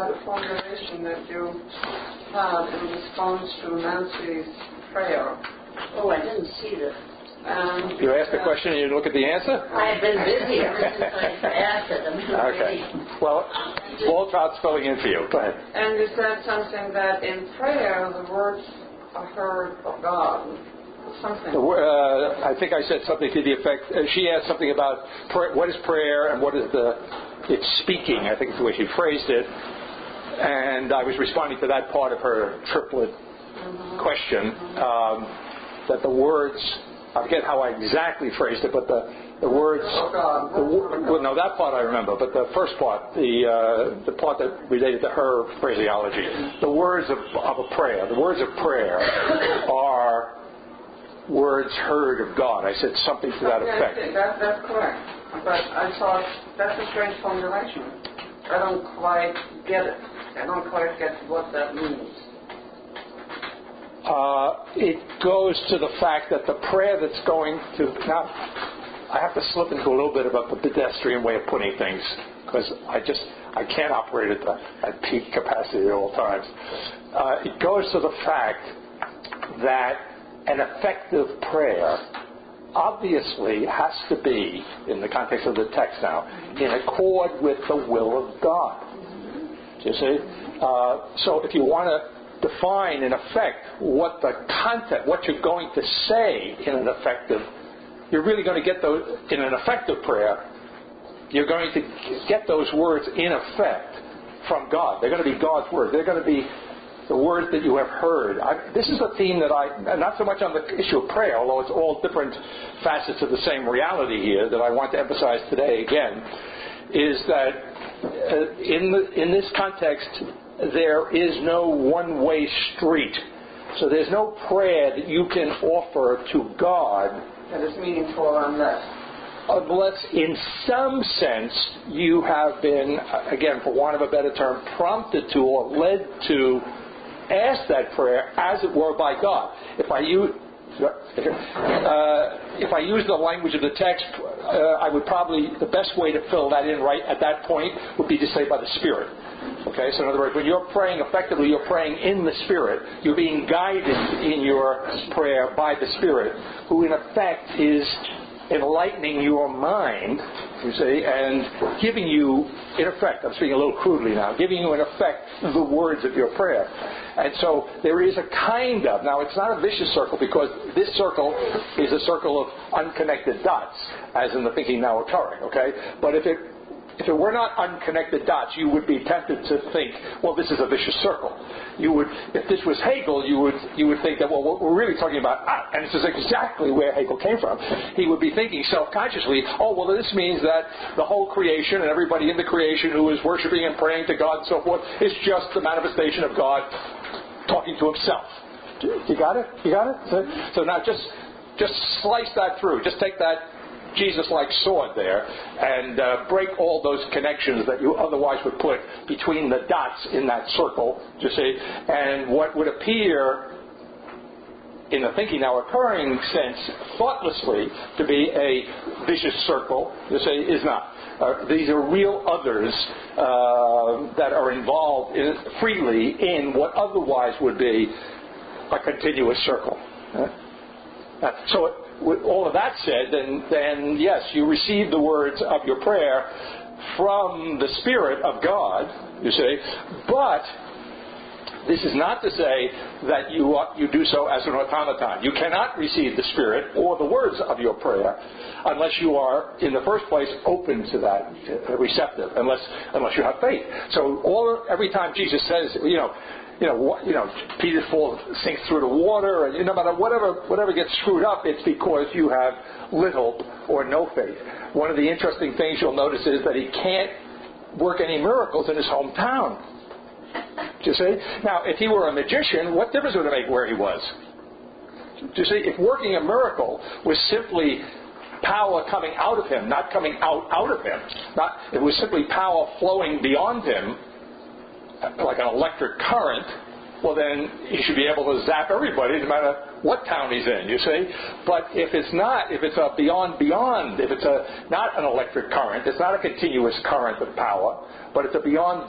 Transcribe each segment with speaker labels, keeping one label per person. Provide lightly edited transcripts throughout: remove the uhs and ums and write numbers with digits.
Speaker 1: about a formulation that you had in response to Nancy's prayer.
Speaker 2: Oh, I didn't see this.
Speaker 3: You asked the question and you look at the answer?
Speaker 2: I've been busy ever since I asked it.
Speaker 3: Okay. Well, Waltraud's filling in for you. Go ahead.
Speaker 1: And you said something that in prayer the words are heard of God. Something.
Speaker 3: I think I said something to the effect. She asked something about what is prayer and what is it's speaking. I think is the way she phrased it. And I was responding to that part of her triplet question. That the words, I forget how I exactly phrased it, but the words. No, that part I remember. But the first part, the part that related to her phraseology, the words of a prayer. The words of prayer are words heard of God. I said something to that effect.
Speaker 1: That's correct. But I thought that's a strange formulation. I don't quite get it. I don't quite get what that means.
Speaker 3: It goes to the fact that the prayer that's going to... Now, I have to slip into a little bit about the pedestrian way of putting things, because I can't operate at peak capacity at all times. It goes to the fact that an effective prayer obviously has to be, in the context of the text now, in accord with the will of God. Do you see? So if you want to define, in effect, what the content, what you're going to say in an effective, you're really going to get those, in an effective prayer, you're going to get those words in effect from God. They're going to be God's words. They're going to be the words that you have heard. This is a theme that not so much on the issue of prayer, although it's all different facets of the same reality here, that I want to emphasize today again, is that in this context, there is no one-way street. So there's no prayer that you can offer to God
Speaker 1: that is meaningful
Speaker 3: unless in some sense you have been, again, for want of a better term, prompted to or led to ask that prayer, as it were, by God. If I use the language of the text, I would probably, the best way to fill that in right at that point would be to say by the Spirit. Okay, so in other words, when you're praying effectively, you're praying in the Spirit. You're being guided in your prayer by the Spirit, who in effect is enlightening your mind, you see, and giving you, in effect, I'm speaking a little crudely now, giving you in effect the words of your prayer. And so there is a kind of, now it's not a vicious circle, because this circle is a circle of unconnected dots, as in the thinking now occurring, okay? But if it were not unconnected dots, you would be tempted to think, well, this is a vicious circle. You would, if this was Hegel, you would think that, well, what we're really talking about, and this is exactly where Hegel came from. He would be thinking self-consciously, oh, well, this means that the whole creation and everybody in the creation who is worshiping and praying to God and so forth is just the manifestation of God talking to himself. You got it? You got it? So now just slice that through. Just take that Jesus-like sword there and break all those connections that you otherwise would put between the dots in that circle, you see, and what would appear in the thinking now occurring sense thoughtlessly to be a vicious circle, you see, is not. These are real others that are involved freely in what otherwise would be a continuous circle. So with all of that said, then yes, you receive the words of your prayer from the Spirit of God, you see, but this is not to say that you do so as an automaton. You cannot receive the Spirit or the words of your prayer unless you are, in the first place, open to that, receptive, unless you have faith. So every time Jesus says, Peter sinks through the water, and no matter whatever gets screwed up, it's because you have little or no faith. One of the interesting things you'll notice is that he can't work any miracles in his hometown. Do you see? Now, if he were a magician, what difference would it make where he was? Do you see? If working a miracle was simply power coming out of him, not coming out of him, it was simply power flowing beyond him, like an electric current, well then he should be able to zap everybody no matter what town he's in, you see. But if it's not, if it's a beyond, if it's not an electric current, it's not a continuous current of power, but it's a beyond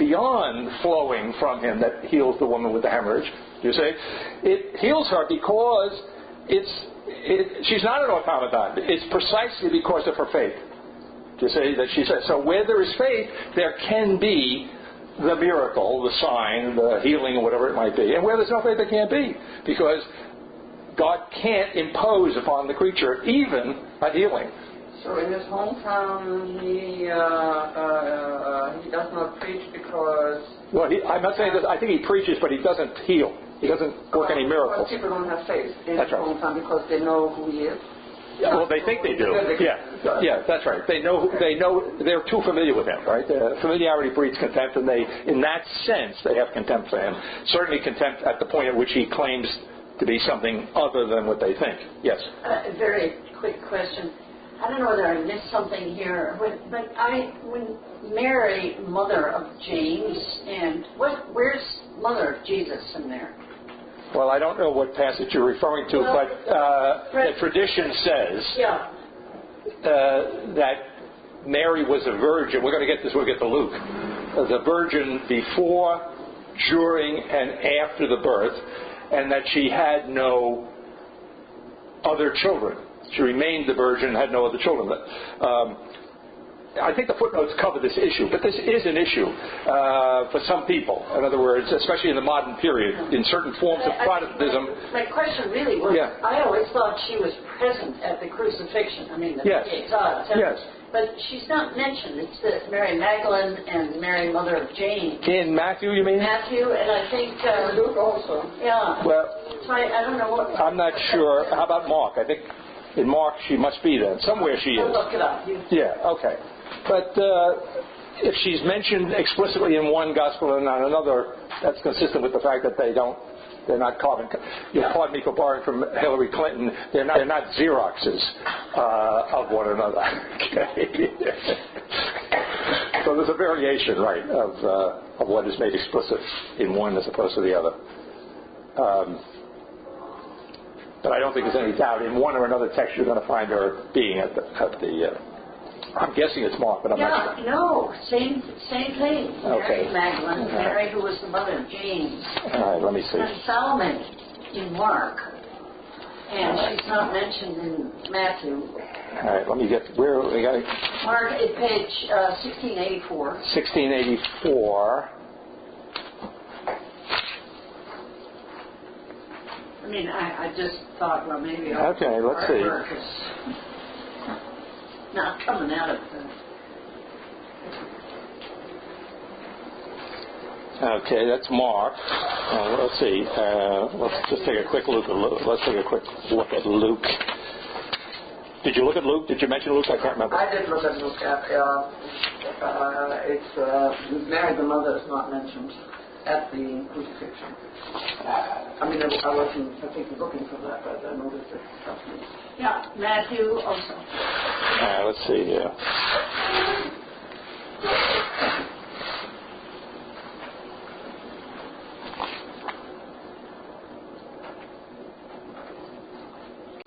Speaker 3: flowing from him that heals the woman with the hemorrhage, you see. It heals her because she's not an automaton. It's precisely because of her faith. You see, that she says, so where there is faith, there can be the miracle, the sign, the healing, or whatever it might be. And where there's no faith, there can't be. Because God can't impose upon the creature even a healing.
Speaker 1: So in his hometown, he does not preach because...
Speaker 3: Well, I'm not saying that. I think he preaches, but he doesn't heal. He doesn't work any miracles.
Speaker 1: People don't have faith in
Speaker 3: That's
Speaker 1: his
Speaker 3: right.
Speaker 1: hometown because they know who he is.
Speaker 3: Yeah, well, they think they do. Yeah, that's right. They know. They're too familiar with him, right? Familiarity breeds contempt, and in that sense, they have contempt for him. Certainly, contempt at the point at which he claims to be something other than what they think. Yes.
Speaker 2: A very quick question. I don't know whether I missed something here, when Mary, mother of James, and where's mother of Jesus in there?
Speaker 3: Well, I don't know what passage you're referring to, but the tradition says that Mary was a virgin. We're going to get this. We'll get to Luke. The virgin before, during, and after the birth, and that she had no other children. She remained the virgin and had no other children. I think the footnotes cover this issue, but this is an issue for some people. In other words, especially in the modern period, in certain forms of Protestantism.
Speaker 2: My question really was, I always thought she was present at the crucifixion. I mean, the
Speaker 3: Yes.
Speaker 2: But she's not mentioned. It's Mary Magdalene and Mary, mother of James.
Speaker 3: In Matthew, you mean?
Speaker 2: Matthew, and I think...
Speaker 1: Luke also.
Speaker 2: Yeah.
Speaker 3: Well,
Speaker 2: so I don't know what...
Speaker 3: I'm not sure. How about Mark? I think in Mark she must be there. Somewhere she is.
Speaker 2: I'll look it up.
Speaker 3: Yeah, okay. But if she's mentioned explicitly in one gospel and not another, that's consistent with the fact that they're not carbon. You'll pardon me for borrowing from Hillary Clinton. They're not Xeroxes of one another. Okay. So there's a variation, right, of what is made explicit in one as opposed to the other. But I don't think there's any doubt in one or another text you're going to find her being at the I'm guessing it's Mark, but I'm not sure.
Speaker 2: No, same thing.
Speaker 3: Okay.
Speaker 2: Mary Magdalene, Mary who was the mother of James.
Speaker 3: All right, let me see.
Speaker 2: And Salome in Mark. And she's not mentioned in Matthew.
Speaker 3: All right, let me get where we got it.
Speaker 2: Mark at page 1684.
Speaker 3: 1684.
Speaker 2: I mean, I just thought, well, maybe
Speaker 3: okay, let's see.
Speaker 2: Mark is not coming out of the...
Speaker 3: Okay, that's Mark. Let's see. Let's just take a quick look at Luke. Let's take a quick look at Luke. Did you look at Luke? Did you mention Luke? I can't remember.
Speaker 1: I did look at Luke. It's Mary, the mother, is not mentioned at the crucifixion. I mean, I wasn't particularly looking for that, but I noticed it.
Speaker 2: Yeah, Matthew also.
Speaker 3: Let's see here.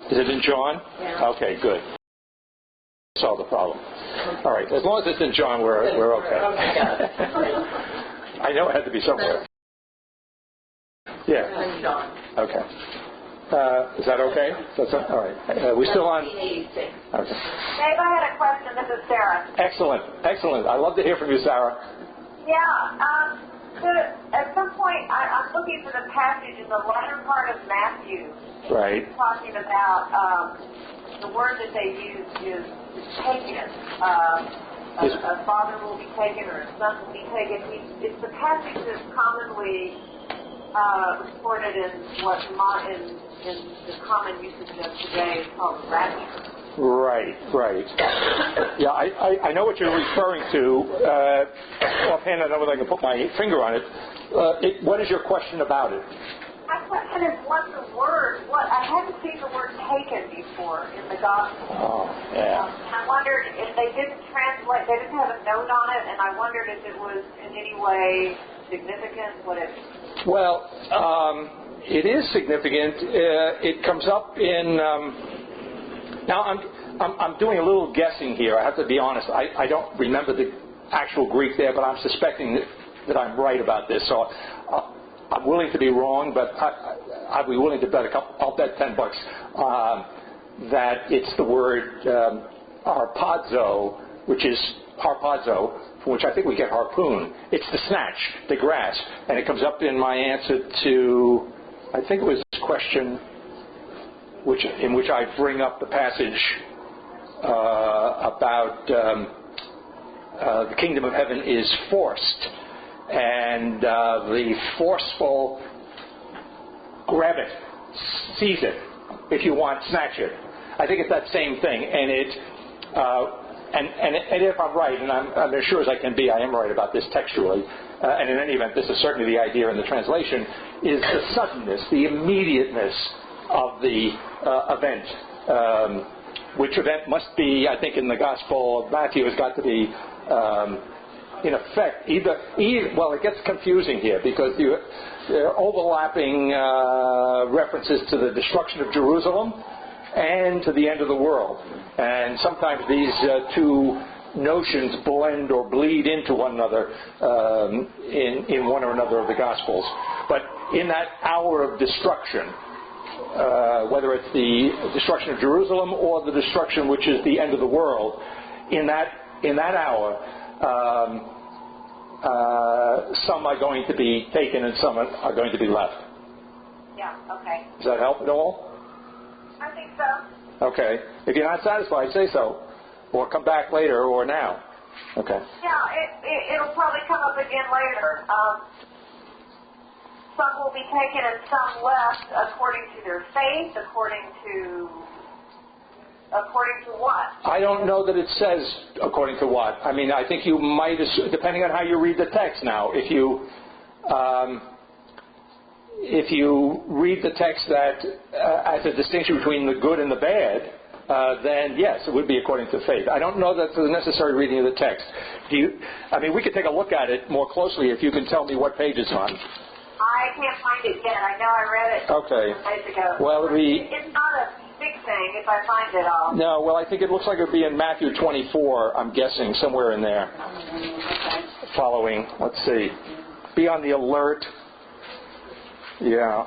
Speaker 3: Is it in John?
Speaker 2: Yeah.
Speaker 3: Okay, good. Solve the problem. All right, as long as it's in John, we're okay. I know it had to be somewhere. Yeah. Okay. Is that okay? All right. We still on? Okay.
Speaker 4: Dave, I had a question. This is Sarah.
Speaker 3: Excellent. I love to hear from you, Sarah.
Speaker 4: Yeah. At some point, I'm looking for the passage in the latter part of Matthew.
Speaker 3: Right.
Speaker 4: Talking about the word that they use is taken. A father will be taken or a son will be taken. It's the passage that's commonly reported in in the common usage of today is called rapture.
Speaker 3: Right. Yeah, I know what you're referring to. Offhand, I don't know whether I can put my finger on it. What is your question about it?
Speaker 4: My question is, what's the word? I haven't seen the word taken before in the gospel.
Speaker 3: Oh, yeah.
Speaker 4: I wondered if they didn't translate, they didn't have a note on it, and I wondered if it was in any way significant, what it
Speaker 3: Well, it is significant. It comes up in. Now I'm doing a little guessing here. I have to be honest. I don't remember the actual Greek there, but I'm suspecting that I'm right about this. So I'm willing to be wrong, but I'd be willing to bet I'll bet $10 that it's the word harpazo, which is harpazo, from which I think we get harpoon. It's the snatch, the grasp, and it comes up in my answer to, I think it was this question, in which I bring up the passage about the kingdom of heaven is forced, and the forceful grab it, seize it, if you want, snatch it. I think it's that same thing, and and if I'm right, and I'm as sure as I can be, I am right about this textually, and in any event, this is certainly the idea in the translation, is the suddenness, the immediateness of the event, which event must be, I think in the Gospel of Matthew, has got to be, in effect, well, it gets confusing here, because there are overlapping references to the destruction of Jerusalem and to the end of the world. And sometimes these two notions blend or bleed into one another in one or another of the Gospels. But in that hour of destruction, whether it's the destruction of Jerusalem or the destruction which is the end of the world, in that hour, some are going to be taken and some are going to be left.
Speaker 4: Yeah, okay.
Speaker 3: Does that help at all?
Speaker 4: I think so.
Speaker 3: Okay. If you're not satisfied, say so. Or come back later or now. Okay.
Speaker 4: Yeah, it'll probably come up again later. Some will be taken and some left according to their faith, according to what? I
Speaker 3: don't know that it says according to what. I mean, I think you might, depending on how you read the text now, if you read the text that as a distinction between the good and the bad, then yes, it would be according to faith. I don't know that's the necessary reading of the text. We could take a look at it more closely if you can tell me what page it's on.
Speaker 4: I can't find it yet. I know I read it days ago.
Speaker 3: Well,
Speaker 4: it's not a big thing. If I find it, I'll...
Speaker 3: No, well, I think it looks like it would be in Matthew 24, I'm guessing, somewhere in there. Following, let's see. Be on the alert. Yeah.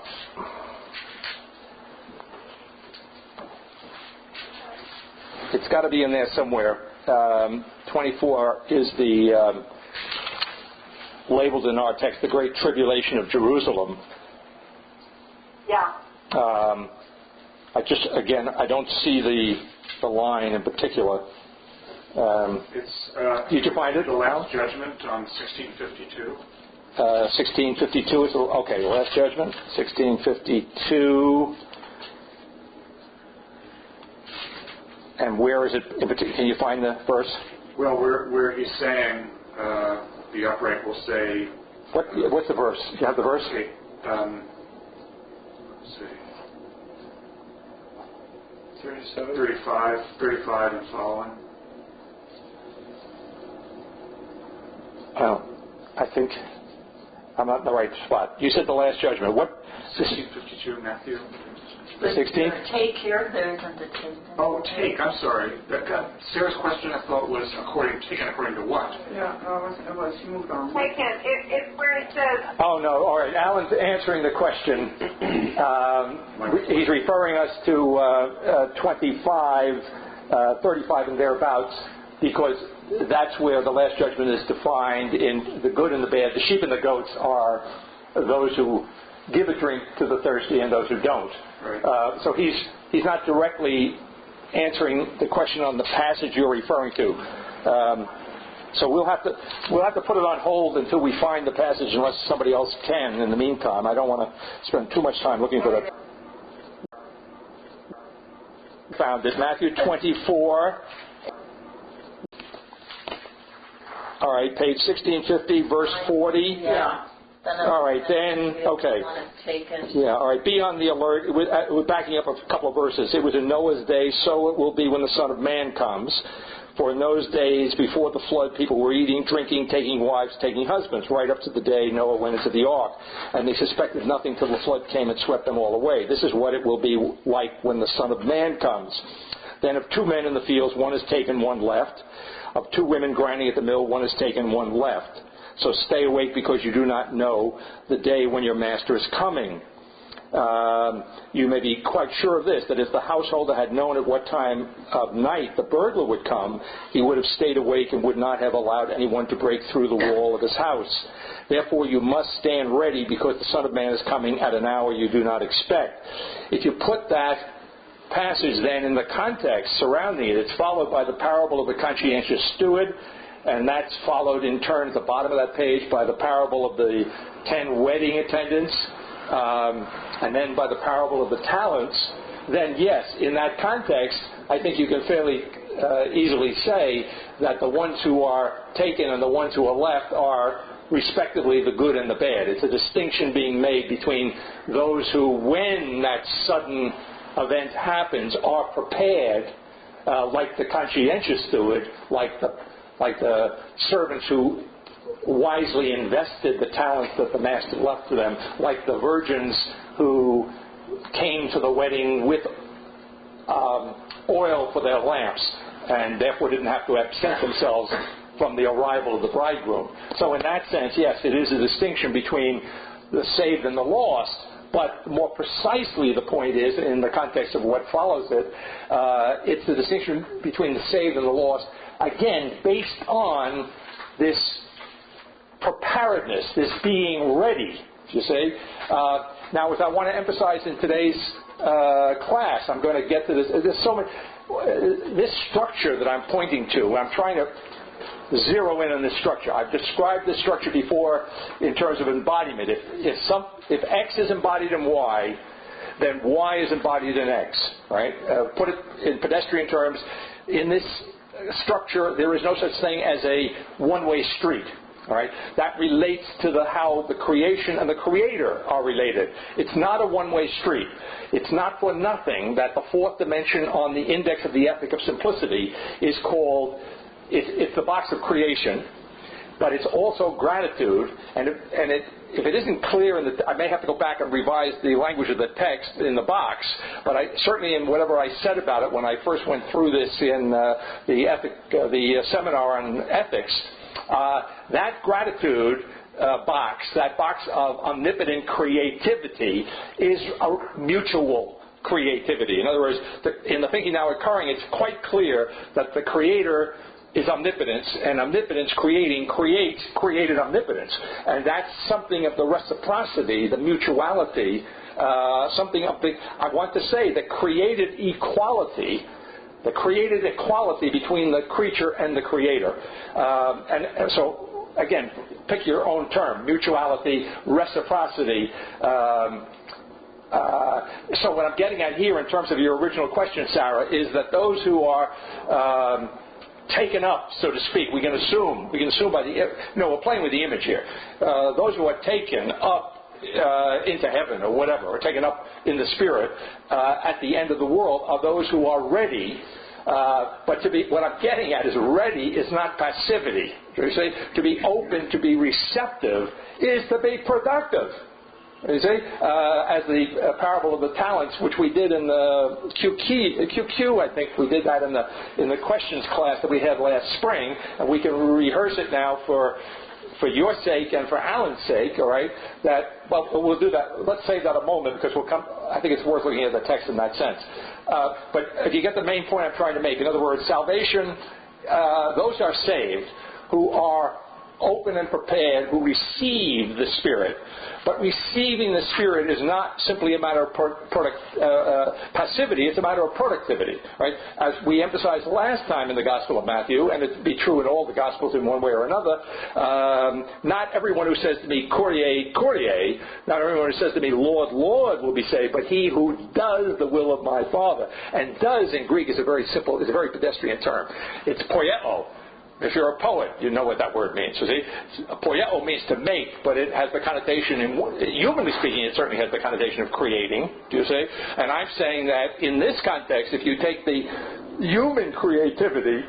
Speaker 3: It's got to be in there somewhere. 24 is the... labeled in our text, the Great Tribulation of Jerusalem.
Speaker 4: Yeah.
Speaker 3: I don't see the line in particular. Did you find it?
Speaker 5: The Last Judgment on 1652.
Speaker 3: 1652 is okay. Last Judgment, 1652. And where is it? Can you find the verse?
Speaker 5: Well, where he's saying the upright will say.
Speaker 3: What's the verse? Do you have the verse?
Speaker 5: Okay. Let's see. 35 and following.
Speaker 3: Oh, I think I'm not in the right spot. You said the Last Judgment. What?
Speaker 5: 1652, Matthew.
Speaker 3: 16?
Speaker 2: Take here. There isn't a take.
Speaker 5: Oh, take. I'm sorry. Sarah's question, I thought, was taken according to what?
Speaker 1: Yeah, it was. She moved on.
Speaker 4: Taken. It's where it says...
Speaker 3: Oh, no. All right. Alan's answering the question. He's referring us to 25, 35 and thereabouts, because that's where the Last Judgment is defined in the good and the bad. The sheep and the goats are those who give a drink to the thirsty and those who don't.
Speaker 5: Right.
Speaker 3: So he's not directly answering the question on the passage you're referring to. So we'll have to put it on hold until we find the passage, unless somebody else can. In the meantime, I don't want to spend too much time looking for it. Found it, Matthew 24. All right, page 1650, verse 40.
Speaker 2: Yeah.
Speaker 3: All right, then, okay. Yeah, all right, be on the alert. We're backing up a couple of verses. It was in Noah's day, so it will be when the Son of Man comes. For in those days before the flood, people were eating, drinking, taking wives, taking husbands, right up to the day Noah went into the ark. And they suspected nothing till the flood came and swept them all away. This is what it will be like when the Son of Man comes. Then of 2 men in the fields, one is taken, one left. Of 2 women grinding at the mill, one is taken, one left. So stay awake, because you do not know the day when your master is coming. You may be quite sure of this, that if the householder had known at what time of night the burglar would come, he would have stayed awake and would not have allowed anyone to break through the wall of his house. Therefore you must stand ready, because the Son of Man is coming at an hour you do not expect. If you put that passage then in the context surrounding it, it's followed by the parable of the conscientious steward, and that's followed in turn at the bottom of that page by the parable of the 10 wedding attendants, and then by the parable of the talents. Then yes, in that context, I think you can fairly easily say that the ones who are taken and the ones who are left are respectively the good and the bad. It's a distinction being made between those who, when that sudden event happens, are prepared, like the conscientious steward, like the servants who wisely invested the talents that the master left to them, like the virgins who came to the wedding with oil for their lamps and therefore didn't have to absent themselves from the arrival of the bridegroom. So in that sense, yes, it is a distinction between the saved and the lost, but more precisely the point is, in the context of what follows it, it's the distinction between the saved and the lost, again, based on this preparedness, this being ready, you see. Now, as I want to emphasize in today's class, I'm going to get to this. There's so much. This structure that I'm pointing to, I'm trying to zero in on this structure. I've described this structure before in terms of embodiment. If X is embodied in Y, then Y is embodied in X. Right? Put it in pedestrian terms. In this structure, there is no such thing as a one-way street. All right? That relates to how the creation and the creator are related. It's not a one-way street. It's not for nothing that the fourth dimension on the index of the ethic of simplicity is called, it's the box of creation, but it's also gratitude. And if it isn't clear, I may have to go back and revise the language of the text in the box, but certainly in whatever I said about it when I first went through this in the seminar on ethics, that gratitude box, that box of omnipotent creativity, is a mutual creativity. In other words, in the thinking now occurring, it's quite clear that the creator is omnipotence, and omnipotence created omnipotence. And that's something of the reciprocity, the mutuality, something of the, I want to say, the created equality between the creature and the creator. And so, again, pick your own term: mutuality, reciprocity. So what I'm getting at here in terms of your original question, Sarah, is that those who are taken up, so to speak, we can assume by we're playing with the image here. Those who are taken up into heaven or whatever, or taken up in the spirit at the end of the world, are those who are ready. But what I'm getting at is ready is not passivity. You see, to be open, to be receptive, is to be productive. You see, as the parable of the talents, which we did in the QQ, I think we did that in the questions class that we had last spring, and we can rehearse it now for your sake and for Alan's sake. All right, we'll do that. Let's save that a moment, because I think it's worth looking at the text in that sense. But if you get the main point I'm trying to make, in other words, salvation, those are saved who are open and prepared, who receive the Spirit. But receiving the Spirit is not simply a matter of passivity, it's a matter of productivity. Right? As we emphasized last time in the Gospel of Matthew, and it'd be true in all the Gospels in one way or another, not everyone who says to me, Kyrie, Kyrie, not everyone who says to me, Lord, Lord, will be saved, but he who does the will of my Father. And does in Greek is a very pedestrian term. It's poieo. If you're a poet, you know what that word means. You see, poieo means to make, but it has the connotation, humanly speaking, it certainly has the connotation of creating. Do you see? And I'm saying that in this context, if you take the human creativity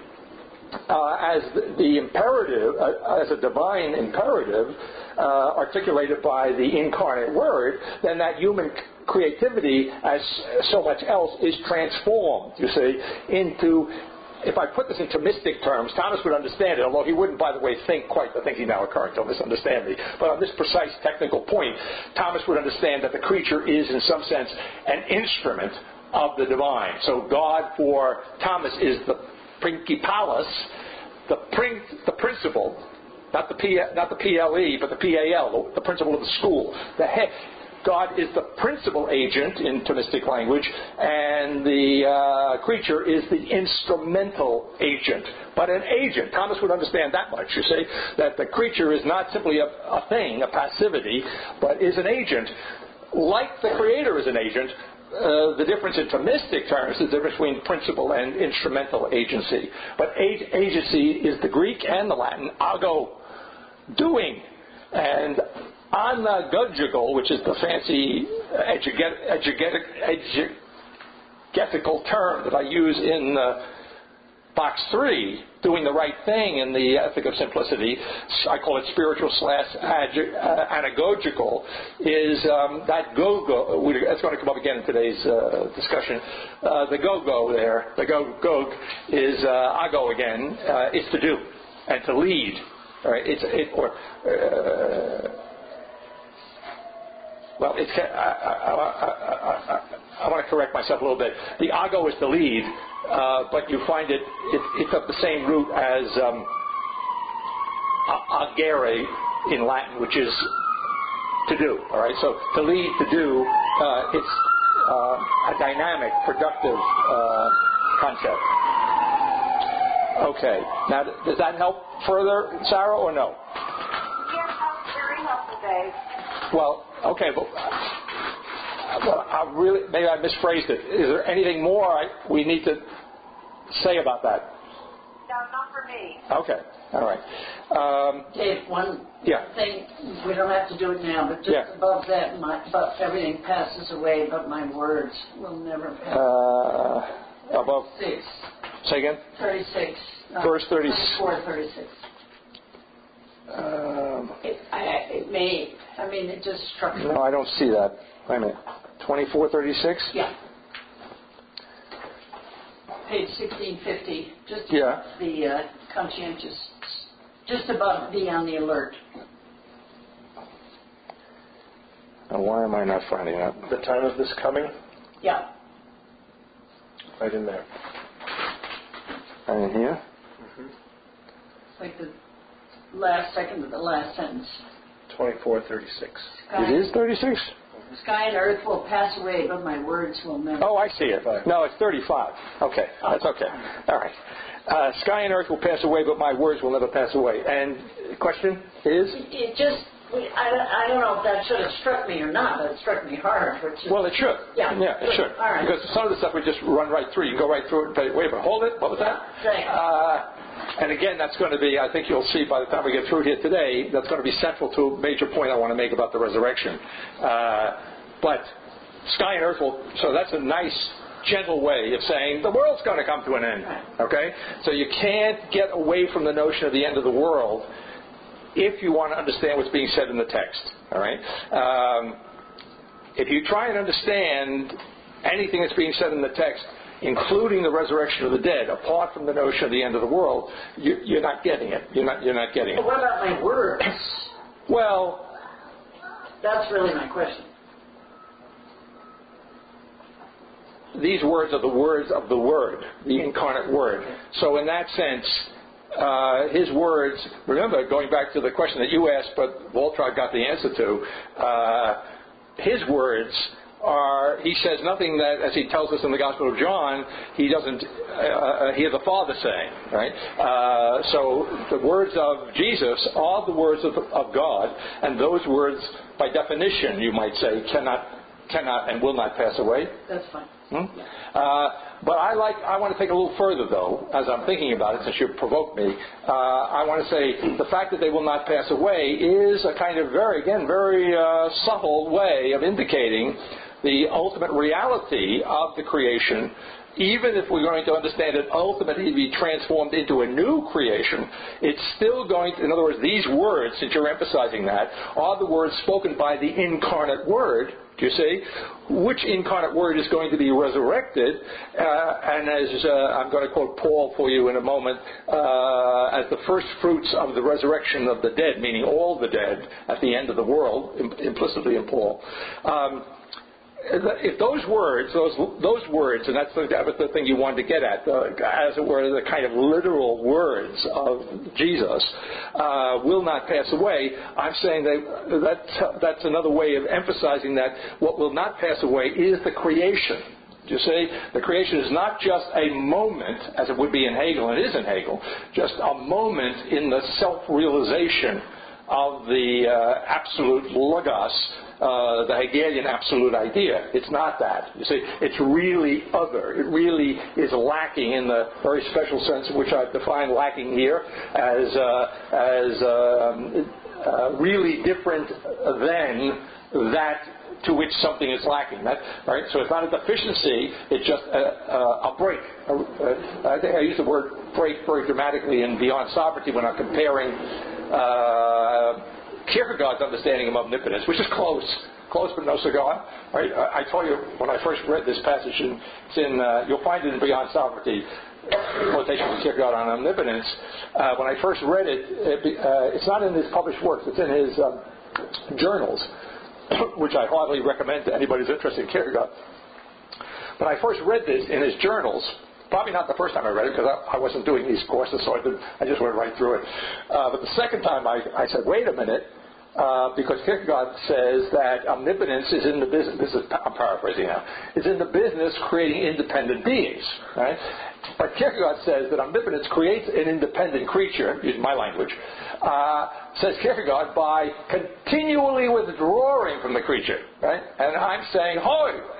Speaker 3: as the imperative, as a divine imperative articulated by the incarnate Word, then that human creativity, as so much else, is transformed, you see, into... If I put this into mystic terms, Thomas would understand it, although he wouldn't, by the way, think quite the thinking now occurring. Don't misunderstand me. But on this precise technical point, Thomas would understand that the creature is, in some sense, an instrument of the divine. So God, for Thomas, is the principalis, the principal, not the PLE, but the PAL, the principal of the school, the head. God is the principal agent in Thomistic language, and the creature is the instrumental agent. But an agent, Thomas would understand that much, you see, that the creature is not simply a thing, a passivity, but is an agent. Like the Creator is an agent, the difference in Thomistic terms is the difference between principal and instrumental agency. But agency is the Greek and the Latin, ago, doing, and anagogical, which is the fancy exegetical term that I use in box 3, doing the right thing in the ethic of simplicity. I call it spiritual / anagogical, is that go-go. That's going to come up again in today's discussion. The go-go there, the go is ago again, is to do and to lead. All right, Well, I want to correct myself a little bit. The ago is the lead, but you find it's of the same root as agere in Latin, which is to do. All right, so to lead, to do, it's a dynamic, productive concept. Okay, now does that help further, Sarah, or no?
Speaker 4: Yes, that was very helpful, Dave.
Speaker 3: Well, okay, but maybe I misphrased it. Is there anything more we need to say about that?
Speaker 4: No, not for me.
Speaker 3: Okay, all right.
Speaker 2: Dave, one
Speaker 3: Yeah.
Speaker 2: thing, we don't have to do it now, but just
Speaker 3: Yeah.
Speaker 2: above that, but everything passes away, but my words will never pass.
Speaker 3: Above.
Speaker 2: 6.
Speaker 3: Say again?
Speaker 2: 36.
Speaker 3: Verse 36.
Speaker 2: 34, 36. It just struck me.
Speaker 3: No, I don't see that. Wait a minute. 2436?
Speaker 2: Yeah. Page 1650. Just
Speaker 3: Yeah.
Speaker 2: the conscientious. Just above the on the alert.
Speaker 3: Now, why am I not finding that?
Speaker 6: The time of this coming?
Speaker 2: Yeah.
Speaker 6: Right in there.
Speaker 3: Right in here?
Speaker 2: Like the last second of the last sentence.
Speaker 6: 2436.
Speaker 3: It is 36?
Speaker 2: Sky and earth will pass away, but my words will never.
Speaker 3: Oh, I see it. No, it's 35. Okay, that's okay. All right. Sky and earth will pass away, but my words will never pass away. And the question is?
Speaker 2: It just, I don't know if that should have struck me or not, but it struck me hard. Which is,
Speaker 3: Well, it should.
Speaker 2: Yeah,
Speaker 3: it should.
Speaker 2: All right.
Speaker 3: Because some of the stuff we just run right through. You can go right through it and say, wait, but hold it. What was that?
Speaker 2: Thanks.
Speaker 3: And again, that's going to be, I think you'll see by the time we get through here today, that's going to be central to a major point I want to make about the resurrection. But sky and earth will, so that's a nice, gentle way of saying the world's going to come to an end. Okay? So you can't get away from the notion of the end of the world if you want to understand what's being said in the text. All right? If you try and understand anything that's being said in the text, including the resurrection of the dead, apart from the notion of the end of the world, you're not getting it. You're not getting it.
Speaker 2: But what about my words?
Speaker 3: Well,
Speaker 2: that's really my question.
Speaker 3: These words are the words of the Word, the incarnate Word. So in that sense, his words, remember, going back to the question that you asked, but Waltraud got the answer to, his words are, he says nothing that, as he tells us in the Gospel of John, he doesn't hear the Father saying, right? So the words of Jesus are the words of God, and those words, by definition, you might say, cannot and will not pass away.
Speaker 2: That's fine.
Speaker 3: But I want to take a little further, though, as I'm thinking about it, since you provoked me. I want to say the fact that they will not pass away is a kind of very subtle way of indicating the ultimate reality of the creation, even if we're going to understand it ultimately be transformed into a new creation, it's still going to, in other words, these words, since you're emphasizing that, are the words spoken by the incarnate Word, do you see? Which incarnate Word is going to be resurrected, and as I'm going to quote Paul for you in a moment, as the first fruits of the resurrection of the dead, meaning all the dead at the end of the world, implicitly in Paul. If those words, and that was the thing you wanted to get at, as it were, the kind of literal words of Jesus, will not pass away, I'm saying that's another way of emphasizing that what will not pass away is the creation. You see, the creation is not just a moment, as it would be in Hegel, and it is in Hegel, just a moment in the self-realization of the absolute logos, the Hegelian absolute idea. It's not that. You see, it's really other. It really is lacking in the very special sense in which I've defined lacking here as really different than that to which something is lacking. Right? So it's not a deficiency, it's just a break. I think I use the word break very dramatically in Beyond Sovereignty when I'm comparing Kierkegaard's understanding of omnipotence, which is close but no cigar. Right? I told you when I first read this passage, you'll find it in Beyond Sovereignty, quotation from Kierkegaard on omnipotence. When I first read it, it's not in his published works, it's in his journals, which I hardly recommend to anybody who's interested in Kierkegaard. But I first read this in his journals, probably not the first time I read it, because I wasn't doing these courses, so I just went right through it. But the second time I said, wait a minute, because Kierkegaard says that omnipotence is in the business, I'm paraphrasing now, is in the business creating independent beings. Right? But Kierkegaard says that omnipotence creates an independent creature, using my language, says Kierkegaard, by continually withdrawing from the creature. Right? And I'm saying,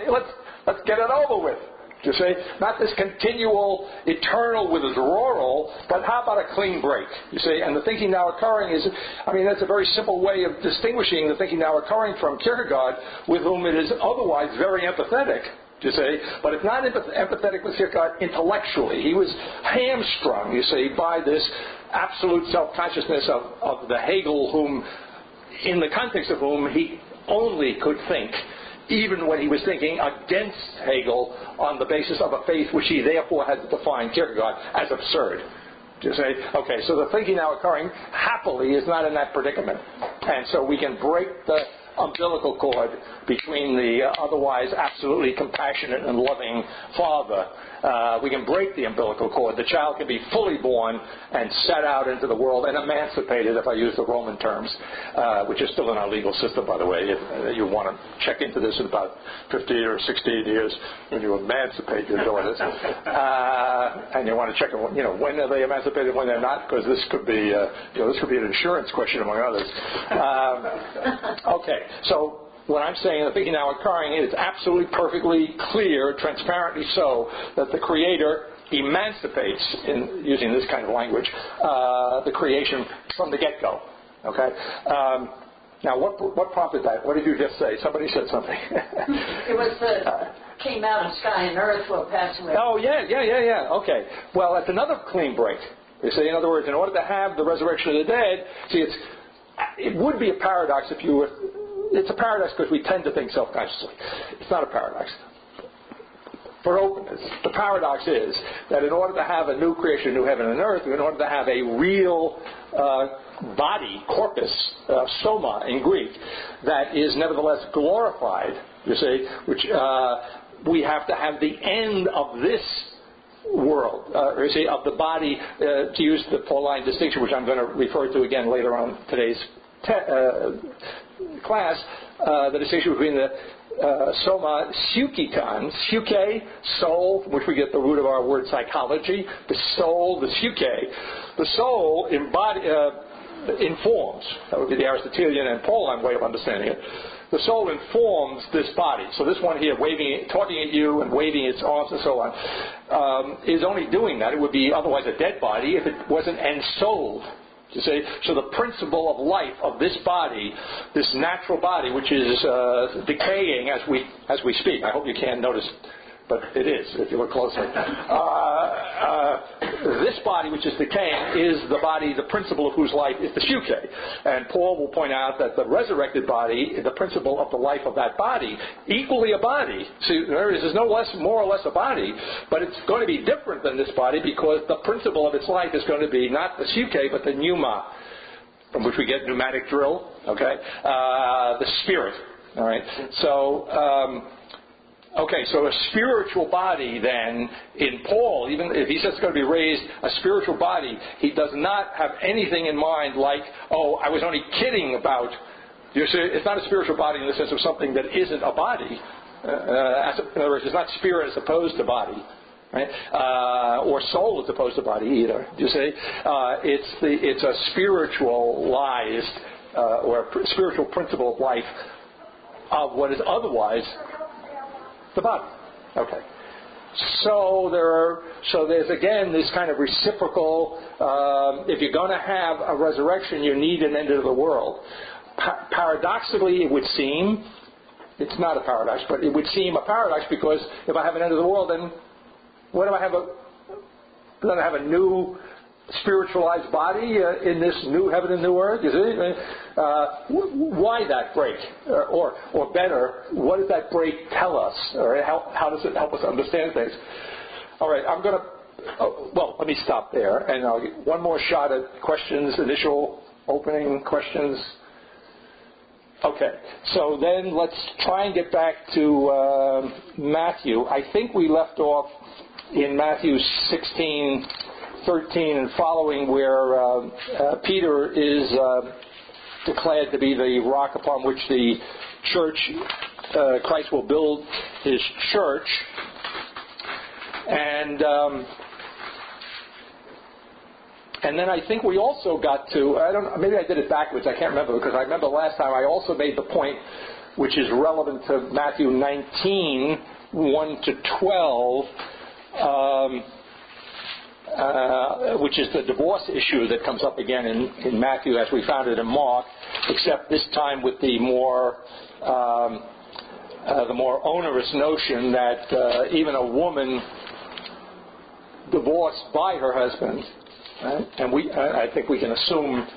Speaker 3: let's get it over with. You see, not this continual, eternal withdrawal, but how about a clean break? You see, and the thinking now occurring is, that's a very simple way of distinguishing the thinking now occurring from Kierkegaard, with whom it is otherwise very empathetic. You see, but it's not empathetic with Kierkegaard intellectually. He was hamstrung, you see, by this absolute self-consciousness of the Hegel, whom, in the context of whom he only could think, even when he was thinking against Hegel on the basis of a faith which he therefore had to define Kierkegaard as absurd. Do you say, okay, so the thinking now occurring, happily, is not in that predicament. And so we can break the umbilical cord between the otherwise absolutely compassionate and loving father. We can break the umbilical cord. The child can be fully born and set out into the world and emancipated, if I use the Roman terms, which is still in our legal system, by the way. If you want to check into this in about 15 or 16 years when you emancipate your daughters. And you want to check, when are they emancipated, when they're not, because this could be an insurance question, among others. Okay, so what I'm saying, the thinking now occurring, is absolutely perfectly clear, transparently so, that the Creator emancipates, in using this kind of language, the creation from the get-go. Okay? Now, what prompted that? What did you just say? Somebody said something.
Speaker 2: It was came out of sky and earth will pass away.
Speaker 3: Oh, yeah. Okay. Well, that's another clean break. You see, in other words, in order to have the resurrection of the dead, it would be a paradox if you were... It's a paradox because we tend to think self-consciously. It's not a paradox. For openness, the paradox is that in order to have a new creation, a new heaven and earth, in order to have a real body, corpus, soma in Greek, that is nevertheless glorified, you see, which we have to have the end of this world, of the body, to use the Pauline distinction, which I'm going to refer to again later on today's class, the distinction between the soma psychikon, psyche, soul, from which we get the root of our word psychology, the soul, the psyche. The soul informs, that would be the Aristotelian and Pauline way of understanding it. The soul informs this body. So this one here, talking at you and waving its arms and so on, is only doing that. It would be otherwise a dead body if it wasn't ensouled. You see? So the principle of life of this body, this natural body, which is decaying as we speak. I hope you can't notice, but it is if you look closely. This body, which is decaying, is the body, the principle of whose life is the psyche. And Paul will point out that the resurrected body, the principle of the life of that body, equally a body. See, there's no less, more or less a body, but it's going to be different than this body because the principle of its life is going to be not the psyche, but the pneuma, from which we get pneumatic drill. Okay, the spirit. All right, so. Okay, so a spiritual body then, in Paul, even if he says it's going to be raised, a spiritual body, he does not have anything in mind like, oh, I was only kidding about, you see, it's not a spiritual body in the sense of something that isn't a body. In other words, it's not spirit as opposed to body, right? Or soul as opposed to body either, you see. It's a spiritualized, or a spiritual principle of life of what is otherwise the body. Okay. So there's again this kind of reciprocal. If you're going to have a resurrection, you need an end of the world. Paradoxically, it would seem it's not a paradox, but it would seem a paradox because if I have an end of the world, then what do I have? Then I have a new spiritualized body in this new heaven and new earth. You see, why that break, or better, what does that break tell us, or how does it help us understand things? All right, I'm going to. Well, let me stop there, and I'll get one more shot at questions. Initial opening questions. Okay, so then let's try and get back to Matthew. I think we left off in Matthew 16:13 and following, where Peter is declared to be the rock upon which the church, Christ will build his church. And then I think we also got to, maybe I did it backwards, I can't remember, because I remember last time I also made the point, which is relevant to Matthew 19, 1 to 12, which is the divorce issue that comes up again in Matthew as we found it in Mark, except this time with the more onerous notion that even a woman divorced by her husband, right? And I think we can assume,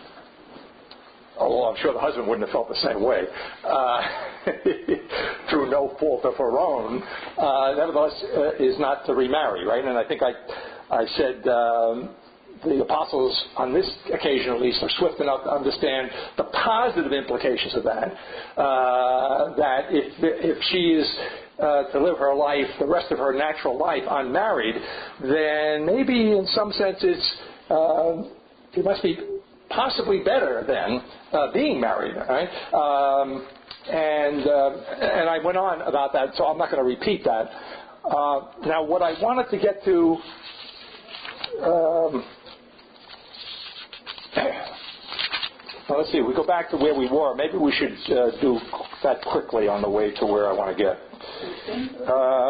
Speaker 3: although I'm sure the husband wouldn't have felt the same way, through no fault of her own, nevertheless is not to remarry, right? And I think I said the apostles, on this occasion at least, are swift enough to understand the positive implications of that. That if she is to live her life, the rest of her natural life, unmarried, then maybe in some sense it must be possibly better than being married, right? And I went on about that, so I'm not going to repeat that. Now, what I wanted to get to. Well, let's see. We go back to where we were. Maybe we should do that quickly on the way to where I want to get.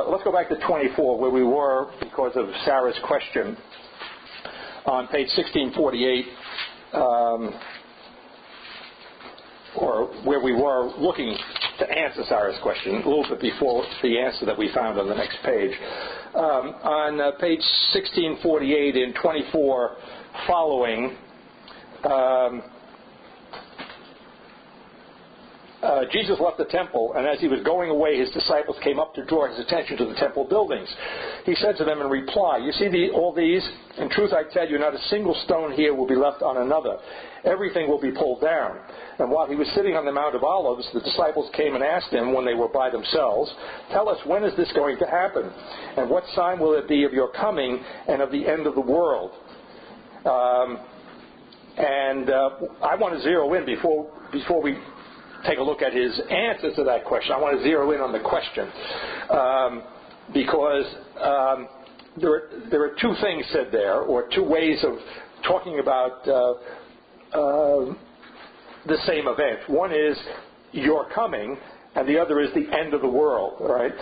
Speaker 3: Let's go back to 24, where we were because of Sarah's question on page 1648, or where we were looking to answer Sarah's question a little bit before the answer that we found on the next page. On page 1648 in 24 following, Jesus left the temple, and as he was going away, his disciples came up to draw his attention to the temple buildings. He said to them in reply, "You see all these? In truth I tell you, not a single stone here will be left on another. Everything will be pulled down." And while he was sitting on the Mount of Olives, the disciples came and asked him when they were by themselves, "Tell us, when is this going to happen? And what sign will it be of your coming and of the end of the world?" I want to zero in before we take a look at his answer to that question. I want to zero in on the question because there are two things said there, or two ways of talking about the same event. One is your coming, and the other is the end of the world. All right.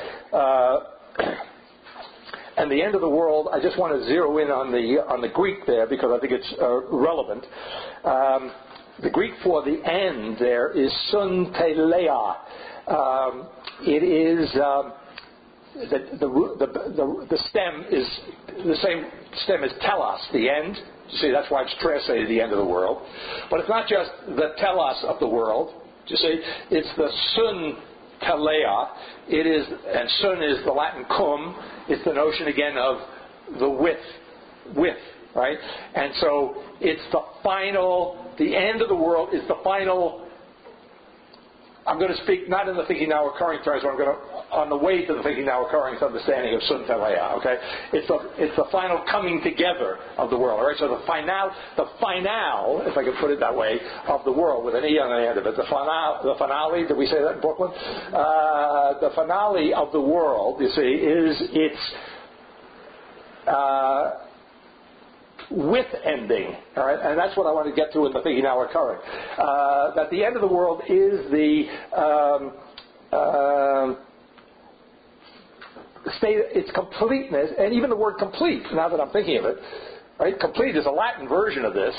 Speaker 3: and the end of the world, I just want to zero in on the Greek there because I think it's relevant. The Greek for the end there is sun teleia. It is the stem is the same stem as telos, the end. You see, that's why it's translated the end of the world. But it's not just the telos of the world. You see, it's the sun telea. It is, and sun is the Latin cum. It's the notion again of the width, right? And so it's the final. The end of the world is the final. I'm going to speak not in the thinking now occurring terms, but I'm going to on the way to the thinking now occurring understanding of sun telea. Okay, it's the final coming together of the world. All right, so the finale, if I could put it that way, of the world with an e on the end of it. The finale. Did we say that in Brooklyn? The finale of the world, you see, is its with ending, all right, and that's what I want to get to in the thinking now occurring. That the end of the world is the state, its completeness, and even the word complete. Now that I'm thinking of it, right, complete is a Latin version of this.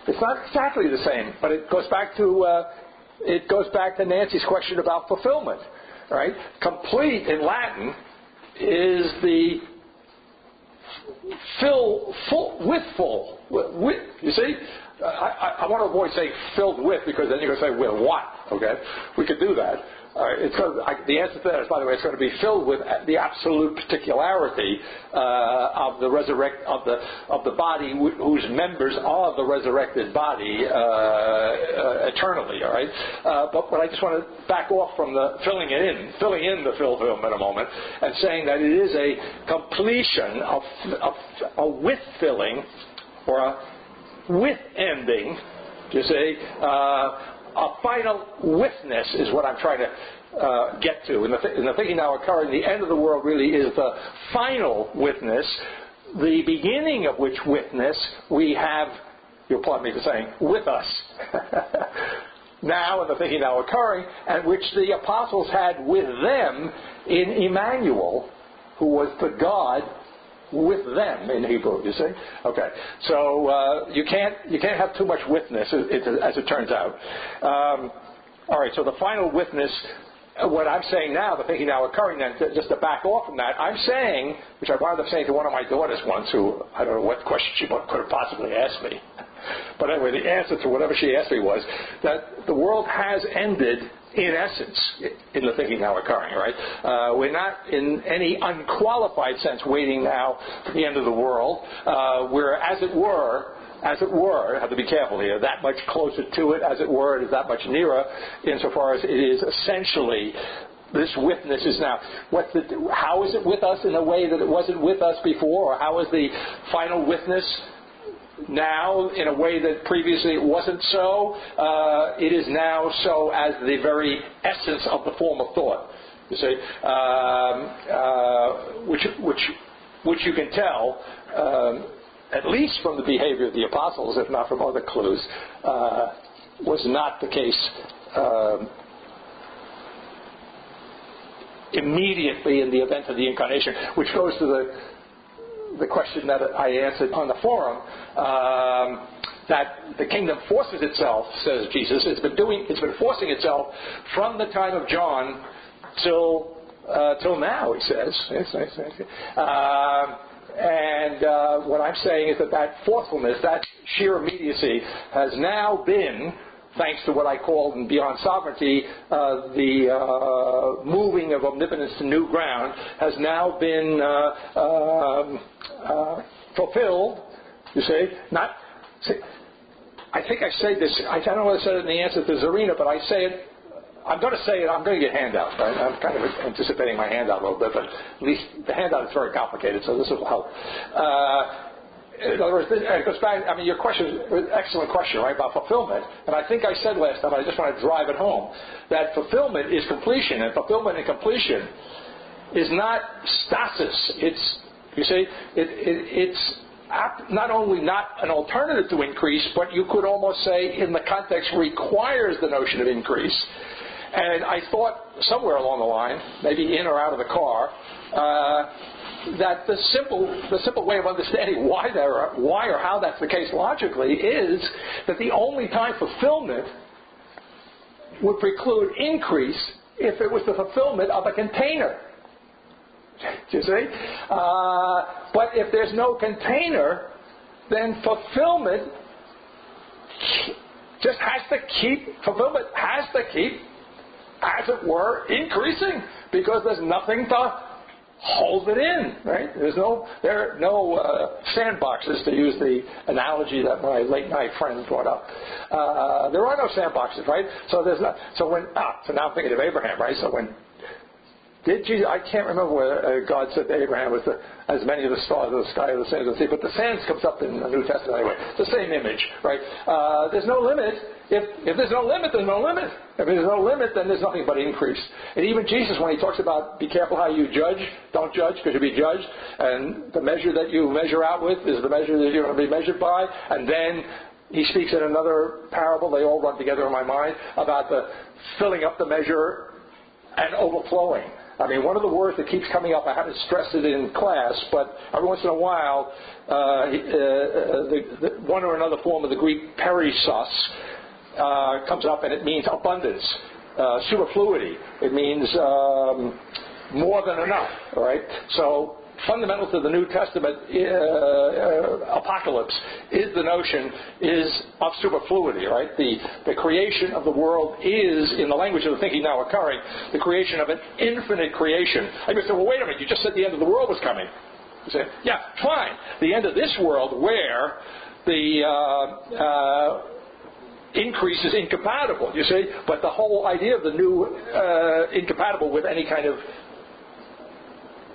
Speaker 3: It's not exactly the same, but it goes back to Nancy's question about fulfillment, right? Complete in Latin is the full, you see? I want to avoid saying filled with because then you're going to say with what? Okay, we could do that. It's going to, the answer to that is, by the way, it's going to be filled with the absolute particularity of the of the body whose members are the resurrected body eternally. All right, but I just want to back off from the filling in the fulfillment a moment, and saying that it is a completion of a with filling or a with ending. You see. A final witness is what I'm trying to get to. In the thinking now occurring, the end of the world really is the final witness, the beginning of which witness we have, you'll pardon me for saying, with us. Now, in the thinking now occurring, and which the apostles had with them in Emmanuel, who was the God with them in Hebrew, you see? Okay. So you can't have too much witness, as it turns out. All right, so the final witness, what I'm saying now, the thinking now occurring then, just to back off from that, I'm saying, which I wound up saying to one of my daughters once, who, I don't know what question she could have possibly asked me. But anyway, the answer to whatever she asked me was that the world has ended in essence, in the thinking now occurring, right? We're not in any unqualified sense waiting now for the end of the world. We're, as it were, I have to be careful here, that much closer to it, as it were, it is that much nearer, insofar as it is essentially, this witness is now, how is it with us in a way that it wasn't with us before? Or how is the final witness now in a way that previously it wasn't so? It is now so as the very essence of the form of thought. You see, which you can tell, at least from the behavior of the apostles, if not from other clues, was not the case immediately in the event of the incarnation, which goes to the question that I answered on the forum, that the kingdom forces itself, says Jesus, it's been forcing itself from the time of John till now, he says. And what I'm saying is that forcefulness, that sheer immediacy, has now been, thanks to what I called in Beyond Sovereignty, the moving of omnipotence to new ground, has now been fulfilled. You see, I think I say this. I don't know whether I said it in the answer to Zarina, but I say it. I'm going to say it. I'm going to get handouts. Right? I'm kind of anticipating my handout a little bit, but at least the handout is very complicated, so this will help. In other words, it goes back. I mean, your question, excellent question, right, about fulfillment. And I think I said last time, I just want to drive it home, that fulfillment is completion, and fulfillment and completion is not stasis. It's not only not an alternative to increase, but you could almost say, in the context, requires the notion of increase. And I thought somewhere along the line, maybe in or out of the car, that the simple way of understanding why or how that's the case logically is that the only time fulfillment would preclude increase if it was the fulfillment of a container. Do you see? But if there's no container, then fulfillment has to keep, as it were, increasing, because there's nothing to hold it in, right? There are no sandboxes, to use the analogy that my late night friend brought up. There are no sandboxes, right? So there's not. So now I'm thinking of Abraham, right? So when did Jesus? I can't remember where God said to Abraham was as many of the stars of the sky are the sands of the sea. But the sands comes up in the New Testament anyway. It's the same image, right? There's no limit. If there's no limit, there's no limit. If there's no limit, then there's nothing but increase. And even Jesus, when he talks about be careful how you judge, don't judge because you'll be judged. And the measure that you measure out with is the measure that you're going to be measured by. And then he speaks in another parable, they all run together in my mind, about the filling up the measure and overflowing. I mean, one of the words that keeps coming up, I haven't stressed it in class, but every once in a while, one or another form of the Greek perisos comes up, and it means abundance, superfluity. It means more than enough, all right? So fundamental to the New Testament apocalypse is the notion of superfluity, right? The creation of the world is, in the language of the thinking now occurring, the creation of an infinite creation. I say, well, wait a minute, you just said the end of the world was coming. You say, yeah, fine. The end of this world where the increase is incompatible, you see, but the whole idea of the new incompatible with any kind of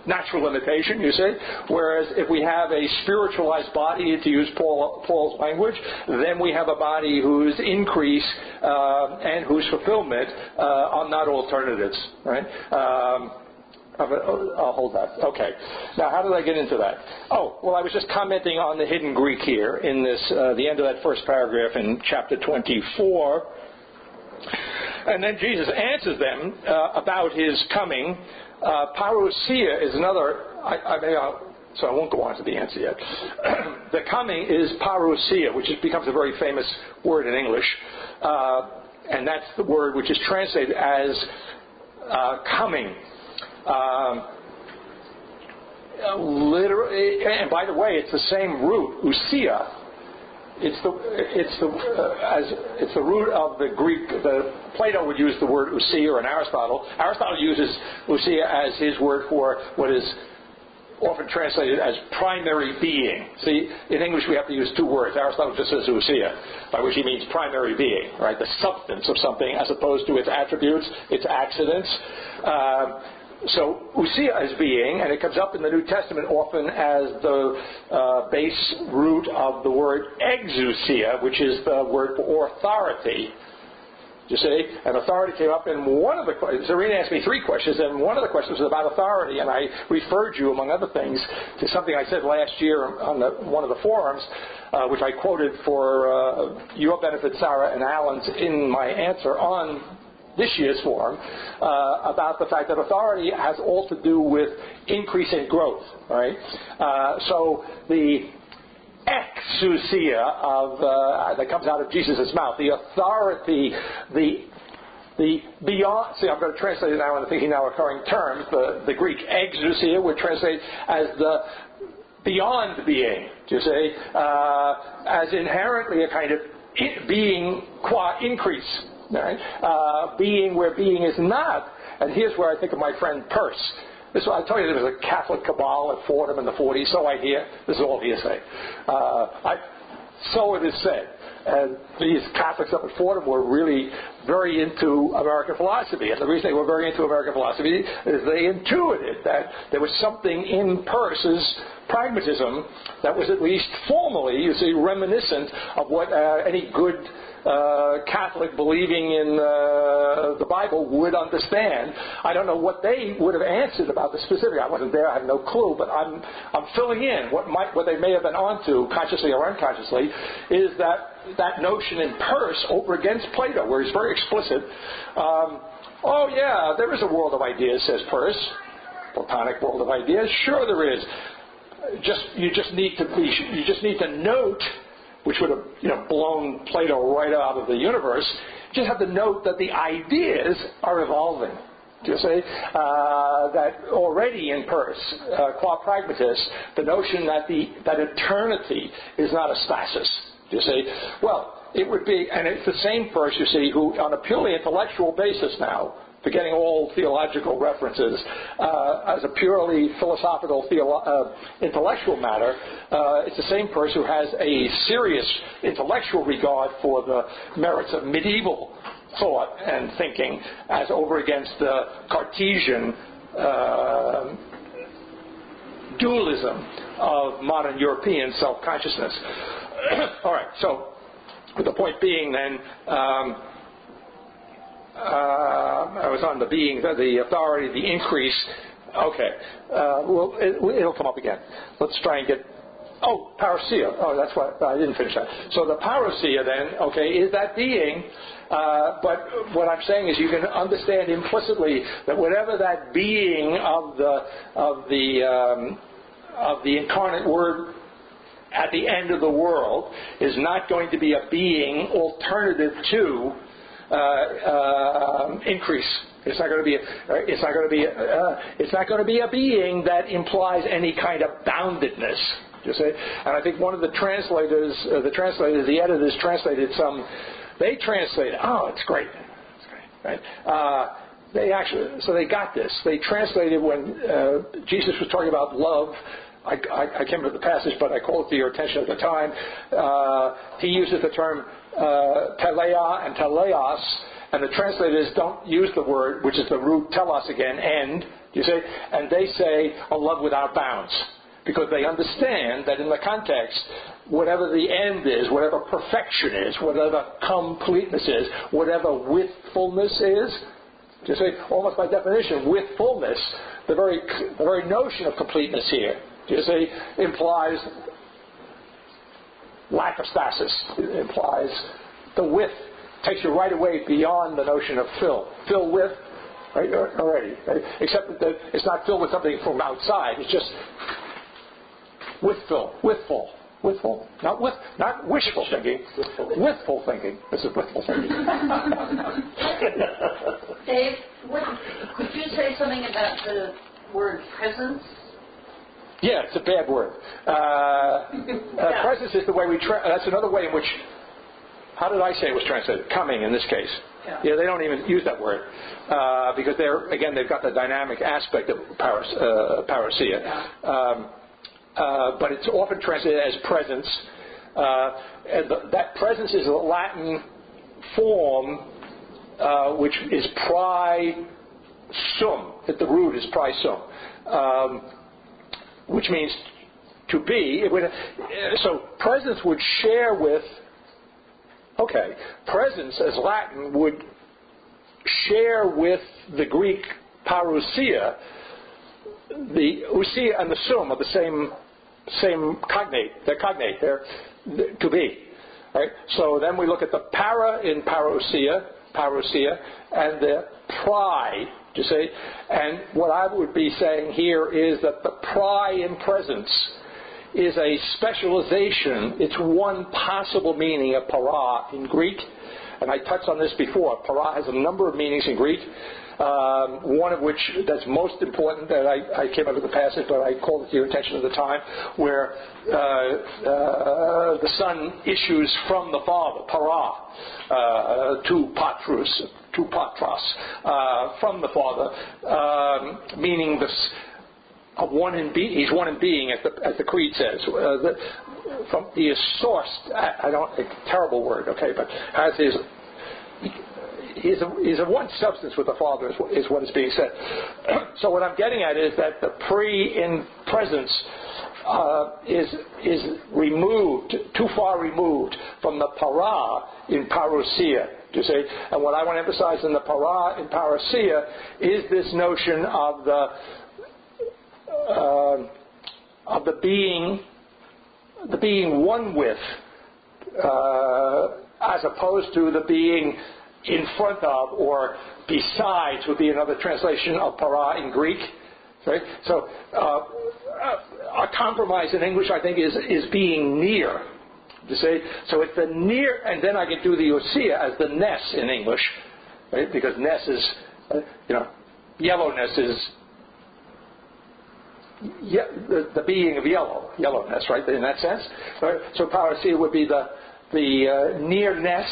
Speaker 3: natural limitation, you see. Whereas if we have a spiritualized body, to use Paul's language, then we have a body whose increase and whose fulfillment are not alternatives, right? I'll hold that. Okay. Now, how did I get into that? Oh, well, I was just commenting on the hidden Greek here in this, the end of that first paragraph in chapter 24. And then Jesus answers them about his coming. Parousia is another, so I won't go on to the answer yet. The coming is parousia, which becomes a very famous word in English. And that's the word which is translated as coming. Literally, and by the way, it's the same root, ousia. It's the root of the Greek. Plato would use the word ousia, or Aristotle. Aristotle uses ousia as his word for what is often translated as primary being. See, in English we have to use two words. Aristotle just says ousia, by which he means primary being, right? The substance of something, as opposed to its attributes, its accidents. So ousia is being, and it comes up in the New Testament often as the base root of the word exousia, which is the word for authority. You see? And authority came up in one of the questions. Serena asked me 3 questions, and one of the questions was about authority, and I referred you, among other things, to something I said last year on one of the forums, which I quoted for your benefit, Sarah and Alan's, in my answer on this year's forum, about the fact that authority has all to do with increase in growth, right? So the exousia that comes out of Jesus' mouth, the authority, the beyond. See, I'm going to translate it now in the thinking now occurring terms. The Greek exousia would translate as the beyond being. Do you say as inherently a kind of being qua increase, right? Being where being is not. And here's where I think of my friend Peirce. I told you there was a Catholic cabal at Fordham in the 40s, so I hear. This is all hearsay. So it is said. And these Catholics up at Fordham were really very into American philosophy. And the reason they were very into American philosophy is they intuited that there was something in Peirce's pragmatism that was at least formally, you see, reminiscent of what any good Catholic believing in the Bible would understand. I don't know what they would have answered about the specific. I wasn't there. I have no clue. But I'm filling in what they may have been onto, consciously or unconsciously, is that notion in Peirce over against Plato, where he's very explicit. Oh yeah, there is a world of ideas, says Peirce. Platonic world of ideas. Sure, there is. You just need to note, which would have blown Plato right out of the universe. You just have to note that the ideas are evolving. Do you see? That already in Peirce, qua pragmatis, the notion that eternity is not a stasis. Do you see? Well, it would be, and it's the same Peirce, you see, who on a purely intellectual basis now, forgetting all theological references, as a purely philosophical, intellectual matter, it's the same Peirce who has a serious intellectual regard for the merits of medieval thought and thinking as over against the Cartesian dualism of modern European self-consciousness. All right, so the point being then, I was on the being, the authority, the increase. Okay. Well, it'll come up again. Let's try and get... Oh, parousia. Oh, that's what... I didn't finish that. So the parousia then, okay, is that being... but what I'm saying is you can understand implicitly that whatever that being of the incarnate Word at the end of the world is not going to be a being alternative to increase. It's not going to be a being that implies any kind of boundedness. You see? And I think one of the translators, the editors translated some. They translated. Oh, it's great. Right? They got this. They translated when Jesus was talking about love. I can't remember the passage, but I called it to your attention at the time. He uses the term teleia and teleos, and the translators don't use the word, which is the root telos again, end, you say, and they say a love without bounds, because they understand that in the context, whatever the end is, whatever perfection is, whatever completeness is, whatever withfulness is, you say, almost by definition, withfulness, the very notion of completeness here, you see, implies lack of stasis. It implies the width takes you right away beyond the notion of fill. Fill with, right, already. Right? Except that it's not filled with something from outside. It's just withful. Not wishful thinking. Withful thinking. This is withful thinking.
Speaker 2: Dave, could you say something about the word presence?
Speaker 3: Yeah, it's a bad word. Presence is the way we... that's another way in which... How did I say it was translated? Coming, in this case. Yeah, they don't even use that word. Because they've got the dynamic aspect of parousia. But it's often translated as presence. And that presence is a Latin form which is prae sum. The root is prae sum. Which means to be. So presence would share with... Okay, presence as Latin would share with the Greek parousia. The ousia and the sum are the same cognate. They're cognate. They're to be. Right? So then we look at the para in parousia, and the prae. You see? And what I would be saying here is that the prae in presence is a specialization. It's one possible meaning of para in Greek. And I touched on this before. Para has a number of meanings in Greek. One of which that's most important, that I came up with the passage, but I called it to your attention at the time, where the son issues from the father, para, to patros, from the father, meaning this. He's one in being, as the creed says. He is sourced. A terrible word, okay, but has his. He's a one substance with the Father, is what is being said. So what I'm getting at is that the pre in presence is removed, too far removed from the para in parousia. You see, and what I want to emphasize in the para in parousia is this notion of the being one with, as opposed to the being in front of or besides would be another translation of para in Greek. Right? So a compromise in English, I think, is being near. You see? So it's the near, and then I can do the ousia as the ness in English, right? Because ness is, yellowness is the being of yellowness, right? In that sense. Right? So parousia would be the nearness,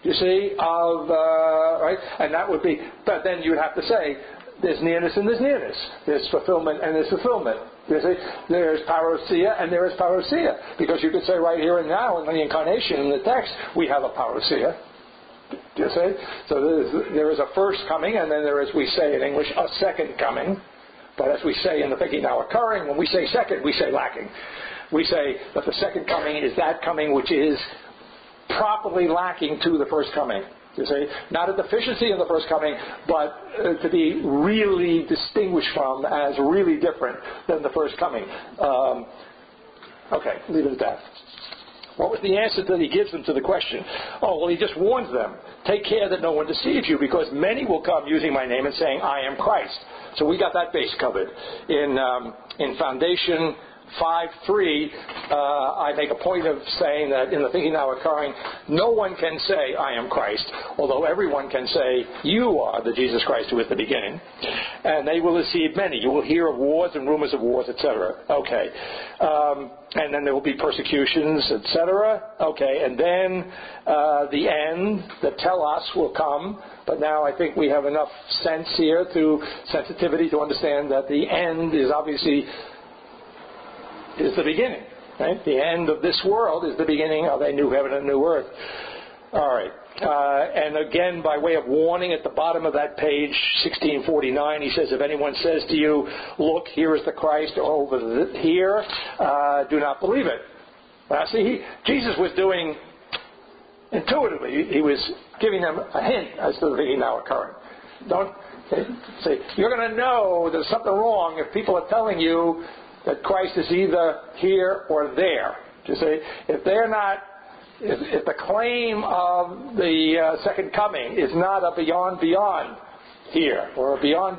Speaker 3: you see, of right, and that would be. But then you would have to say there's nearness and there's nearness. There's fulfillment and there's fulfillment. You see, there's parousia and there is parousia, because you could say right here and now in the incarnation in the text we have a parousia. Do you see? So there is a first coming, and then there is, we say in English, a second coming. But as we say in the thinking now occurring, when we say second, we say lacking. We say that the second coming is that coming which is properly lacking to the first coming. You see, not a deficiency in the first coming, but to be really distinguished from as really different than the first coming. Okay, leave it at that. What was the answer that he gives them to the question? Oh, well, he just warns them. Take care that no one deceives you, because many will come using my name and saying, I am Christ. So we got that base covered. In Foundation 5.3, I make a point of saying that in the thinking now occurring, no one can say, I am Christ, although everyone can say, you are the Jesus Christ who is the beginning. And they will deceive many. You will hear of wars and rumors of wars, etc. Okay. And then there will be persecutions, etc. Okay. And then the end, the telos, will come. But now I think we have enough sensitivity to understand that the end is obviously is the beginning. Right? The end of this world is the beginning of a new heaven and a new earth. All right. And again, by way of warning, at the bottom of that page, 1649, he says, if anyone says to you, look, here is the Christ over here, do not believe it. Now, see, Jesus was doing, intuitively, he was giving them a hint as to the thing now occurring. Don't say, you're going to know there's something wrong if people are telling you that Christ is either here or there. You see, if they're not, if the claim of the second coming is not a beyond here or a beyond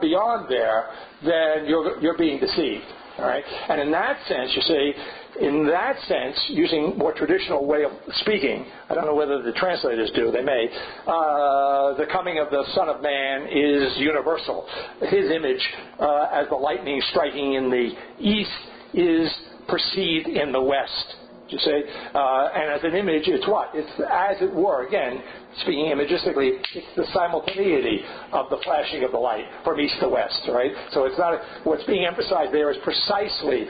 Speaker 3: there, then you're being deceived. All right, and in that sense, you see, using more traditional way of speaking, I don't know whether the translators do, they may, the coming of the Son of Man is universal. His image as the lightning striking in the east is perceived in the west. You see, and as an image, it's what? It's, as it were, again, speaking imagistically, it's the simultaneity of the flashing of the light from east to west, right? So it's not, what's being emphasized there is precisely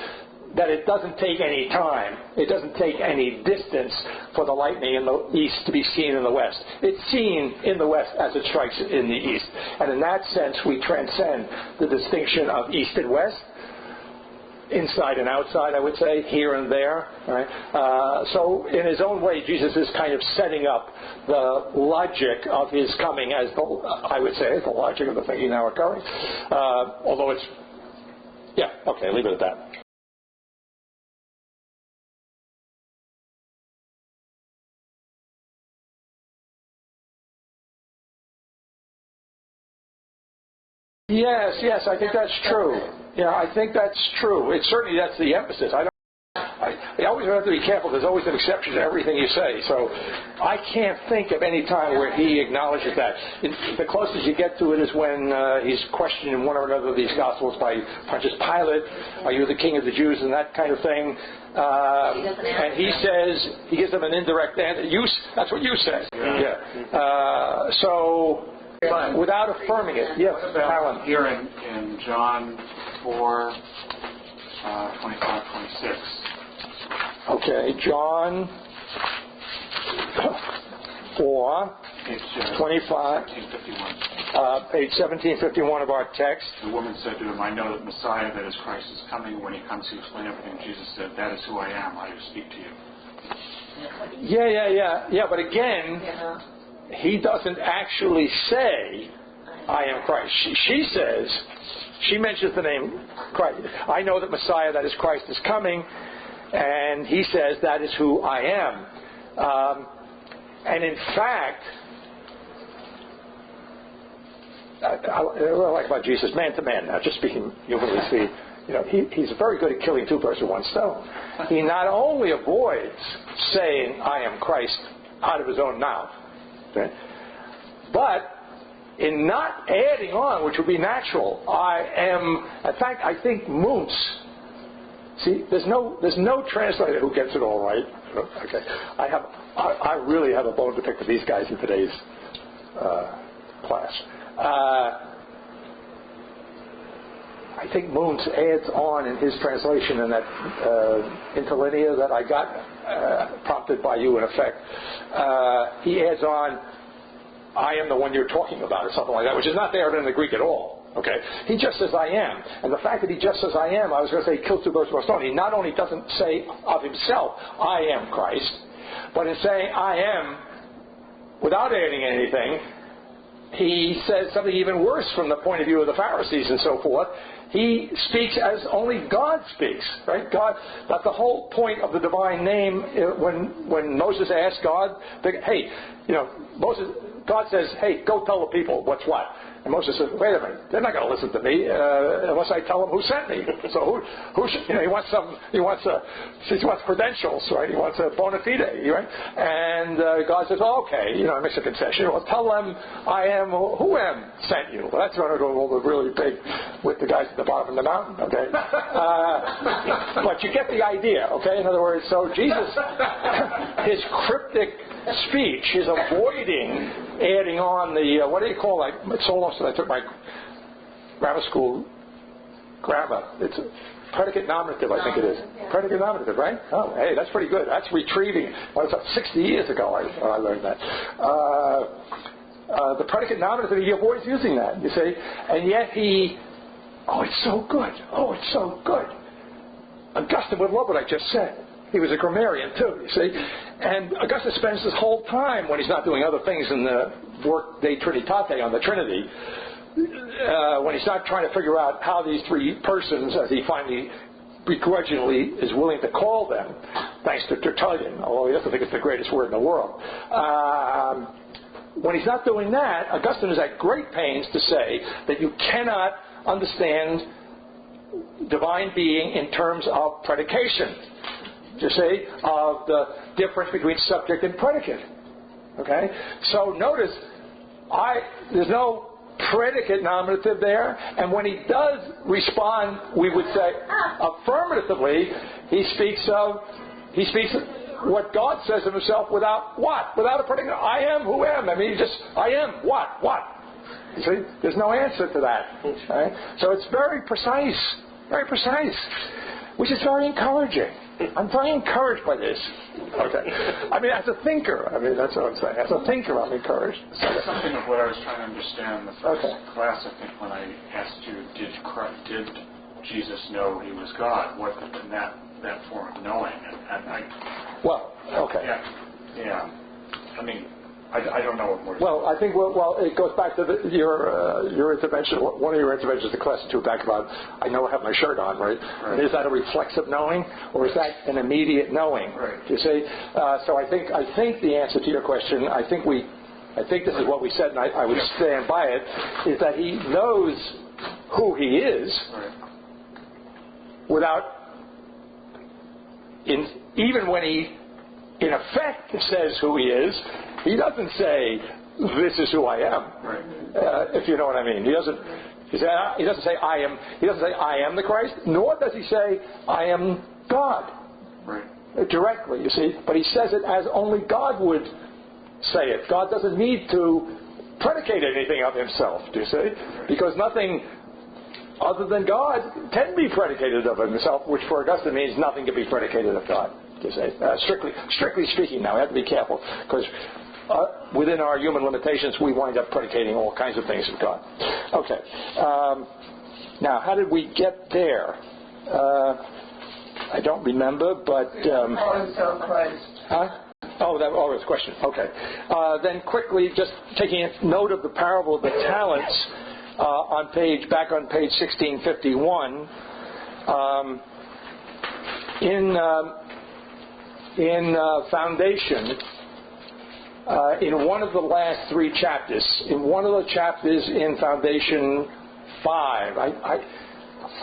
Speaker 3: that it doesn't take any time, it doesn't take any distance for the lightning in the east to be seen in the west. It's seen in the west as it strikes in the east. And in that sense, we transcend the distinction of east and west, inside and outside, I would say, here and there. Right? So in his own way, Jesus is kind of setting up the logic of his coming as, I would say, the logic of the thinking now occurring. Although it's, yeah, okay, leave it at that. Yes, I think that's true. Yeah, I think that's true. Certainly that's the emphasis. I always have to be careful. There's always an exception to everything you say. So I can't think of any time where he acknowledges that. The closest you get to it is when he's questioned in one or another of these Gospels by Pontius Pilate, are you the king of the Jews, and that kind of thing. And he says, he gives them an indirect answer. That's what you say. Yeah. So without affirming it. Yes,
Speaker 5: what about
Speaker 3: Alan.
Speaker 5: Here in John 4, 25, 26.
Speaker 3: Okay, John 4,
Speaker 5: Page
Speaker 3: 25.
Speaker 5: 1351.
Speaker 3: Page 1751 of our text.
Speaker 5: The woman said to him, I know that Messiah, that is Christ, is coming. When he comes, he explained everything. Jesus said, that is who I am. I speak to you.
Speaker 3: Yeah, but again, he doesn't actually say, I am Christ. She says, she mentions the name Christ. I know that Messiah, that is Christ, is coming, and he says, that is who I am. And in fact, what I like about Jesus, man to man, now just speaking humanly, see, he's very good at killing two birds with one stone. He not only avoids saying, I am Christ, out of his own mouth, okay, but in not adding on, which would be natural, I am, in fact, I think Moose, see, there's no translator who gets it all right. Okay, I really have a bone to pick with these guys in today's class. I think Moons adds on in his translation in that interlinear that I got prompted by you in effect. He adds on, I am the one you're talking about, or something like that, which is not there in the Greek at all. Okay, he just says I am, and the fact that he just says I am, I was going to say kills two birds with one stone. He not only doesn't say of himself I am Christ, but in saying I am, without adding anything, he says something even worse from the point of view of the Pharisees and so forth. He speaks as only God speaks, right? God. That's the whole point of the divine name. When Moses asked God, hey, God says, hey, go tell the people what's what. And Moses says, wait a minute, they're not going to listen to me unless I tell them who sent me. So who should, he wants credentials, right? He wants a bona fide, right? And God says, okay, he makes a concession. Well, tell them I am who am sent you. Well, that's going to go over really big with the guys at the bottom of the mountain, okay? But you get the idea, okay? In other words, so Jesus, his cryptic speech is avoiding adding on the, what do you call it? It's so long since I took my grammar school grammar. It's a predicate nominative, I think it is. Predicate nominative, right? Oh, hey, that's pretty good. That's retrieving. Well, it's 60 years ago I learned that. The predicate nominative, he avoids using that, you see. And yet it's so good. Oh, it's so good. Augustine would love what I just said. He was a grammarian too, you see. And Augustine spends his whole time, when he's not doing other things in the work De Trinitate on the Trinity, when he's not trying to figure out how these three persons, as he finally begrudgingly is willing to call them, thanks to Tertullian, although he doesn't think it's the greatest word in the world. When he's not doing that, Augustine is at great pains to say that you cannot understand divine being in terms of predication. You see, of the difference between subject and predicate. Okay? So notice, there's no predicate nominative there, and when he does respond, we would say affirmatively, he speaks of what God says of himself without what? Without a predicate. I am who am. I mean, I am what? You see, there's no answer to that. Right? So it's very precise, which is very encouraging. I'm very encouraged by this. Okay. I mean, as a thinker, that's what I'm saying. As a thinker, I'm encouraged.
Speaker 5: So something of what I was trying to understand in the first class, I think, when I asked you, did Jesus know he was God? What in that form of knowing?
Speaker 3: Okay.
Speaker 5: Yeah. I mean, I don't know what more.
Speaker 3: Well, I think it goes back to your intervention. One of your interventions, the class 2 back about I know I have my shirt on, right? And is that a reflexive knowing, or is that an immediate knowing?
Speaker 5: Right.
Speaker 3: You see, so I think the answer to your question, I think this is what we said, and I would stand by it, is that he knows who he is, without even when he in effect says who he is. He doesn't say, this is who I am, if you know what I mean. He doesn't say, I am. He doesn't say, I am the Christ, nor does he say, I am God. Directly, you see. But he says it as only God would say it. God doesn't need to predicate anything of himself, do you see? Because nothing other than God can be predicated of himself, which for Augustine means nothing can be predicated of God. You say, strictly speaking, now we have to be careful, because within our human limitations, we wind up predicating all kinds of things of God. Okay. Now, how did we get there? I don't remember, but...
Speaker 1: Christ.
Speaker 3: Huh? Oh, that was a question. Okay. Then quickly, just taking note of the parable of the talents back on page 1651. In Foundation, in one of the last 3 chapters, in one of the chapters in Foundation 5,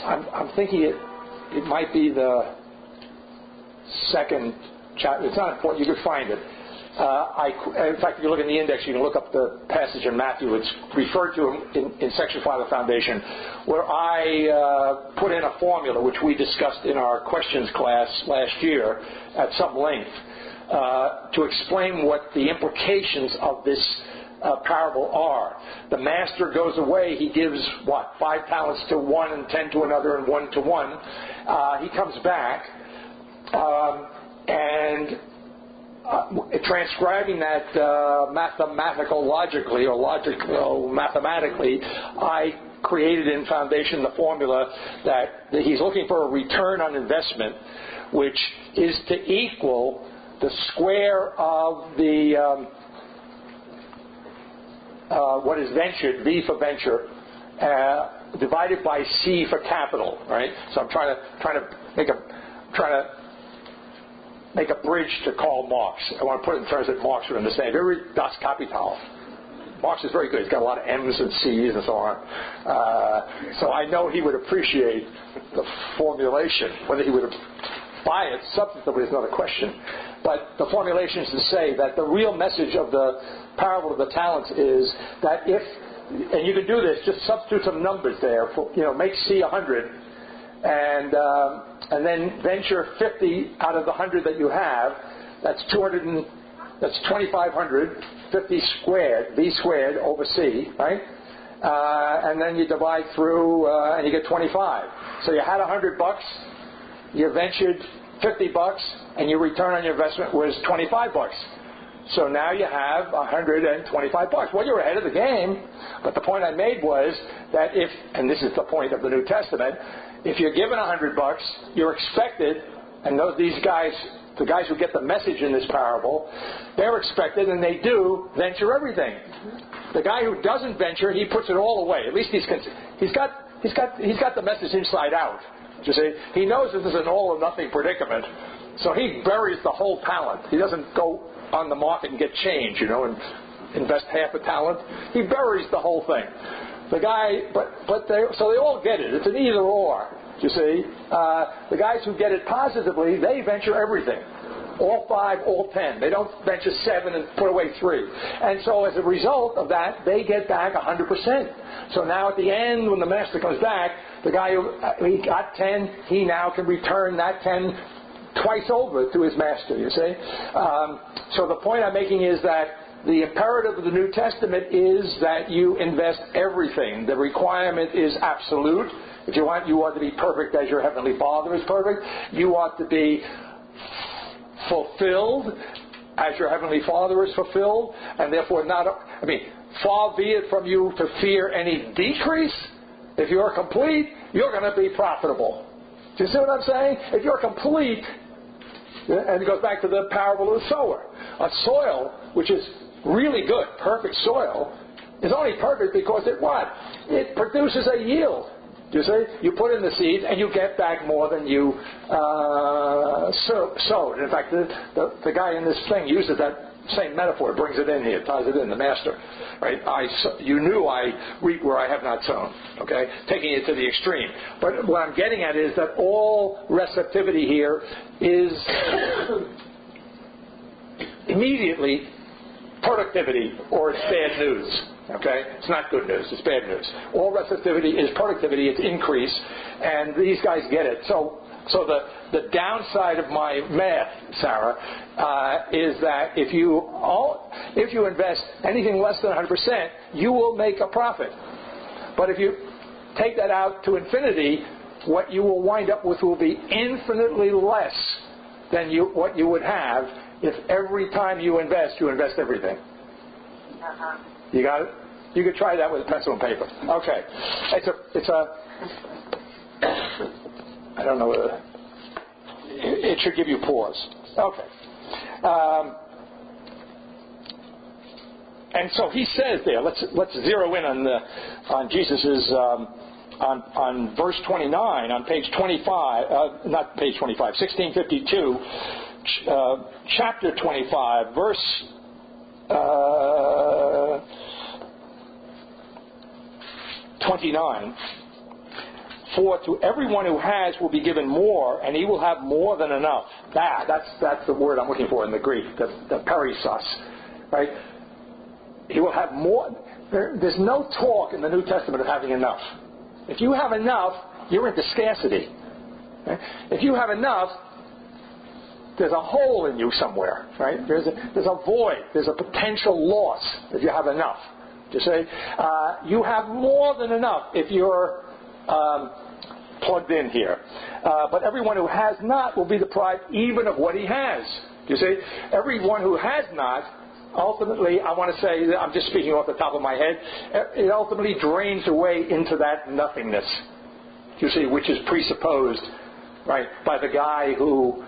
Speaker 3: I'm thinking it might be the second chapter. It's not important. You could find it. In fact, if you look in the index, you can look up the passage in Matthew. It's referred to in Section 5 of Foundation, where I put in a formula, which we discussed in our questions class last year at some length, to explain what the implications of this parable are. The master goes away. He gives, 5 talents to one and 10 to another and 1 to one. He comes back, and transcribing that mathematically, I created in Foundation the formula that he's looking for a return on investment, which is to equal the square of the what is ventured, V for venture, divided by C for capital. Right. So I'm trying to make a bridge to Karl Marx. I want to put it in terms that Marx would understand. Have you ever read Das Kapital? Marx is very good. He's got a lot of M's and C's and so on. So I know he would appreciate the formulation. Whether he would buy it substantively is another question. But the formulation is to say that the real message of the parable of the talents is that if, and you can do this, just substitute some numbers there. Make C 100, and then venture 50 out of the 100 that you have. That's 2,500. 50 squared, V squared over C, right? And then you divide through, and you get 25. So you had $100, you ventured $50, and your return on your investment was $25. So now you have $125. Well, you're ahead of the game. But the point I made was that if, and this is the point of the New Testament, if you're given $100, you're expected, and these guys, the guys who get the message in this parable, they're expected, and they do, venture everything. The guy who doesn't venture, he puts it all away. At least he's got the message inside out. You see, he knows this is an all or nothing predicament, so he buries the whole talent. He doesn't go on the market and get change, and invest half a talent. He buries the whole thing. The guy, so they all get it. It's an either or. You see, the guys who get it positively, they venture everything. All 5, all 10. They don't venture 7 and put away 3. And so as a result of that, they get back 100%. So now at the end, when the master comes back, the guy who he got 10, he now can return that 10 twice over to his master, you see. So the point I'm making is that the imperative of the New Testament is that you invest everything. The requirement is absolute. If you want to be perfect as your Heavenly Father is perfect. You ought to be fulfilled as your Heavenly Father is fulfilled, and therefore far be it from you to fear any decrease. If you're complete, you're going to be profitable. Do you see what I'm saying? If you're complete, and it goes back to the parable of the sower. A soil which is really good, perfect soil, is only perfect because it produces a yield. Do you see? You put in the seed and you get back more than you sowed. In fact, the guy in this thing uses that same metaphor, brings it in here, ties it in, the master. Right? You knew I reap where I have not sown. Okay? Taking it to the extreme. But what I'm getting at is that all receptivity here is immediately productivity, or it's bad news. Okay? It's not good news. It's bad news. All receptivity is productivity. It's increase. And these guys get it. So the downside of my math, Sarah, is that if you invest anything less than 100%, you will make a profit. But if you take that out to infinity, what you will wind up with will be infinitely less than what you would have if every time you invest everything. You got it? You could try that with a pencil and paper. Okay. It's a I don't know whether it should give you pause. Okay. And so he says there, let's zero in on Jesus's on verse 29 on page 25, not page 25, 1652, chapter 25, verse 29. For to everyone who has will be given more, and he will have more than enough. That's the word I'm looking for in the Greek, the perissos, right? He will have more. There's no talk in the New Testament of having enough. If you have enough, you're into scarcity. Right? If you have enough, there's a hole in you somewhere, right? There's a void. There's a potential loss if you have enough. You see, you have more than enough if you're plugged in here. But everyone who has not will be deprived even of what he has. You see, everyone who has not, ultimately, I want to say, I'm just speaking off the top of my head, it ultimately drains away into that nothingness, you see, which is presupposed, right, by the guy who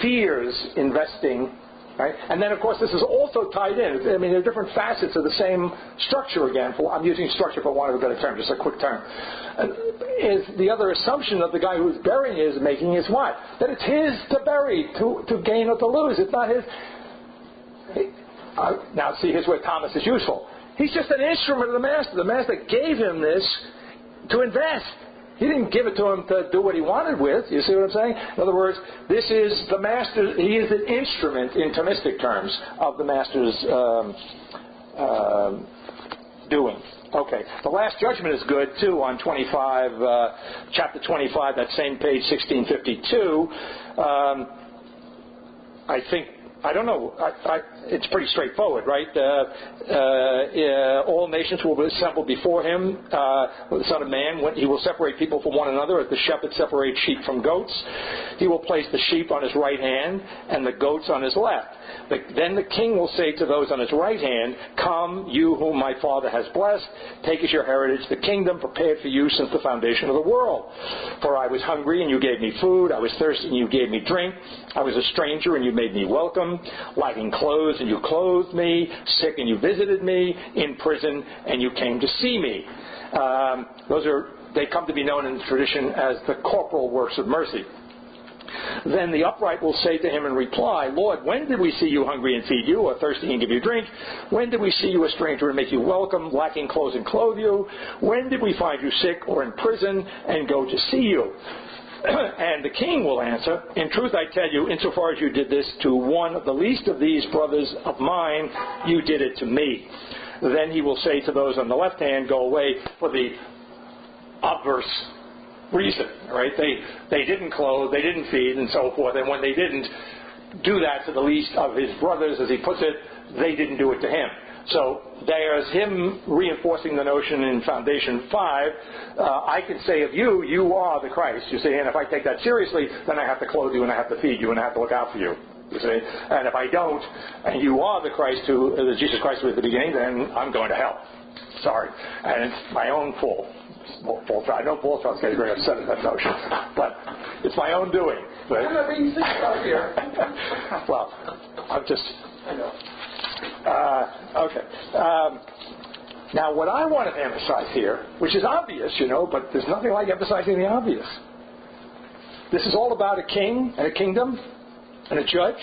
Speaker 3: fears investing, right? And then, of course, this is also tied in. I mean, there are different facets of the same structure again. I'm using structure for want of a better term, just a quick term. Is the other assumption that the guy who's burying is making is what? That it's his to bury, to gain or to lose. It's not his. Now, see, here's where Thomas is useful. He's just an instrument of the Master. The Master gave him this to invest. He didn't give it to him to do what he wanted with. You see what I'm saying? In other words, this is the Master. He is an instrument, in Thomistic terms, of the Master's doing. Okay. The Last Judgment is good, too, on 25, chapter 25, that same page, 1652. I don't know. It's pretty straightforward, right? All nations will be assembled before him, the Son of Man. He will separate people from one another as the shepherd separates sheep from goats. He will place the sheep on his right hand and the goats on his left. Then the king will say to those on his right hand, "Come, you whom my Father has blessed, take as your heritage the kingdom prepared for you since the foundation of the world. For I was hungry, and you gave me food. I was thirsty, and you gave me drink. I was a stranger, and you made me welcome. Lacking clothes, and you clothed me. Sick, and you visited me. In prison, and you came to see me." They come to be known in the tradition as the corporal works of mercy. Then the upright will say to him in reply, "Lord, when did we see you hungry and feed you, or thirsty and give you drink? When did we see you a stranger and make you welcome, lacking clothes and clothe you? When did we find you sick or in prison and go to see you?" And the king will answer, "In truth I tell you, insofar as you did this to one of the least of these brothers of mine, you did it to me." Then he will say to those on the left hand, "Go away," for the obverse reason, right? They didn't clothe, they didn't feed, and so forth. And when they didn't do that to the least of his brothers, as he puts it, they didn't do it to him. So there's him reinforcing the notion in Foundation 5, I can say of you, you are the Christ, you see, and if I take that seriously, then I have to clothe you, and I have to feed you, and I have to look out for you, you see. And if I don't, and you are the Christ, the Jesus Christ who was at the beginning, then I'm going to hell. Sorry. And it's my own fault. I know Paul Charles getting very upset at that notion, but it's my own doing. Right?
Speaker 1: I'm not being sick out here.
Speaker 3: Well, I'm just...
Speaker 1: I know.
Speaker 3: Okay. Now, what I want to emphasize here, which is obvious, but there's nothing like emphasizing the obvious. This is all about a king and a kingdom and a judge.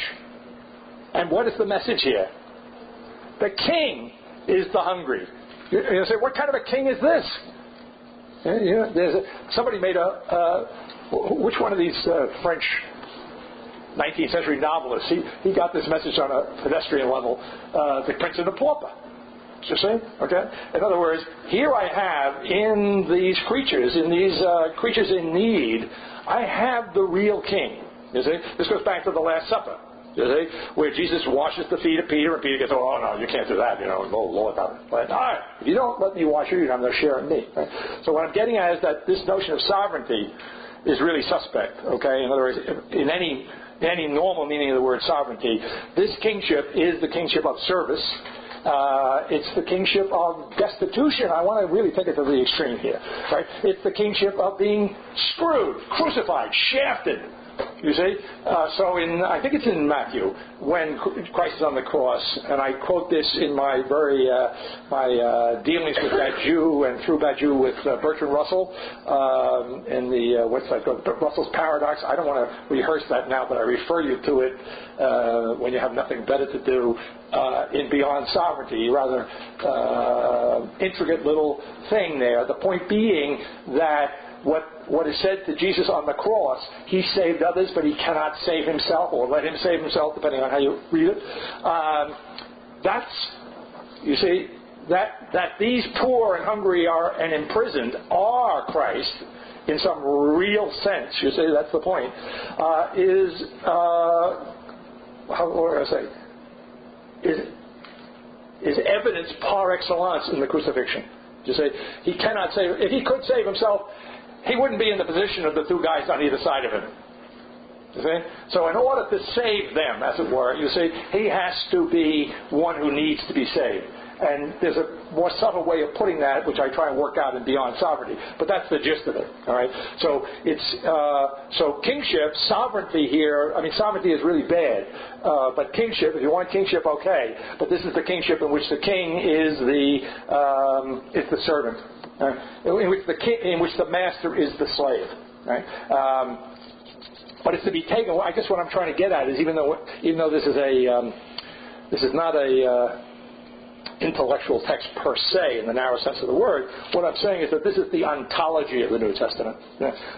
Speaker 3: And what is the message here? The king is the hungry. You say, what kind of a king is this? Somebody made which one of these French 19th century novelists, he got this message on a pedestrian level, The Prince and the Pauper. You see? Okay? In other words, here I have in these creatures in need, I have the real king. You see? This goes back to the Last Supper. You see? Where Jesus washes the feet of Peter, and Peter gets, "Oh, no, you can't do that, oh, Lord. But, all right, if you don't let me wash you, you don't have no share in me." Right? So what I'm getting at is that this notion of sovereignty is really suspect, okay? In other words, in any normal meaning of the word sovereignty, this kingship is the kingship of service, It's the kingship of destitution. I want to really take it to the extreme here. Right? It's the kingship of being screwed, crucified, shafted. You see? I think it's in Matthew, when Christ is on the cross, and I quote this in my dealings with that Jew and through that Jew with Bertrand Russell in the, what's that called, Russell's Paradox. I don't want to rehearse that now, but I refer you to it when you have nothing better to do in Beyond Sovereignty, rather intricate little thing there. The point being that what is said to Jesus on the cross, he saved others, but he cannot save himself, or let him save himself, depending on how you read it. You see, that these poor and hungry and imprisoned are Christ, in some real sense, you see, that's the point, is evidence par excellence in the crucifixion. You see, he cannot save. If he could save himself, he wouldn't be in the position of the two guys on either side of him. You see? So in order to save them, as it were, you see, he has to be one who needs to be saved. And there's a more subtle way of putting that, which I try and work out in Beyond Sovereignty. But that's the gist of it. All right. So so kingship, sovereignty here. I mean, sovereignty is really bad, but kingship. If you want kingship, okay. But this is the kingship in which the king is the servant. In which the master is the slave, right? But it's to be taken. I guess what I'm trying to get at is even though this is not a intellectual text per se in the narrow sense of the word, what I'm saying is that this is the ontology of the New Testament.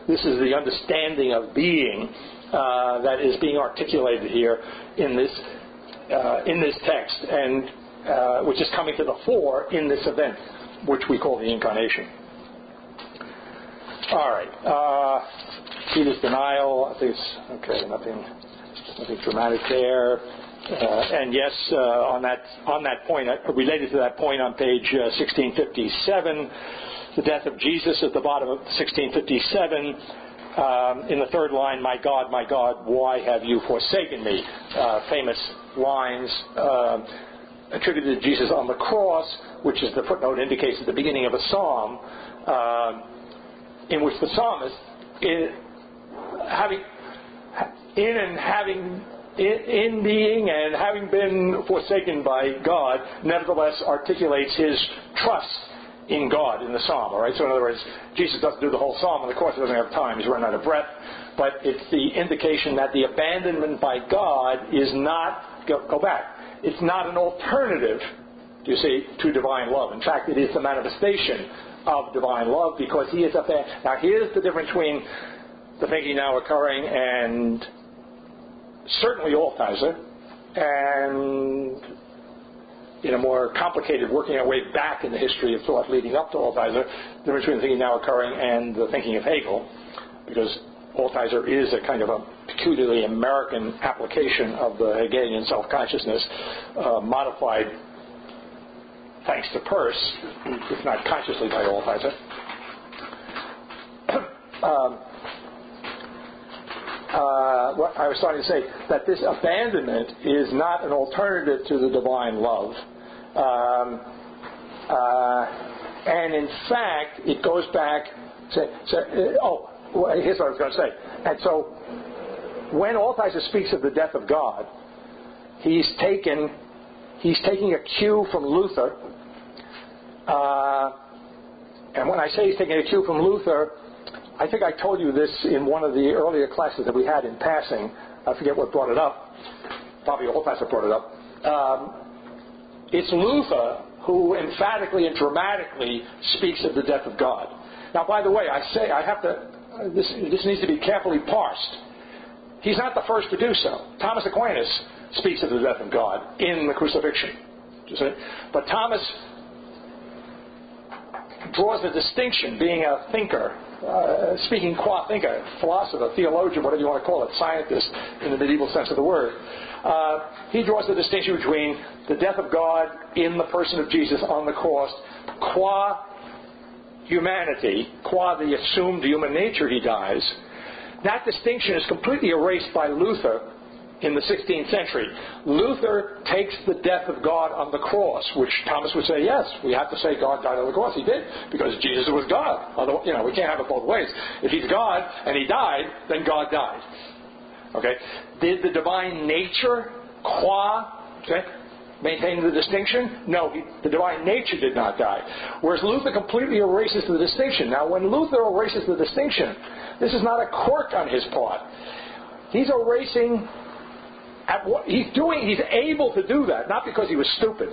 Speaker 3: This is the understanding of being that is being articulated here in this text, and which is coming to the fore in this event, which we call the Incarnation. All right. Peter's denial. I think it's okay. Nothing dramatic there. And yes, on that point, related to that point on page 1657, the death of Jesus at the bottom of 1657. In the third line, my God, why have you forsaken me? Famous lines attributed to Jesus on the cross, which is the footnote indicates at the beginning of a psalm, in which the psalmist, in being and having been forsaken by God, nevertheless articulates his trust in God in the psalm. All right. So in other words, Jesus doesn't do the whole psalm, and of course he doesn't have time; he's running out of breath. But it's the indication that the abandonment by God is not go back. It's not an alternative, you see, to divine love. In fact, it is the manifestation of divine love because he is now here's the difference between the thinking now occurring and certainly Althuizer, and in a more complicated working our way back in the history of thought leading up to Althuizer, the difference between the thinking now occurring and the thinking of Hegel, because Althuizer is a kind of a peculiarly American application of the Hegelian self-consciousness, modified thanks to Peirce, if not consciously by Althuizer. What I was starting to say, that this abandonment is not an alternative to the divine love. And in fact, it goes back to, here's what I was going to say. And so, when Althuizer speaks of the death of God, he's taking a cue from Luther. And when I say he's taking a cue from Luther, I think I told you this in one of the earlier classes that we had in passing. I forget what brought it up. Probably Althuizer brought it up. It's Luther who emphatically and dramatically speaks of the death of God. Now, by the way, this needs to be carefully parsed. He's not the first to do so. Thomas Aquinas speaks of the death of God in the crucifixion. You see? But Thomas draws a distinction, being a thinker, speaking qua thinker, philosopher, theologian, whatever you want to call it, scientist in the medieval sense of the word. He draws the distinction between the death of God in the person of Jesus on the cross, qua humanity, qua the assumed human nature he dies. That distinction is completely erased by Luther in the 16th century. Luther takes the death of God on the cross, which Thomas would say, yes, we have to say God died on the cross. He did, because Jesus was God. Although, we can't have it both ways. If he's God and he died, then God died. Okay? Did the divine nature, maintain the distinction? No, the divine nature did not die. Whereas Luther completely erases the distinction. Now, when Luther erases the distinction, this is not a quirk on his part. He's erasing at what he's doing. He's able to do that, not because he was stupid,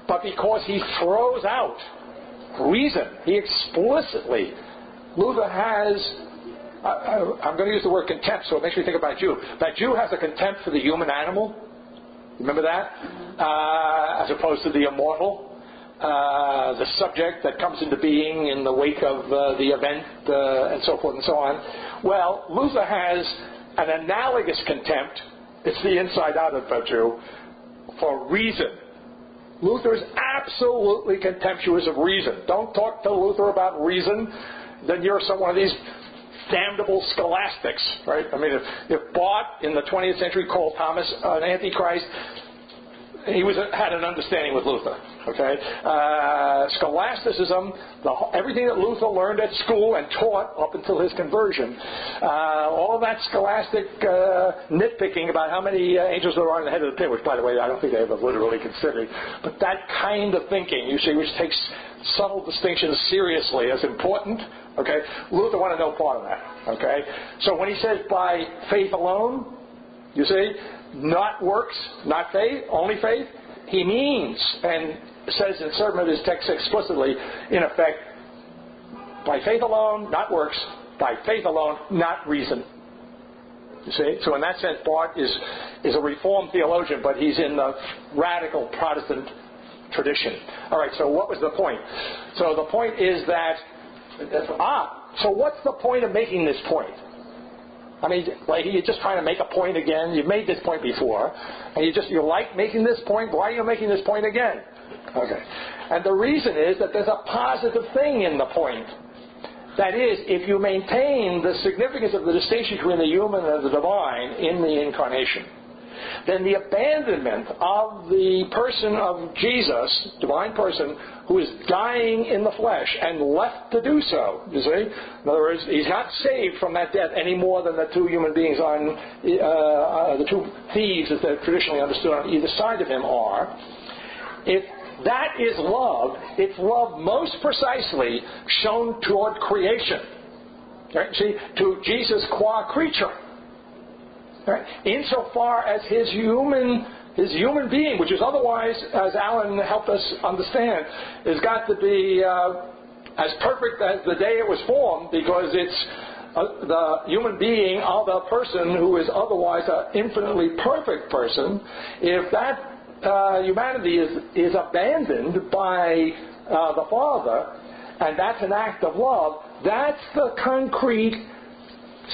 Speaker 3: but because he throws out reason. He explicitly, Luther has, I'm going to use the word contempt, so it makes me think about Jew. That Jew has a contempt for the human animal. Remember that? As opposed to the immortal, the subject that comes into being in the wake of the event, and so forth and so on. Well, Luther has an analogous contempt. It's the inside out of a Jew for reason. Luther is absolutely contemptuous of reason. Don't talk to Luther about reason, then you're one of these damnable scholastics, right? I mean, if Barth in the 20th century called Thomas an antichrist, he had an understanding with Luther. Okay, scholasticism, everything that Luther learned at school and taught up until his conversion, all of that scholastic nitpicking about how many angels there are on the head of the pin, which, by the way, I don't think they ever literally considered, but that kind of thinking, you see, which takes subtle distinctions seriously as important. Okay, Luther wanted no part of that. Okay, so when he says by faith alone, you see, not works, not faith, only faith, he means, and says in certain of his texts explicitly, in effect, by faith alone, not works, by faith alone, not reason. You see? So in that sense, Barth is a Reformed theologian, but he's in the radical Protestant tradition. All right, so what was the point? So the point is that, so what's the point of making this point? I mean, Leahy, you're just trying to make a point again. You've made this point before, and you like making this point. Why are you making this point again? Okay. And the reason is that there's a positive thing in the point. That is, if you maintain the significance of the distinction between the human and the divine in the incarnation, then the abandonment of the person of Jesus, divine person, who is dying in the flesh and left to do so, you see? In other words, he's not saved from that death any more than the two human beings the two thieves, as they're traditionally understood on either side of him are. If that is love, it's love most precisely shown toward creation. Right? See, to Jesus qua creature. Right? Insofar as his human being, which is otherwise, as Alan helped us understand, has got to be as perfect as the day it was formed, because it's the human being of a person who is otherwise an infinitely perfect person. If that humanity is abandoned by the Father, and that's an act of love, that's the concrete.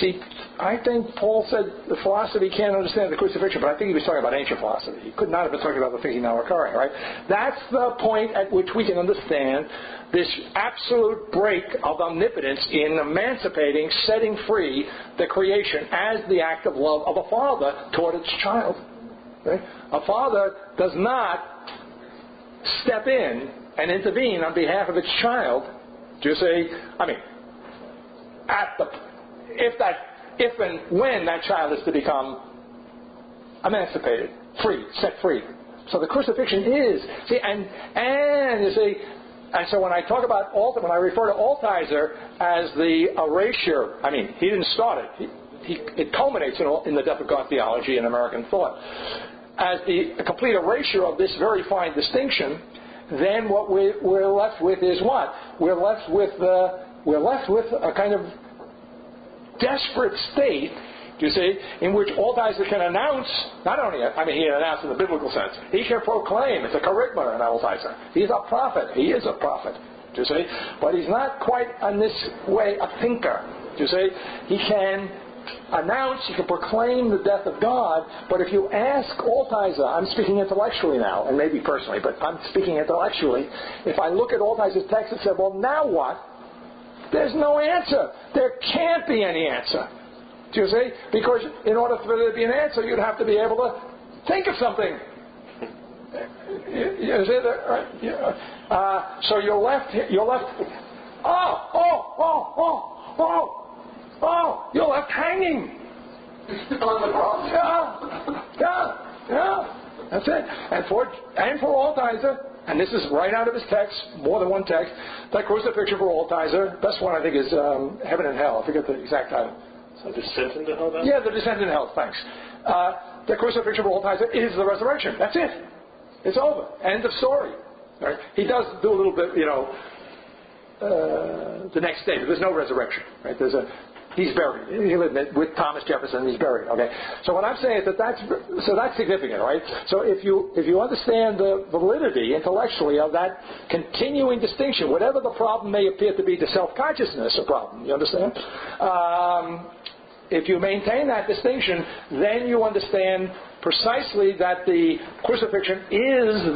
Speaker 3: See, I think Paul said the philosophy can't understand the crucifixion, but I think he was talking about ancient philosophy. He could not have been talking about the thinking now occurring, right? That's the point at which we can understand this absolute break of omnipotence in emancipating, setting free the creation as the act of love of a father toward its child. Right? A father does not step in and intervene on behalf of its child. Do you see? I mean, if and when that child is to become emancipated, free, set free. So the crucifixion is, see, and you see, and so when I talk about when I refer to Altizer as the erasure, I mean, he didn't start it. It culminates in the death of God theology in American thought. As the complete erasure of this very fine distinction, then what we're left with is what? We're left with a kind of desperate state, you see, in which Altizer can announce, not only, I mean, he can announce in the biblical sense, he can proclaim, it's a charisma in Altizer. He's a prophet. He is a prophet, you see, but he's not quite in this way a thinker, you see. He can announce, he can proclaim the death of God, but if you ask Altizer, I'm speaking intellectually now, and maybe personally, but I'm speaking intellectually, if I look at Altizer's text and say, well, now what? There's no answer. There can't be any answer. Do Do you see? Because in order for there to be an answer, you'd have to be able to think of something. You see that? Right? Yeah. So you're left. Oh! You're left hanging
Speaker 1: On the cross.
Speaker 3: Yeah. That's it. And for Altizer, and this is right out of his text, more than one text, that crucifixion for Altizer, best one I think is Heaven and Hell. I forget the exact title.
Speaker 6: So Descent into Hell? Then?
Speaker 3: Yeah, the Descent into Hell, thanks. The crucifixion for Altizer is the resurrection. That's it. It's over. End of story. Right? He does do a little bit, the next day, but there's no resurrection. Right? He's buried. He lived with Thomas Jefferson. He's buried. Okay. So what I'm saying is that's significant, right? So if you understand the validity intellectually of that continuing distinction, whatever the problem may appear to be, the self-consciousness a problem. You understand? If you maintain that distinction, then you understand precisely that the crucifixion is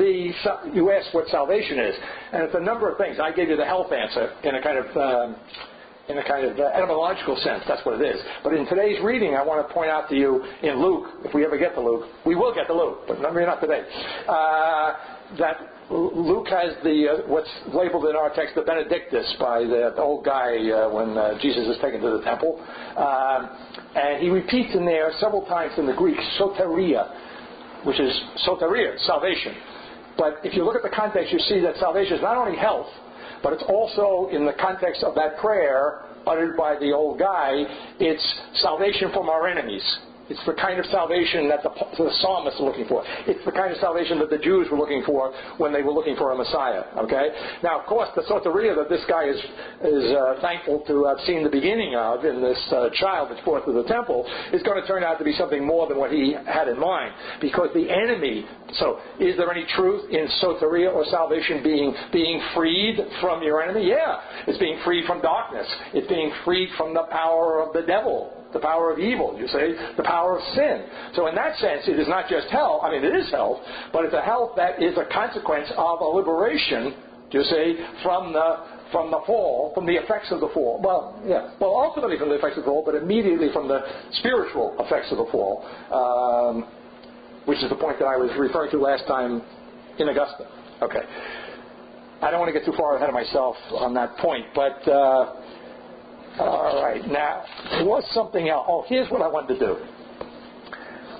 Speaker 3: you ask what salvation is, and it's a number of things. I gave you the health answer in a kind of etymological sense. That's what it is. But in today's reading, I want to point out to you in Luke, if we ever get to Luke, we will get to Luke, but maybe not today, that Luke has what's labeled in our text the Benedictus by the old guy when Jesus is taken to the temple. And he repeats in there several times in the Greek, soteria, which is soteria, salvation. But if you look at the context, you see that salvation is not only health, but it's also in the context of that prayer uttered by the old guy, it's salvation from our enemies. It's the kind of salvation that the psalmist is looking for. It's the kind of salvation that the Jews were looking for when they were looking for a Messiah. Okay. Now, of course, the soteria that this guy is thankful to have seen the beginning of in this child that's brought to the temple is going to turn out to be something more than what he had in mind. Because the enemy. So, is there any truth in soteria or salvation being freed from your enemy? Yeah, it's being freed from darkness. It's being freed from the power of the devil. The power of evil, you see, the power of sin. So in that sense, it is not just health. I mean, it is health, but it's a health that is a consequence of a liberation, you see, from the fall, from the effects of the fall. Well, yeah. Well, ultimately from the effects of the fall, but immediately from the spiritual effects of the fall, which is the point that I was referring to last time in Augusta. Okay. I don't want to get too far ahead of myself on that point, but... all right, now, there was something else. Oh, here's what I wanted to do.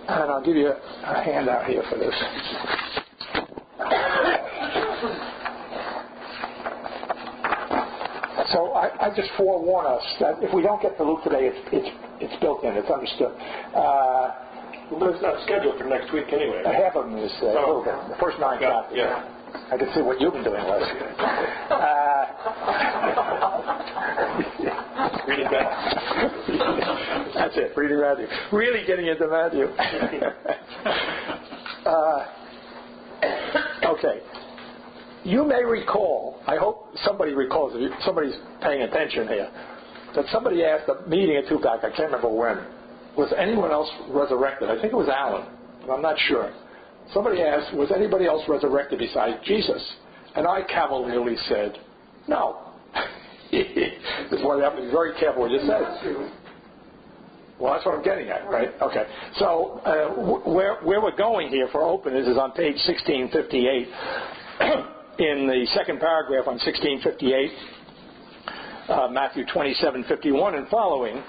Speaker 3: And I'll give you a handout here for this. So I just forewarn us that if we don't get to Luke today, it's built in. It's understood.
Speaker 6: Luke's not scheduled for next week anyway.
Speaker 3: Half of them is a little bit. The first 9 chapters.
Speaker 6: Yeah.
Speaker 3: I can see what you've been doing, Les.
Speaker 6: Reading Matthew.
Speaker 3: That's it, reading Matthew. Really getting into Matthew. Okay. You may recall, I hope somebody recalls, somebody's paying attention here, that somebody asked a meeting at Tupac, I can't remember when, was anyone else resurrected? I think it was Alan, but I'm not sure. Somebody asked, was anybody else resurrected besides Jesus? And I cavalierly said, no. This is why you have to be very careful what you say. Well, that's what I'm getting at, right? Okay. So where we're going here for openness is on page 1658. In the second paragraph on 1658, Matthew 27:51 and following,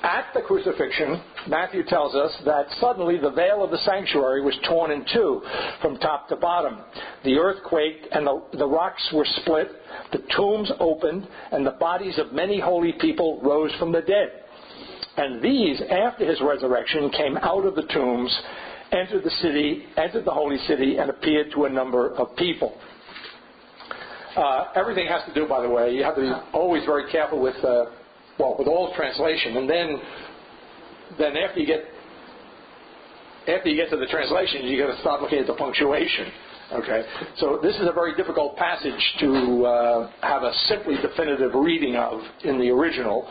Speaker 3: at the crucifixion, Matthew tells us that suddenly the veil of the sanctuary was torn in two from top to bottom. The earth quaked and the rocks were split, the tombs opened, and the bodies of many holy people rose from the dead. And these, after his resurrection, came out of the tombs, entered the holy city, and appeared to a number of people. Everything has to do, by the way, you have to be always very careful with all translation, and then after you get to the translation, you got to start looking at the punctuation. Okay, so this is a very difficult passage to have a simply definitive reading of in the original,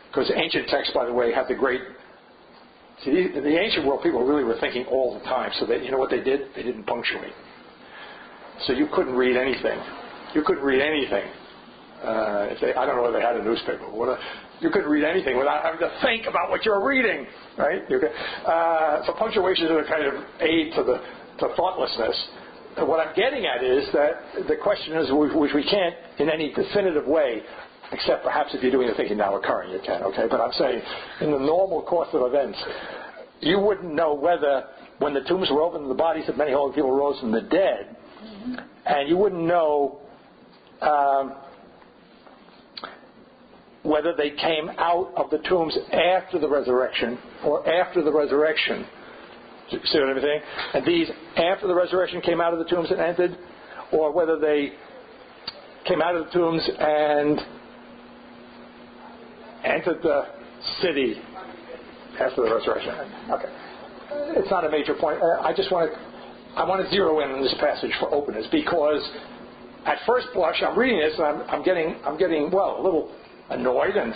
Speaker 3: because ancient texts, by the way, have the great. See, the ancient world people really were thinking all the time, so that you know what they did? They didn't punctuate, so you couldn't read anything. You couldn't read anything I don't know whether they had a newspaper. You couldn't read anything without having to think about what you're reading, right? So punctuation is a kind of aid to thoughtlessness. And what I'm getting at is that the question is, which we can't in any definitive way, except perhaps if you're doing the thinking now occurring, you can, okay? But I'm saying in the normal course of events, you wouldn't know whether when the tombs were opened and the bodies of many holy people rose from the dead, and you wouldn't know whether they came out of the tombs after the resurrection or after the resurrection. See what I'm saying? And these, after the resurrection, came out of the tombs and entered, or whether they came out of the tombs and entered the city after the resurrection. Okay. It's not a major point. I want to zero in on this passage for openness, because at first blush I'm reading this and I'm getting a little annoyed and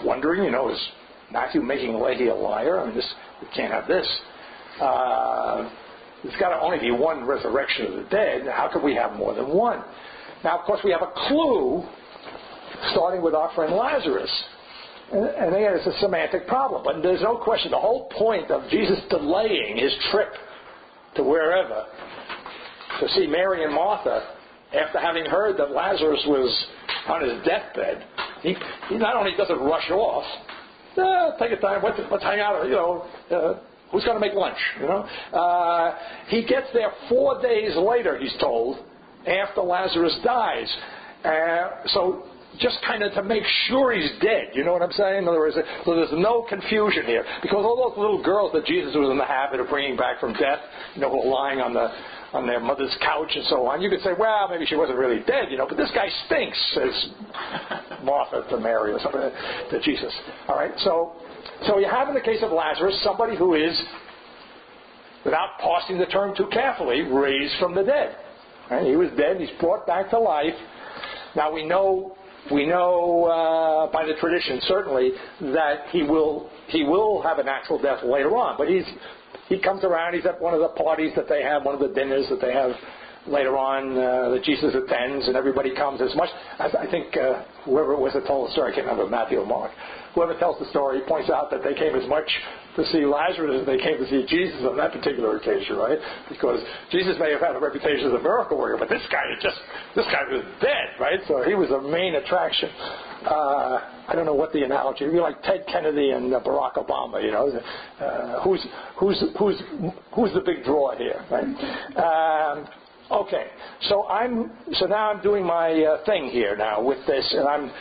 Speaker 3: wondering, is Matthew making Leahy a liar? I mean, we can't have this. There's got to only be one resurrection of the dead. How could we have more than one? Now, of course, we have a clue, starting with our friend Lazarus. And again, it's a semantic problem. But there's no question, the whole point of Jesus delaying his trip to wherever to see Mary and Martha, after having heard that Lazarus was on his deathbed, he not only doesn't rush off, take a time, let's hang out, who's going to make lunch, he gets there 4 days later, he's told, after Lazarus dies. So just kind of to make sure he's dead, you know what I'm saying? In other words, so there's no confusion here. Because all those little girls that Jesus was in the habit of bringing back from death, who were lying on their mother's couch and so on, you could say, well, maybe she wasn't really dead, but this guy stinks, says Martha to Mary or something, to Jesus. All right, so you have in the case of Lazarus somebody who is, without parsing the term too carefully, raised from the dead. Right? He was dead, he's brought back to life. Now we know by the tradition certainly that he will have a natural death later on, but he comes around, he's at one of the parties that they have, one of the dinners that they have later on that Jesus attends, and everybody comes as much as, I think, whoever it was that told the story, I can't remember, Matthew or Mark, whoever tells the story points out that they came as much to see Lazarus as they came to see Jesus on that particular occasion, right? Because Jesus may have had a reputation as a miracle worker, but this guy was dead, right? So he was a main attraction. I don't know what the analogy would be, like Ted Kennedy and Barack Obama, who's the big draw here, right? Okay, so now I'm doing my thing here now with this, and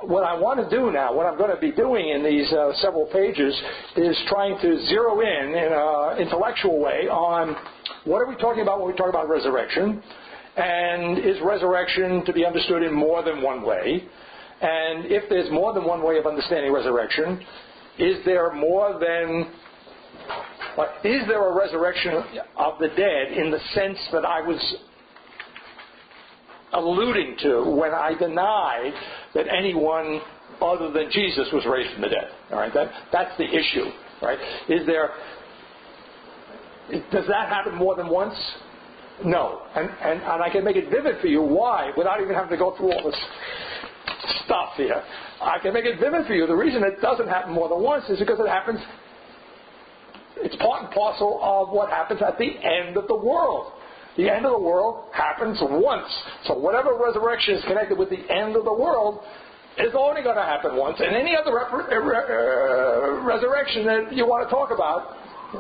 Speaker 3: what I want to do now, what I'm going to be doing in these several pages, is trying to zero in an intellectual way on what are we talking about when we talk about resurrection, and is resurrection to be understood in more than one way, and if there's more than one way of understanding resurrection, is there a resurrection of the dead in the sense that I was alluding to when I denied that anyone other than Jesus was raised from the dead? All right, that's the issue, right? Does that happen more than once? No, and I can make it vivid for you. Why? Without even having to go through all this stuff here, I can make it vivid for you. The reason it doesn't happen more than once is because it happens. It's part and parcel of what happens at the end of the world. The end of the world happens once. So whatever resurrection is connected with the end of the world is only going to happen once. And any other resurrection that you want to talk about,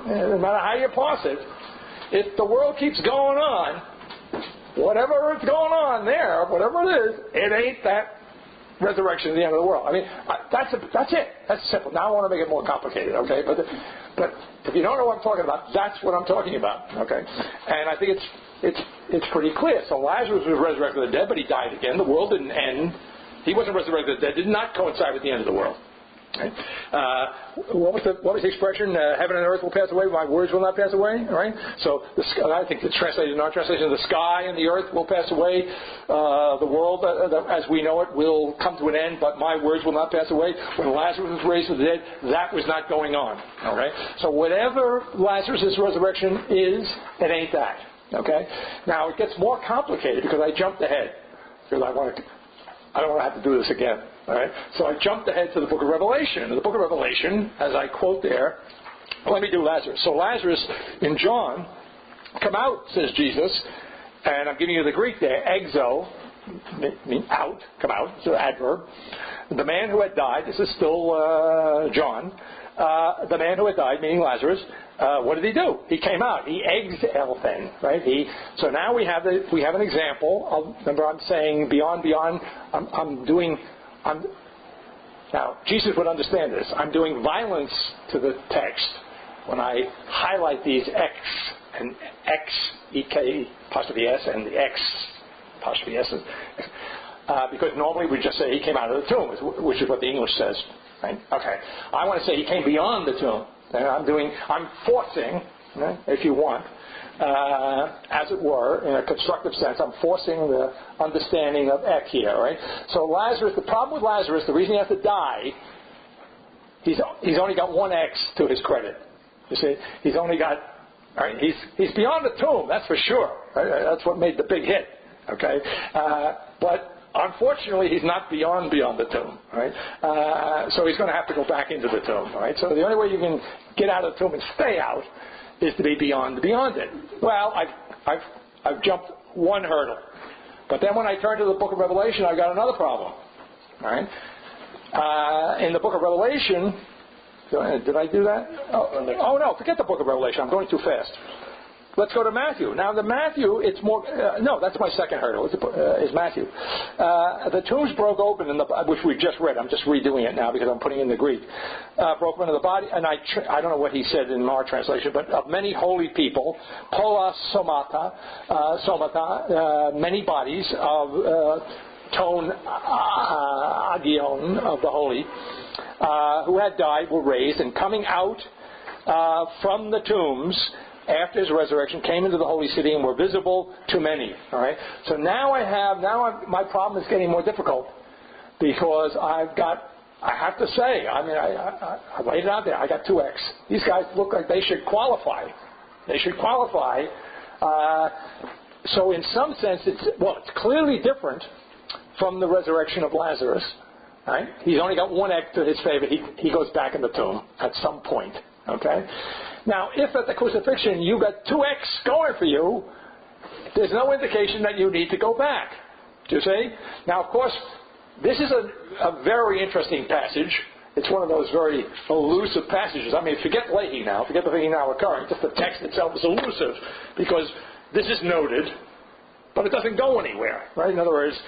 Speaker 3: no matter how you parse it, if the world keeps going on, whatever is going on there, whatever it is, it ain't that resurrection at the end of the world. I mean, that's it. That's simple. Now I want to make it more complicated, okay? But if you don't know what I'm talking about, that's what I'm talking about, okay? And I think it's pretty clear. So Lazarus was resurrected from the dead, but he died again. The world didn't end. He wasn't resurrected from the dead. Did not coincide with the end of the world. Okay? What was the expression? Heaven and earth will pass away, but my words will not pass away. Right? So I think it's translated in our translation: the sky and the earth will pass away. The world, as we know it, will come to an end, but my words will not pass away. When Lazarus was raised from the dead, that was not going on. Okay? So whatever Lazarus' resurrection is, it ain't that. Okay? Now, it gets more complicated because I jumped ahead. Because I don't want to have to do this again. All right? So I jumped ahead to the book of Revelation. In the book of Revelation, as I quote there, let me do Lazarus. So Lazarus in John, come out, says Jesus, and I'm giving you the Greek there, exo, mean out, come out, it's an adverb. The man who had died, this is still John, the man who had died, meaning Lazarus, what did he do? He came out. He exelthen, right? So now we have an example. Remember, I'm saying beyond. Now, Jesus would understand this. I'm doing violence to the text when I highlight these X and X, E-K, apostrophe S, and the X, apostrophe S. Because normally we just say he came out of the tomb, which is what the English says. Right? Okay. I want to say he came beyond the tomb. And I'm forcing, right, if you want, as it were, in a constructive sense, I'm forcing the understanding of Ek here, right? So Lazarus, the problem with Lazarus, the reason he has to die, he's only got one X to his credit. You see, he's only got, right, he's beyond the tomb, that's for sure. Right? That's what made the big hit, okay? But unfortunately, he's not beyond the tomb, right? So he's going to have to go back into the tomb, right? So the only way you can get out of the tomb and stay out is to be beyond it. Well, I've jumped one hurdle, but then when I turn to the book of Revelation, I've got another problem, right? In the book of Revelation, did I do that? Oh no, forget the book of Revelation. I'm going too fast. Let's go to Matthew. Now, the Matthew, it's more... no, that's my second hurdle, is Matthew. The tombs broke open, which we just read. I'm just redoing it now because I'm putting in the Greek. Broke open in the body, and I don't know what he said in our translation, but of many holy people, pola somata, many bodies of ton agion, of the holy, who had died were raised, and coming out from the tombs after his resurrection, came into the holy city and were visible to many. All right. So now my problem is getting more difficult because I have to say, I laid it out there. I got 2X. These guys look like they should qualify. So in some sense, it's clearly different from the resurrection of Lazarus. Right? He's only got one X to his favor. He goes back in the tomb at some point. Okay. Now, if at the crucifixion you got 2X going for you, there's no indication that you need to go back. Do you see? Now, of course, this is a very interesting passage. It's one of those very elusive passages. I mean, forget Leahy now. Forget the thing now occurring. Just the text itself is elusive because this is noted, but it doesn't go anywhere. Right? In other words,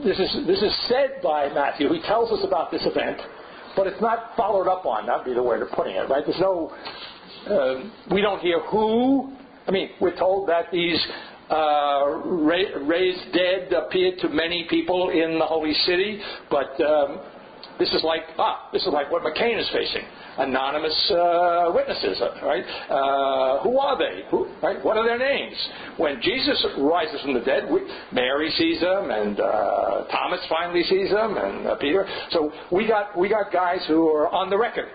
Speaker 3: this is said by Matthew. He tells us about this event, but it's not followed up on. That would be the way of putting it. Right? There's no... we don't hear who. I mean, we're told that these raised dead appeared to many people in the holy city, but this is like what McCain is facing. Anonymous witnesses, right? Who are they? Right? What are their names? When Jesus rises from the dead, Mary sees them, and Thomas finally sees them, and Peter. So we got guys who are on the record.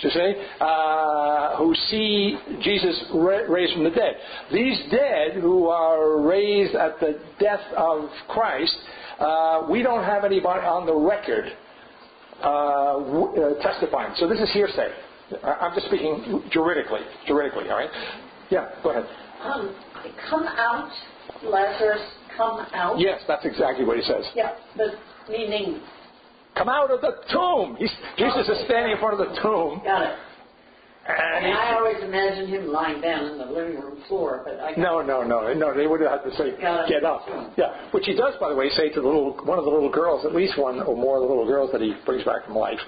Speaker 3: To say, who see Jesus raised from the dead. These dead who are raised at the death of Christ, we don't have anybody on the record testifying. So this is hearsay. I'm just speaking juridically, all right? Yeah, go ahead.
Speaker 2: Come out, Lazarus, come out.
Speaker 3: Yes, that's exactly what he says.
Speaker 2: Yeah, but meaning...
Speaker 3: Come out of the tomb. Jesus is standing in front of the tomb.
Speaker 2: Got it.
Speaker 3: And
Speaker 2: I always imagine him lying down on the living room floor, but
Speaker 3: No. They would have to say, "Get up." Yeah, which he does, by the way, say to one of the little girls, at least one or more of the little girls that he brings back from life.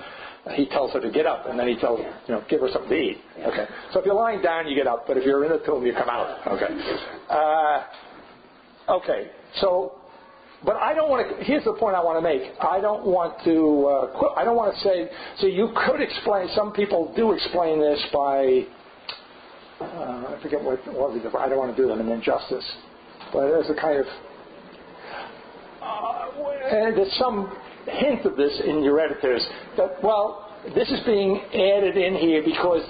Speaker 3: He tells her to get up, and then he tells her, give her something to eat. Okay. So if you're lying down, you get up, but if you're in the tomb, you come out. Okay. Okay. So. But I don't want to. Here's the point I want to make. I don't want to. I don't want to say. So you could explain. Some people do explain this by. I forget what I don't want to do them an injustice, but there's a kind of. And there's some hint of this in your editors that this is being added in here because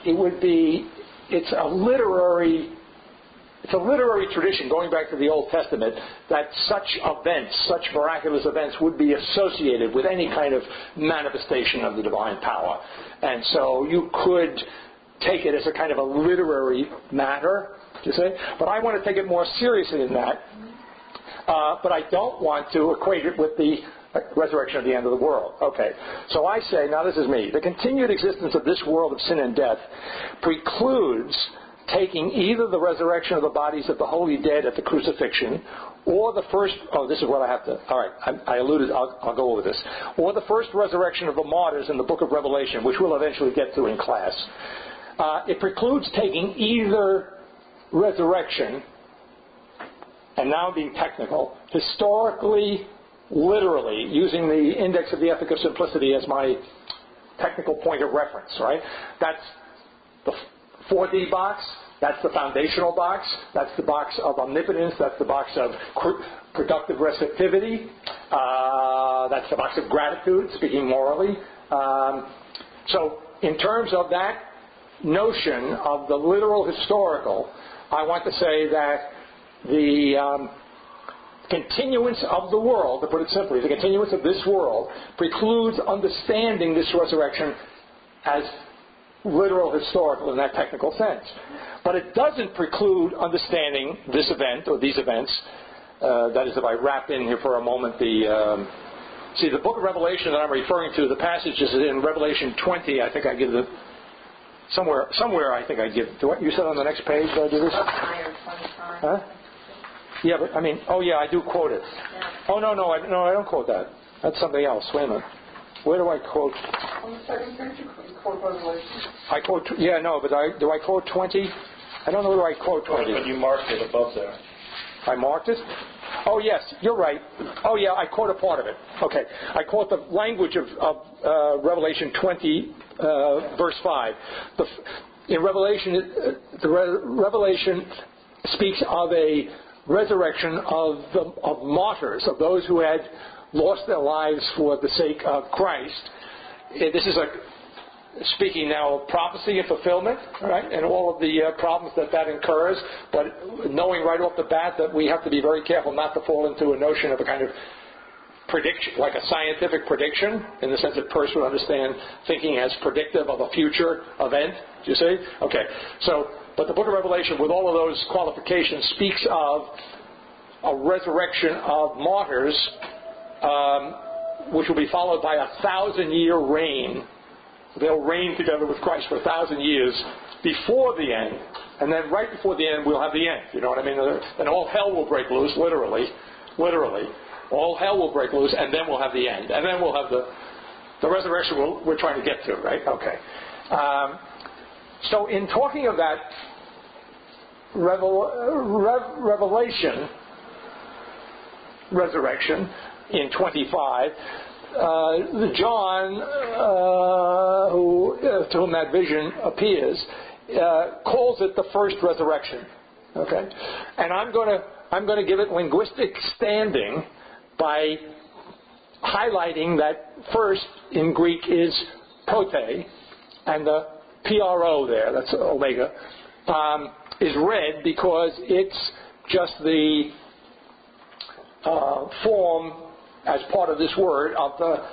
Speaker 3: it would be. It's a literary it's a literary tradition going back to the Old Testament that such events, such miraculous events would be associated with any kind of manifestation of the divine power. And so you could take it as a kind of a literary matter, you see. But I want to take it more seriously than that. But I don't want to equate it with the resurrection at the end of the world. Okay. So I say, now this is me, the continued existence of this world of sin and death precludes taking either the resurrection of the bodies of the holy dead at the crucifixion, or the first, this is what I have to, all right, I alluded, I'll go over this, or the first resurrection of the martyrs in the book of Revelation, which we'll eventually get to in class. It precludes taking either resurrection, and now I'm being technical, historically, literally, using the index of the ethic of simplicity as my technical point of reference, right? That's the 4D box, that's the foundational box, that's the box of omnipotence, that's the box of productive receptivity, that's the box of gratitude, speaking morally. So in terms of that notion of the literal historical, I want to say that the continuance of the world, to put it simply, the continuance of this world precludes understanding this resurrection as literal historical in that technical sense. But it doesn't preclude understanding this event or these events. That is, if I wrap in here for a moment, the book of Revelation that I'm referring to, the passage is in Revelation 20. I think I give the somewhere I think I give. You said on the next page, did I do this? Huh? Yeah, but I mean, I do quote it.
Speaker 2: Yeah.
Speaker 3: Oh no, I don't quote that. That's something else. Wait a minute. Where do I quote?
Speaker 1: On the second page, you quote Revelation.
Speaker 3: I quote, but do I quote 20? I don't know whether I quote 20.
Speaker 6: But you marked it above there.
Speaker 3: I marked it? Oh, yes, you're right. Oh, yeah, I quote a part of it. Okay. I quote the language of Revelation 20, verse 5. In Revelation, Revelation speaks of a resurrection of martyrs, of those who had lost their lives for the sake of Christ. This is speaking now of prophecy and fulfillment, right, and all of the problems that incurs, but knowing right off the bat that we have to be very careful not to fall into a notion of a kind of prediction, like a scientific prediction, in the sense that person would understand thinking as predictive of a future event. Do you see? Okay. But the book of Revelation, with all of those qualifications, speaks of a resurrection of martyrs, which will be followed by 1,000-year reign. They'll reign together with Christ for 1,000 years before the end, and then right before the end we'll have the end. You know what I mean? And all hell will break loose, literally. All hell will break loose, and then we'll have the end. And then we'll have the resurrection we're trying to get to, right? Okay. So in talking of that revelation, resurrection in 25, John, to whom that vision appears, calls it the first resurrection. Okay, and I'm going to give it linguistic standing by highlighting that first in Greek is prote, and the pro there, that's omega, is read because it's just the form as part of this word of the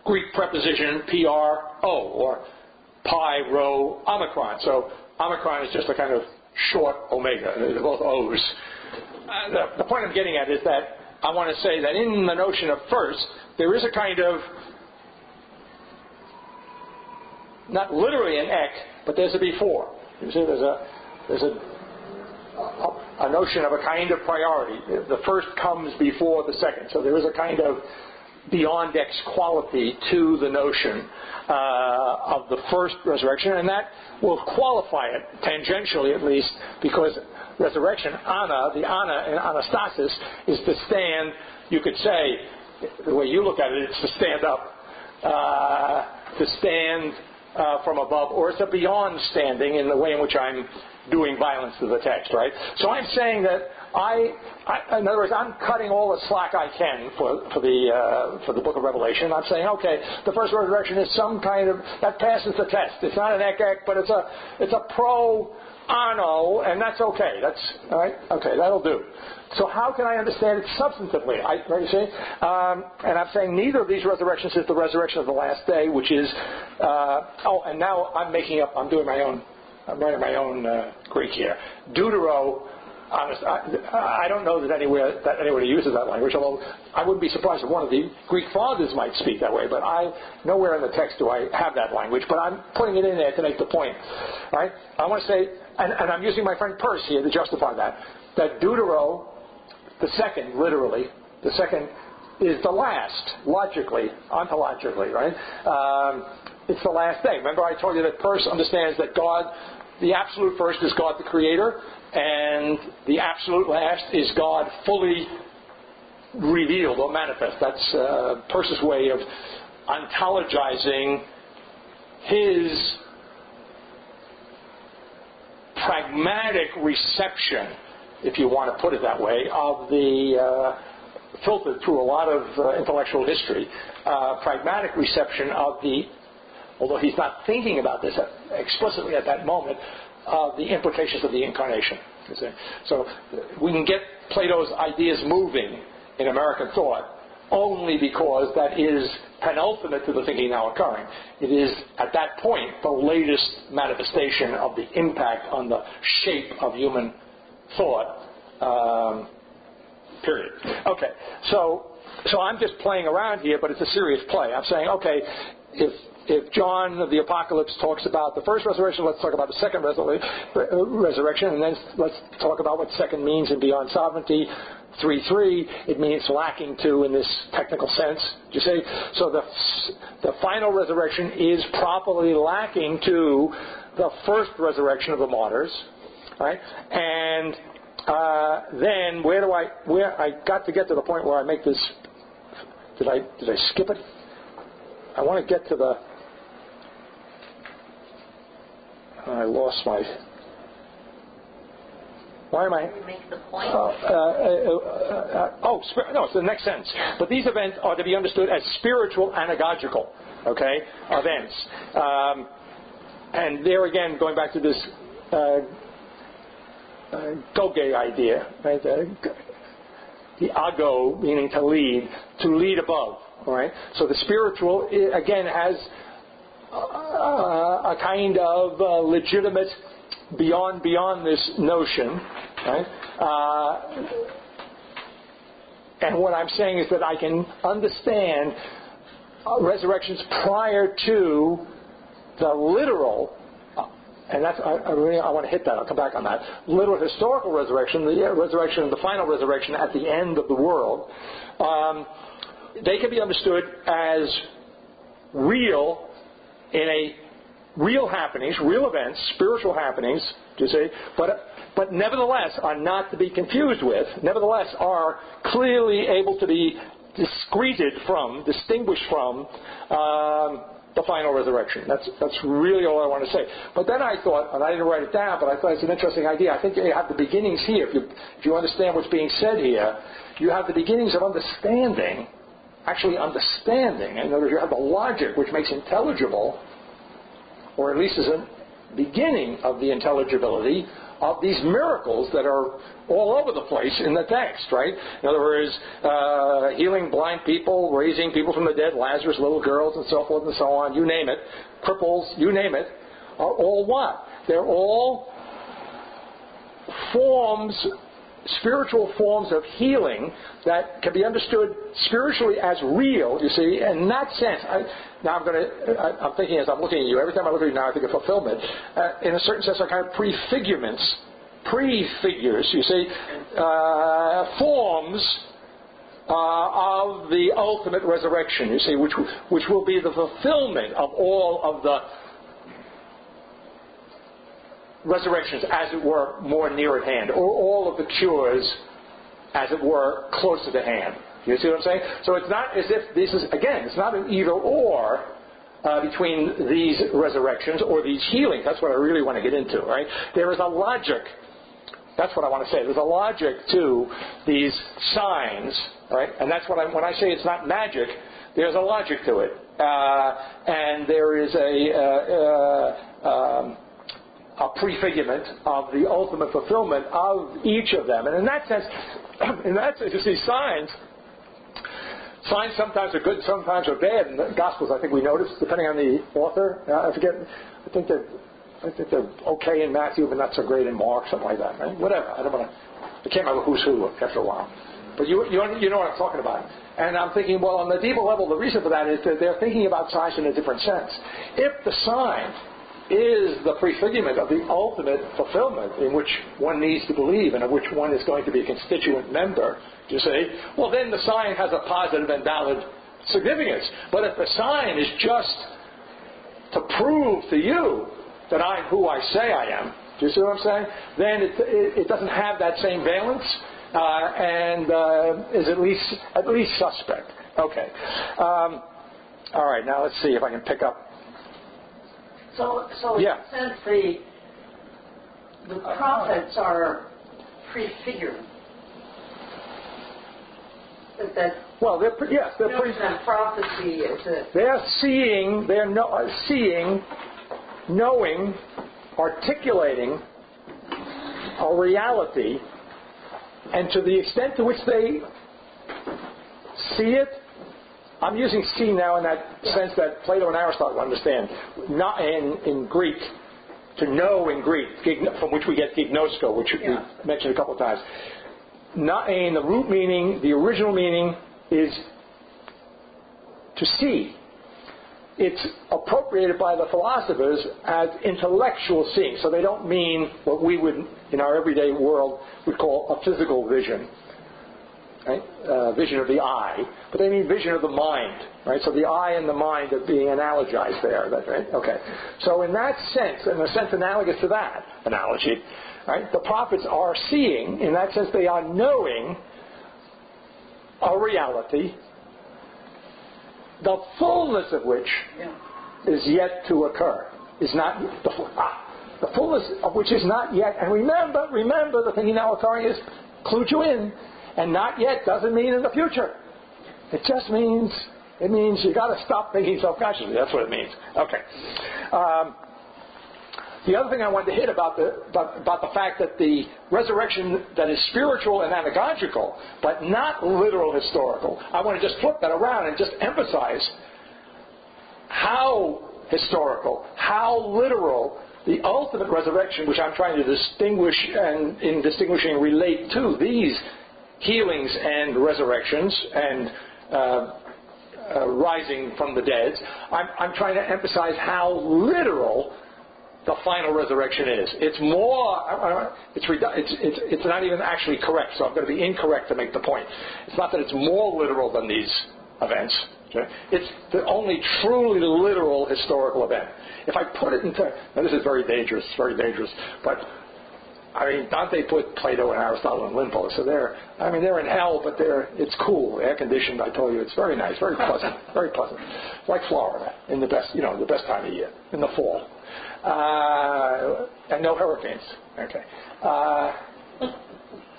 Speaker 3: Greek preposition pro, or pi, rho, omicron. So omicron is just a kind of short omega. They're both O's. The point I'm getting at is that I want to say that in the notion of first, there is a kind of, not literally an ek, but there's a before. You see, there's a notion of a kind of priority. The first comes before the second. So there is a kind of beyond X quality to the notion of the first resurrection, and that will qualify it, tangentially at least, because resurrection, the ana in anastasis, is to stand, you could say, the way you look at it, it's to stand up, to stand from above, or it's a beyond standing in the way in which I'm doing violence to the text, right? So I'm saying that in other words, I'm cutting all the slack I can for the book of Revelation. I'm saying, okay, the first resurrection is some kind of, that passes the test. It's not an ek, but it's a pro ano, and that's okay. That's all right. Okay, that'll do. So how can I understand it substantively? Right, you see? And I'm saying neither of these resurrections is the resurrection of the last day, which is, and now I'm doing my own, I'm writing my own Greek here. Deutero, I don't know that anybody uses that language, although I wouldn't be surprised if one of the Greek fathers might speak that way, but nowhere in the text do I have that language, but I'm putting it in there to make the point. Right? I want to say, and I'm using my friend Peirce here to justify that Deutero, the second, literally, the second is the last, logically, ontologically, right? It's the last day. Remember I told you that Peirce understands that God, the absolute first is God the Creator, and the absolute last is God fully revealed or manifest. That's Peirce's way of ontologizing his pragmatic reception, if you want to put it that way, of the filtered through a lot of intellectual history, pragmatic reception of the, although he's not thinking about this explicitly at that moment, of the implications of the incarnation. You see? So we can get Plato's ideas moving in American thought only because that is penultimate to the thinking now occurring. It is, at that point, the latest manifestation of the impact on the shape of human thought, period. Okay, so I'm just playing around here, but it's a serious play. I'm saying, okay, if John of the Apocalypse talks about the first resurrection, let's talk about the second resurrection, and then let's talk about what second means in Beyond Sovereignty. 3:3, it means lacking to in this technical sense. You see? So the final resurrection is properly lacking to the first resurrection of the martyrs. Right? And then where I got to get to the point where I make this. Did I skip it? I want to get to the. I lost my. Why am I?
Speaker 2: You make the point.
Speaker 3: No, it's the next sentence. But these events are to be understood as spiritual anagogical, okay, events. And there again, going back to this goge idea, right? The ago meaning to lead above. All right. So the spiritual again has a kind of legitimate beyond this notion, right? And what I'm saying is that I can understand resurrections prior to the literal. And that's I want to hit that. I'll come back on that. Literal historical resurrection, the resurrection, the final resurrection at the end of the world, they can be understood as real in a real happenings, real events, spiritual happenings. Do you see? But nevertheless are not to be confused with. Nevertheless are clearly able to be distinguished from. The final resurrection. That's really all I want to say. But then I thought, and I didn't write it down, but I thought it's an interesting idea. I think you have the beginnings here. If you understand what's being said here, you have the beginnings of understanding. Actually understanding. In other words, you have the logic which makes intelligible, or at least is a beginning of the intelligibility of these miracles that are all over the place in the text, right? In other words, healing blind people, raising people from the dead, Lazarus, little girls, and so forth and so on, you name it, cripples, you name it, are all what? They're all forms, spiritual forms of healing that can be understood spiritually as real, you see, in that sense. I'm thinking as I'm looking at you, every time I look at you now I think of fulfillment. In a certain sense, are kind of prefigures, you see, forms of the ultimate resurrection, you see, which will be the fulfillment of all of the resurrections, as it were, more near at hand, or all of the cures, as it were, closer to hand. You see what I'm saying? So it's not as if this is, again, it's not an either or between these resurrections or these healings. That's what I really want to get into, right? There is a logic That's what I want to say. There's a logic to these signs, right? And that's what when I say it's not magic, there's a logic to it. And there is a prefigurement of the ultimate fulfillment of each of them. And in that sense, you see, signs sometimes are good, sometimes are bad. In the Gospels, I think we noticed, depending on the author. I think they're okay in Matthew, but not so great in Mark, something like that. Right? Whatever. I can't remember who's who after a while. But you know what I'm talking about. And I'm thinking, well, on the deeper level, the reason for that is that they're thinking about signs in a different sense. If the sign is the prefigurement of the ultimate fulfillment in which one needs to believe and of which one is going to be a constituent member, you see, well, then the sign has a positive and valid significance. But if the sign is just to prove to you that I'm who I say I am, do you see what I'm saying? Then it doesn't have that same valence and is at least suspect. Okay. All right, now let's see if I can pick up.
Speaker 2: So in a sense, the prophets are prefigured.
Speaker 3: They're
Speaker 2: prophecy is
Speaker 3: they're seeing, knowing, articulating a reality, and to the extent to which they see it, I'm using see now in that sense that Plato and Aristotle understand. Not in Greek, to know in Greek, from which we get gignosko, which we mentioned a couple of times. Not in the root meaning, the original meaning is to see. It's appropriated by the philosophers as intellectual seeing. So they don't mean what we would, in our everyday world, would call a physical vision. Right? Vision of the eye, but they mean vision of the mind, right? So the eye and the mind are being analogized there, right? Okay. So in that sense, in a sense analogous to that analogy, right? The prophets are seeing, in that sense they are knowing a reality, the fullness of which is yet to occur. Is not the fullness of which is not yet. And remember, the thing now occurring is clued you in. And not yet doesn't mean in the future. It just means you got to stop thinking self-consciously. That's what it means. Okay. The other thing I wanted to hit about the fact that the resurrection that is spiritual and anagogical, but not literal historical. I want to just flip that around and just emphasize how historical, how literal the ultimate resurrection, which I'm trying to distinguish and in distinguishing relate to these healings and resurrections and rising from the dead. I'm trying to emphasize how literal the final resurrection is. It's more. It's not even actually correct. So I'm going to be incorrect to make the point. It's not that it's more literal than these events. Okay? It's the only truly literal historical event. If I put it into, now this is very dangerous, but I mean, Dante put Plato and Aristotle in limbo, so they're in hell, but it's cool, air conditioned. I told you, it's very nice, very pleasant, like Florida in the best time of year, in the fall, and no hurricanes. Okay,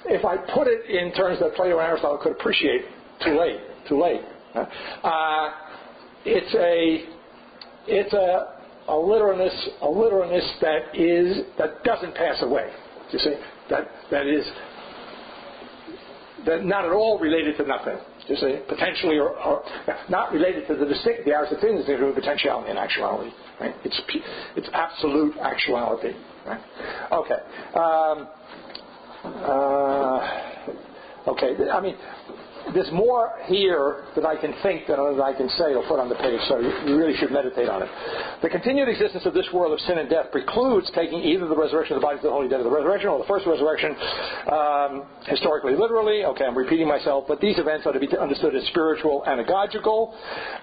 Speaker 3: if I put it in terms that Plato and Aristotle could appreciate, too late. It's a literalness that doesn't pass away. You see, that is not at all related to nothing. You see, potentially or not related to the Aristotelians thing of potentiality and actuality. Right? It's absolute actuality. Right? Okay. Okay. I mean, there's more here that I can think than I can say or put on the page, so you really should meditate on it. The continued existence of this world of sin and death precludes taking either the resurrection of the bodies of the holy dead of the resurrection or the first resurrection historically, literally. Okay, I'm repeating myself, but these events are to be understood as spiritual anagogical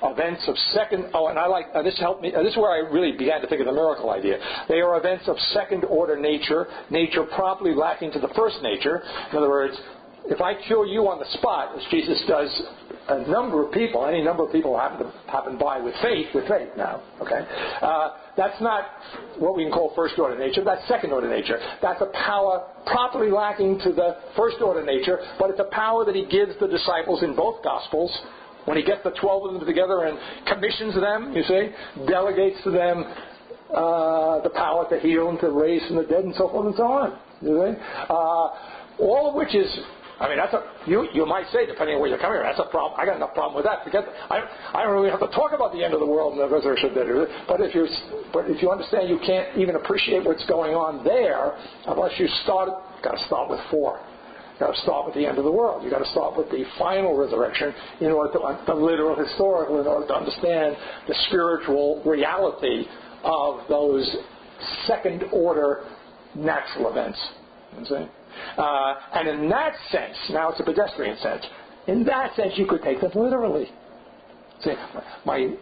Speaker 3: events of second. Oh, and I like this helped me. This is where I really began to think of the miracle idea. They are events of second order nature properly lacking to the first nature. In other words, if I cure you on the spot, as Jesus does a number of people, any number of people happen by with faith now. Okay, that's not what we can call first order nature. That's second order nature. That's a power properly lacking to the first order nature, but it's a power that he gives the disciples in both Gospels. When he gets the 12 of them together and commissions them, you see, delegates to them the power to heal and to raise from the dead and so forth and so on. You see, all of which is. I mean, that's you might say, depending on where you're coming from, that's a problem. I got enough problem with that. Forget that. I don't really have to talk about the end of the world and the resurrection of the dead. But if you understand, you can't even appreciate what's going on there unless you got to start with 4. You've got to start with the end of the world. You've got to start with the final resurrection in order to, the literal historical, in order to understand the spiritual reality of those second order natural events. You see? And in that sense, now it's a pedestrian sense, in that sense you could take them literally. See, my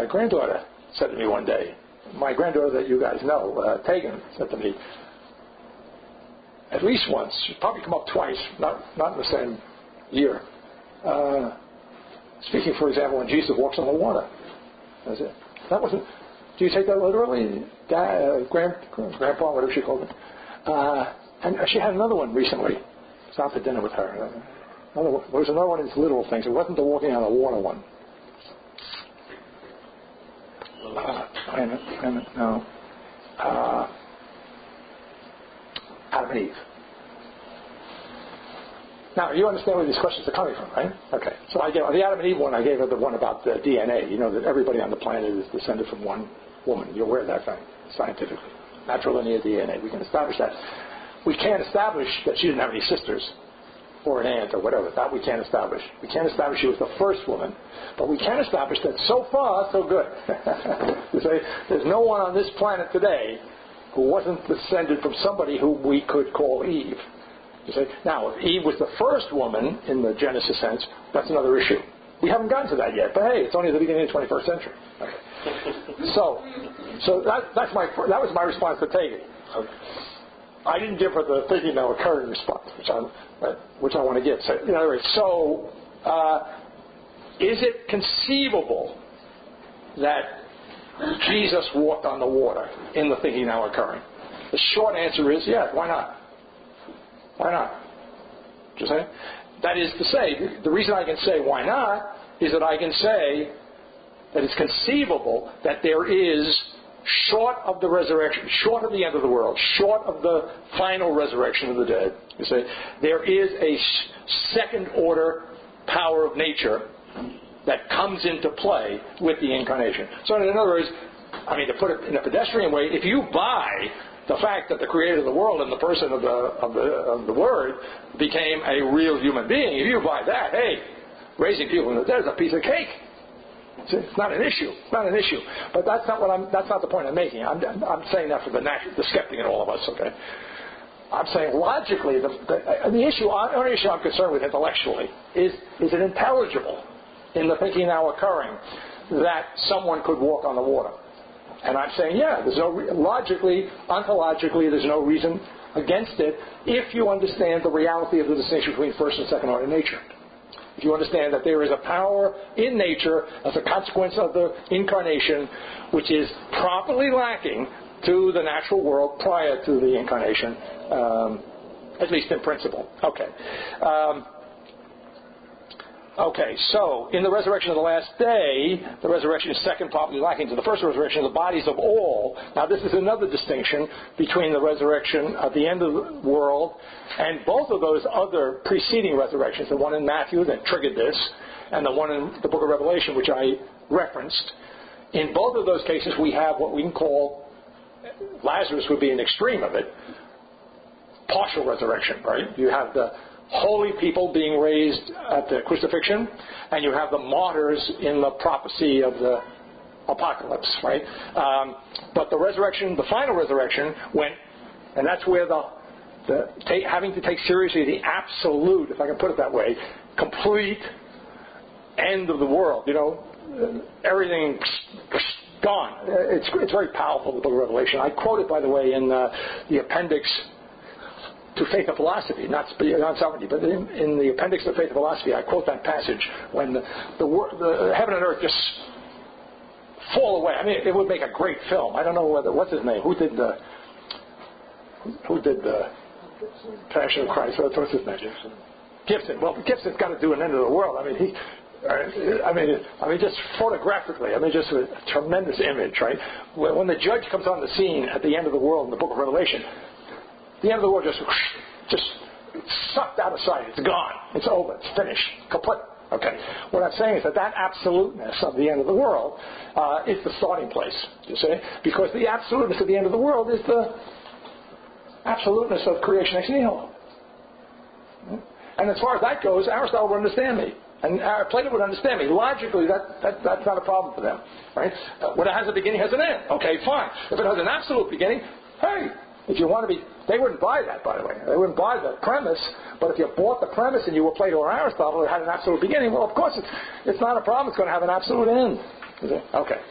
Speaker 3: granddaughter said to me one day, my granddaughter that you guys know, Tegan, said to me, at least once, she's probably come up twice, not in the same year, speaking, for example, when Jesus walks on the water. That's it. That wasn't, do you take that literally? Grandpa, whatever she called him. And she had another one recently. I was out to dinner with her. There was another one of these literal things. It wasn't the walking on the water one. No. Adam and Eve. Now, you understand where these questions are coming from, right? Okay. So I gave the Adam and Eve one. I gave her the one about the DNA. You know that everybody on the planet is descended from one woman. You're aware of that fact, scientifically. Natural linear DNA. We can establish that. We can't establish that she didn't have any sisters or an aunt or whatever. That we can't establish. We can't establish she was the first woman. But we can establish that so far, so good. You say, there's no one on this planet today who wasn't descended from somebody who we could call Eve. You say, now, if Eve was the first woman in the Genesis sense, that's another issue. We haven't gotten to that yet. But hey, it's only the beginning of the 21st century. Okay. So that was my response to Tegan. Okay. I didn't give her the thinking now occurring response, which I want to give. So, in other words, is it conceivable that Jesus walked on the water in the thinking now occurring? The short answer is yes. Why not? Why not? Do you say? That is to say, the reason I can say why not is that I can say that it's conceivable that there is, short of the resurrection, short of the end of the world, short of the final resurrection of the dead, you see, there is a second order power of nature that comes into play with the incarnation. So in other words, I mean, to put it in a pedestrian way, if you buy the fact that the creator of the world and the person of the Word became a real human being, if you buy that, hey, raising people from the dead is a piece of cake. It's not an issue. It's not an issue. But that's not the point I'm making. I'm saying that for the skeptic in all of us. Okay. I'm saying logically, the only issue I'm concerned with intellectually is it intelligible in the thinking now occurring that someone could walk on the water? And I'm saying, yeah, there's no logically, ontologically, there's no reason against it if you understand the reality of the distinction between first and second order nature. If you understand that there is a power in nature as a consequence of the incarnation which is properly lacking to the natural world prior to the incarnation, at least in principle. Okay. So in the resurrection of the last day, the resurrection is second, properly lacking to the first resurrection of the bodies of all. Now this is another distinction between the resurrection at the end of the world and both of those other preceding resurrections, the one in Matthew that triggered this, and the one in the book of Revelation, which I referenced. In both of those cases, we have what we can call, Lazarus would be an extreme of it, partial resurrection, right? You have the holy people being raised at the crucifixion, and you have the martyrs in the prophecy of the apocalypse, right? But the resurrection, the final resurrection, went, and that's where having to take seriously the absolute, if I can put it that way, complete end of the world. You know, everything gone. It's very powerful, the book of Revelation. I quote it, by the way, in the appendix to Faith and Philosophy, not beyond sovereignty, but in the appendix to Faith and Philosophy, I quote that passage when the heaven and earth just fall away. I mean, it would make a great film. I don't know what's his name. Who did the Passion of Christ? What's his name? Gibson. Well, Gibson's got to do an end of the world. I mean, just photographically. I mean, just a tremendous image, right? When the judge comes on the scene at the end of the world in the Book of Revelation, the end of the world just sucked out of sight. It's gone. It's over. It's finished. Kaput. Okay. What I'm saying is that absoluteness of the end of the world is the starting place. You see, because the absoluteness of the end of the world is the absoluteness of creation ex nihilo. And as far as that goes, Aristotle would understand me. And Plato would understand me. Logically, that's not a problem for them. Right? When it has a beginning, it has an end. Okay, fine. If it has an absolute beginning, hey, if you want to be... They wouldn't buy that, by the way. They wouldn't buy the premise. But if you bought the premise and you were Plato or Aristotle, it had an absolute beginning, well, of course, it's not a problem. It's going to have an absolute end. Okay.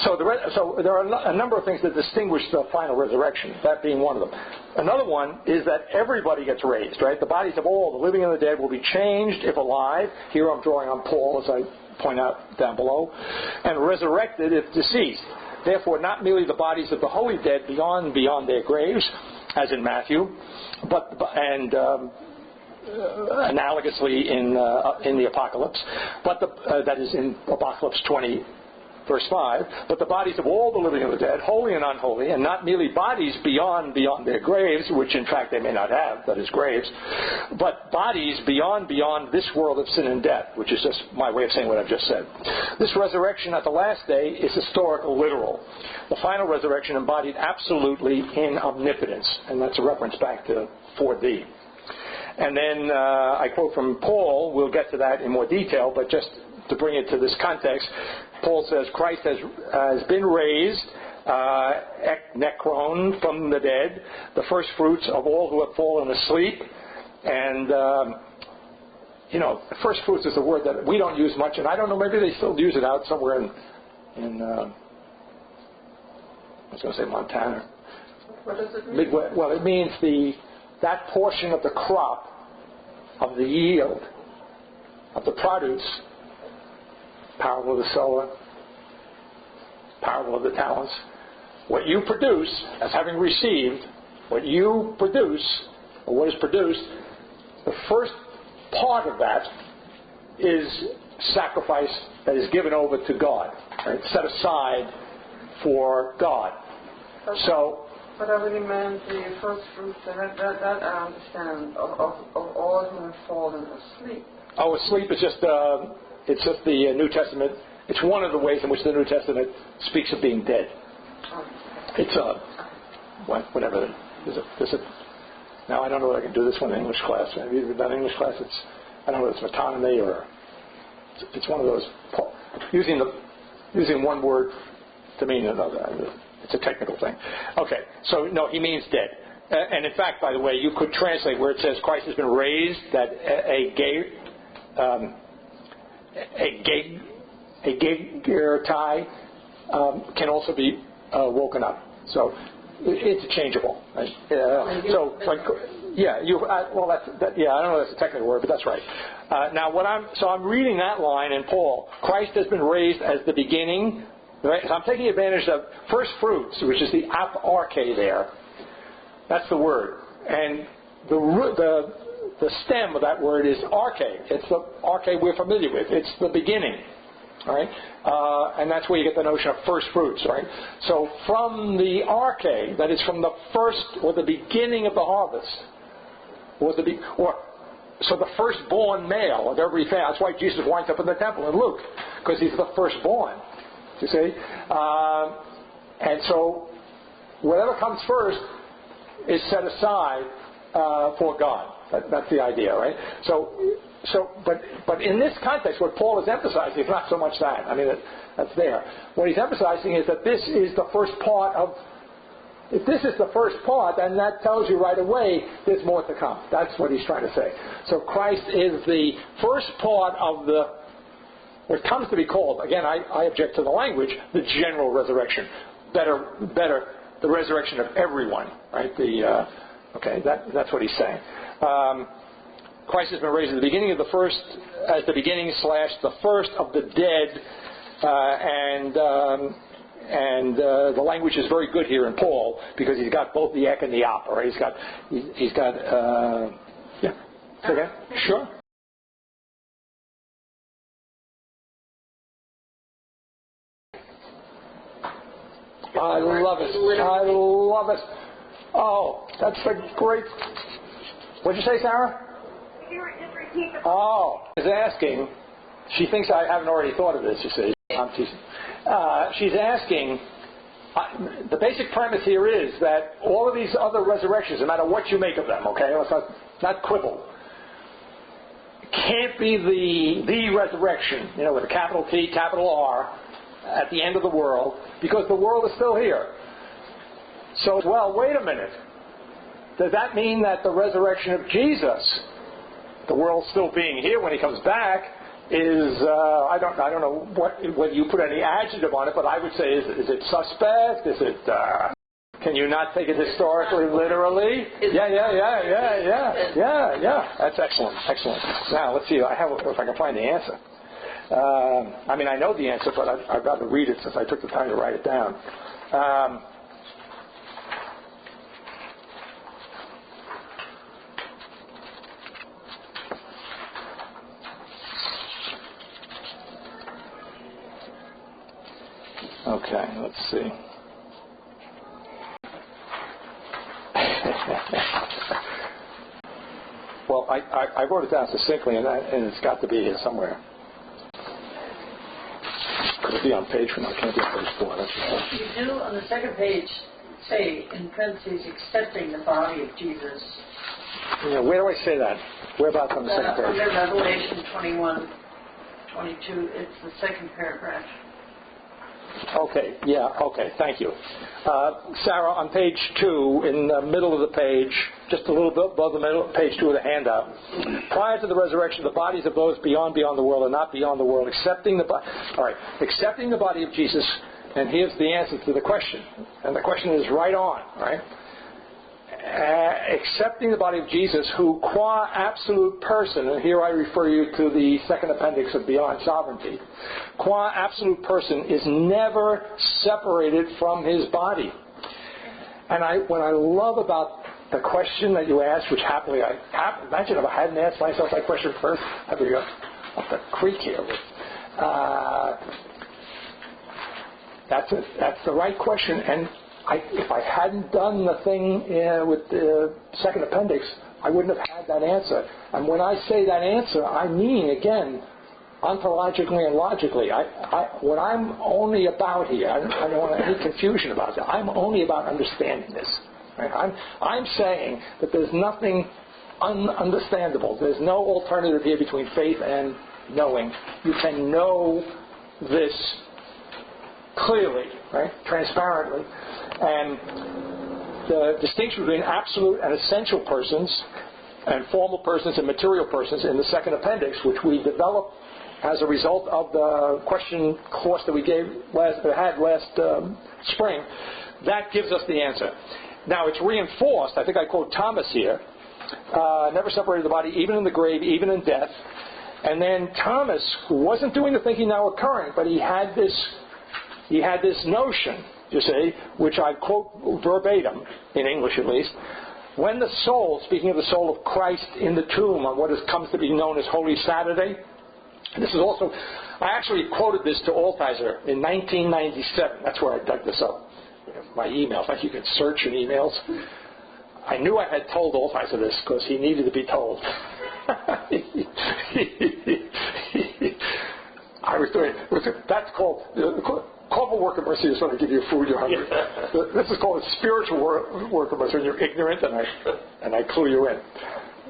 Speaker 3: So there are a number of things that distinguish the final resurrection, that being one of them. Another one is that everybody gets raised, right? The bodies of all, the living and the dead, will be changed if alive. Here I'm drawing on Paul, as I point out down below. And resurrected if deceased. Therefore, not merely the bodies of the holy dead beyond their graves, as in Matthew, and analogously in the Apocalypse, but that is in Apocalypse 20, verse 5, but the bodies of all the living and the dead, holy and unholy, and not merely bodies beyond their graves, which in fact they may not have, that is graves, but bodies beyond this world of sin and death, which is just my way of saying what I've just said. This resurrection at the last day is historical, literal. The final resurrection embodied absolutely in omnipotence, and that's a reference back to 4D. And then I quote from Paul, we'll get to that in more detail, but just to bring it to this context, Paul says Christ has been raised, nekron, from the dead, the first fruits of all who have fallen asleep. And, first fruits is a word that we don't use much, and I don't know, maybe they still use it out somewhere in I was going to say Montana.
Speaker 1: What does it mean?
Speaker 3: Midwest. Well, it means that portion of the crop, of the yield, of the produce, parable of the sower, parable of the talents. What you produce, as having received, what you produce, or what is produced, the first part of that is sacrifice that is given over to God, right? Set aside for God.
Speaker 1: But I really meant the first fruits, that I understand, of all who have fallen asleep.
Speaker 3: Oh, asleep is just... It's just the New Testament. It's one of the ways in which the New Testament speaks of being dead. It's whatever. Now I don't know if I can do this one in English class. Have you ever done English class? I don't know if it's metonymy or it's one of those using one word to mean another. It's a technical thing. Okay, so no, he means dead. And in fact, by the way, you could translate where it says Christ has been raised, that a gegirtai can also be woken up. So it's changeable. Right? I don't know if that's a technical word, but that's right. Now, I'm reading that line in Paul. Christ has been raised as the beginning. Right? So I'm taking advantage of first fruits, which is the ap-arche there. That's the word, and the stem of that word is arche. It's the arche we're familiar with. It's the beginning, all right? And that's where you get the notion of first fruits, right? So from the arche, that is from the first or the beginning of the harvest, so the firstborn male of every family. That's why Jesus winds up in the temple in Luke, because he's the firstborn. You see, and so whatever comes first is set aside for God. That's the idea, right? But in this context, what Paul is emphasizing is not so much that. I mean, that's there. What he's emphasizing is that this is the first part of. If this is the first part, then that tells you right away there's more to come. That's what he's trying to say. So Christ is the first part of what comes to be called, again, I object to the language, the general resurrection. Better the resurrection of everyone, right? That's what he's saying. Christ has been raised at the beginning of the first, as the beginning / the first of the dead, and the language is very good here in Paul because he's got both the ek and the op. Right? He's got yeah. Okay. Sure. I love it. I love it. Oh, that's a great. What'd you say, Sarah?
Speaker 4: Just repeat the
Speaker 3: Is asking. She thinks I haven't already thought of this. You see, I'm teasing. She's asking. The basic premise here is that all of these other resurrections, no matter what you make of them, okay, let's not quibble, can't be the resurrection, with a capital T, capital R, at the end of the world, because the world is still here. So, well, wait a minute. Does that mean that the resurrection of Jesus, the world still being here when he comes back, is, I don't know whether you put any adjective on it, but I would say, is it suspect? Is it, can you not take it historically, literally? Yeah. That's excellent. Now, let's see if I can find the answer. I know the answer, but I'd rather read it since I took the time to write it down. Okay, let's see. Well, I wrote it down succinctly, and it's got to be here somewhere. Could it be on page 4? No, it can't be on page 4. That's right.
Speaker 2: You do, on the second page, say, in parentheses, accepting the body of Jesus.
Speaker 3: Yeah, where do I say that? Whereabouts on the second page?
Speaker 2: Under Revelation 21:22, it's the second paragraph.
Speaker 3: Okay, thank you. Sarah, on page 2, in the middle of the page, just a little bit above the middle, page 2 of the handout. Prior to the resurrection, the bodies of those beyond the world are not beyond the world, accepting the body of Jesus, and here's the answer to the question. And the question is right on, right? Accepting the body of Jesus, who qua absolute person, and here I refer you to the second appendix of Beyond Sovereignty, qua absolute person is never separated from his body. And what I love about the question that you asked, which happily imagine if I hadn't asked myself that question first, I'd be up the creek here. That's the right question, and if I hadn't done the thing with the second appendix, I wouldn't have had that answer. And when I say that answer, I mean, again, ontologically and logically. What I'm only about here, I don't want any confusion about that. I'm only about understanding this. Right? I'm saying that there's nothing ununderstandable. There's no alternative here between faith and knowing. You can know this clearly, right? Transparently. And the distinction between absolute and essential persons and formal persons and material persons in the second appendix, which we developed as a result of the question course that we had last spring, that gives us the answer. Now, it's reinforced. I think I quote Thomas here. Never separated the body, even in the grave, even in death. And then Thomas, who wasn't doing the thinking now occurring, but he had this notion, you see, which I quote verbatim, in English at least. When the soul, speaking of the soul of Christ in the tomb on what comes to be known as Holy Saturday, and this is also, I actually quoted this to Altizer in 1997. That's where I dug this up. My emails, like you can search in emails. I knew I had told Altizer this because he needed to be told. That's called, corporal work of mercy is when I give you food you're hungry. This is called a spiritual work of mercy when you're ignorant and I clue you in.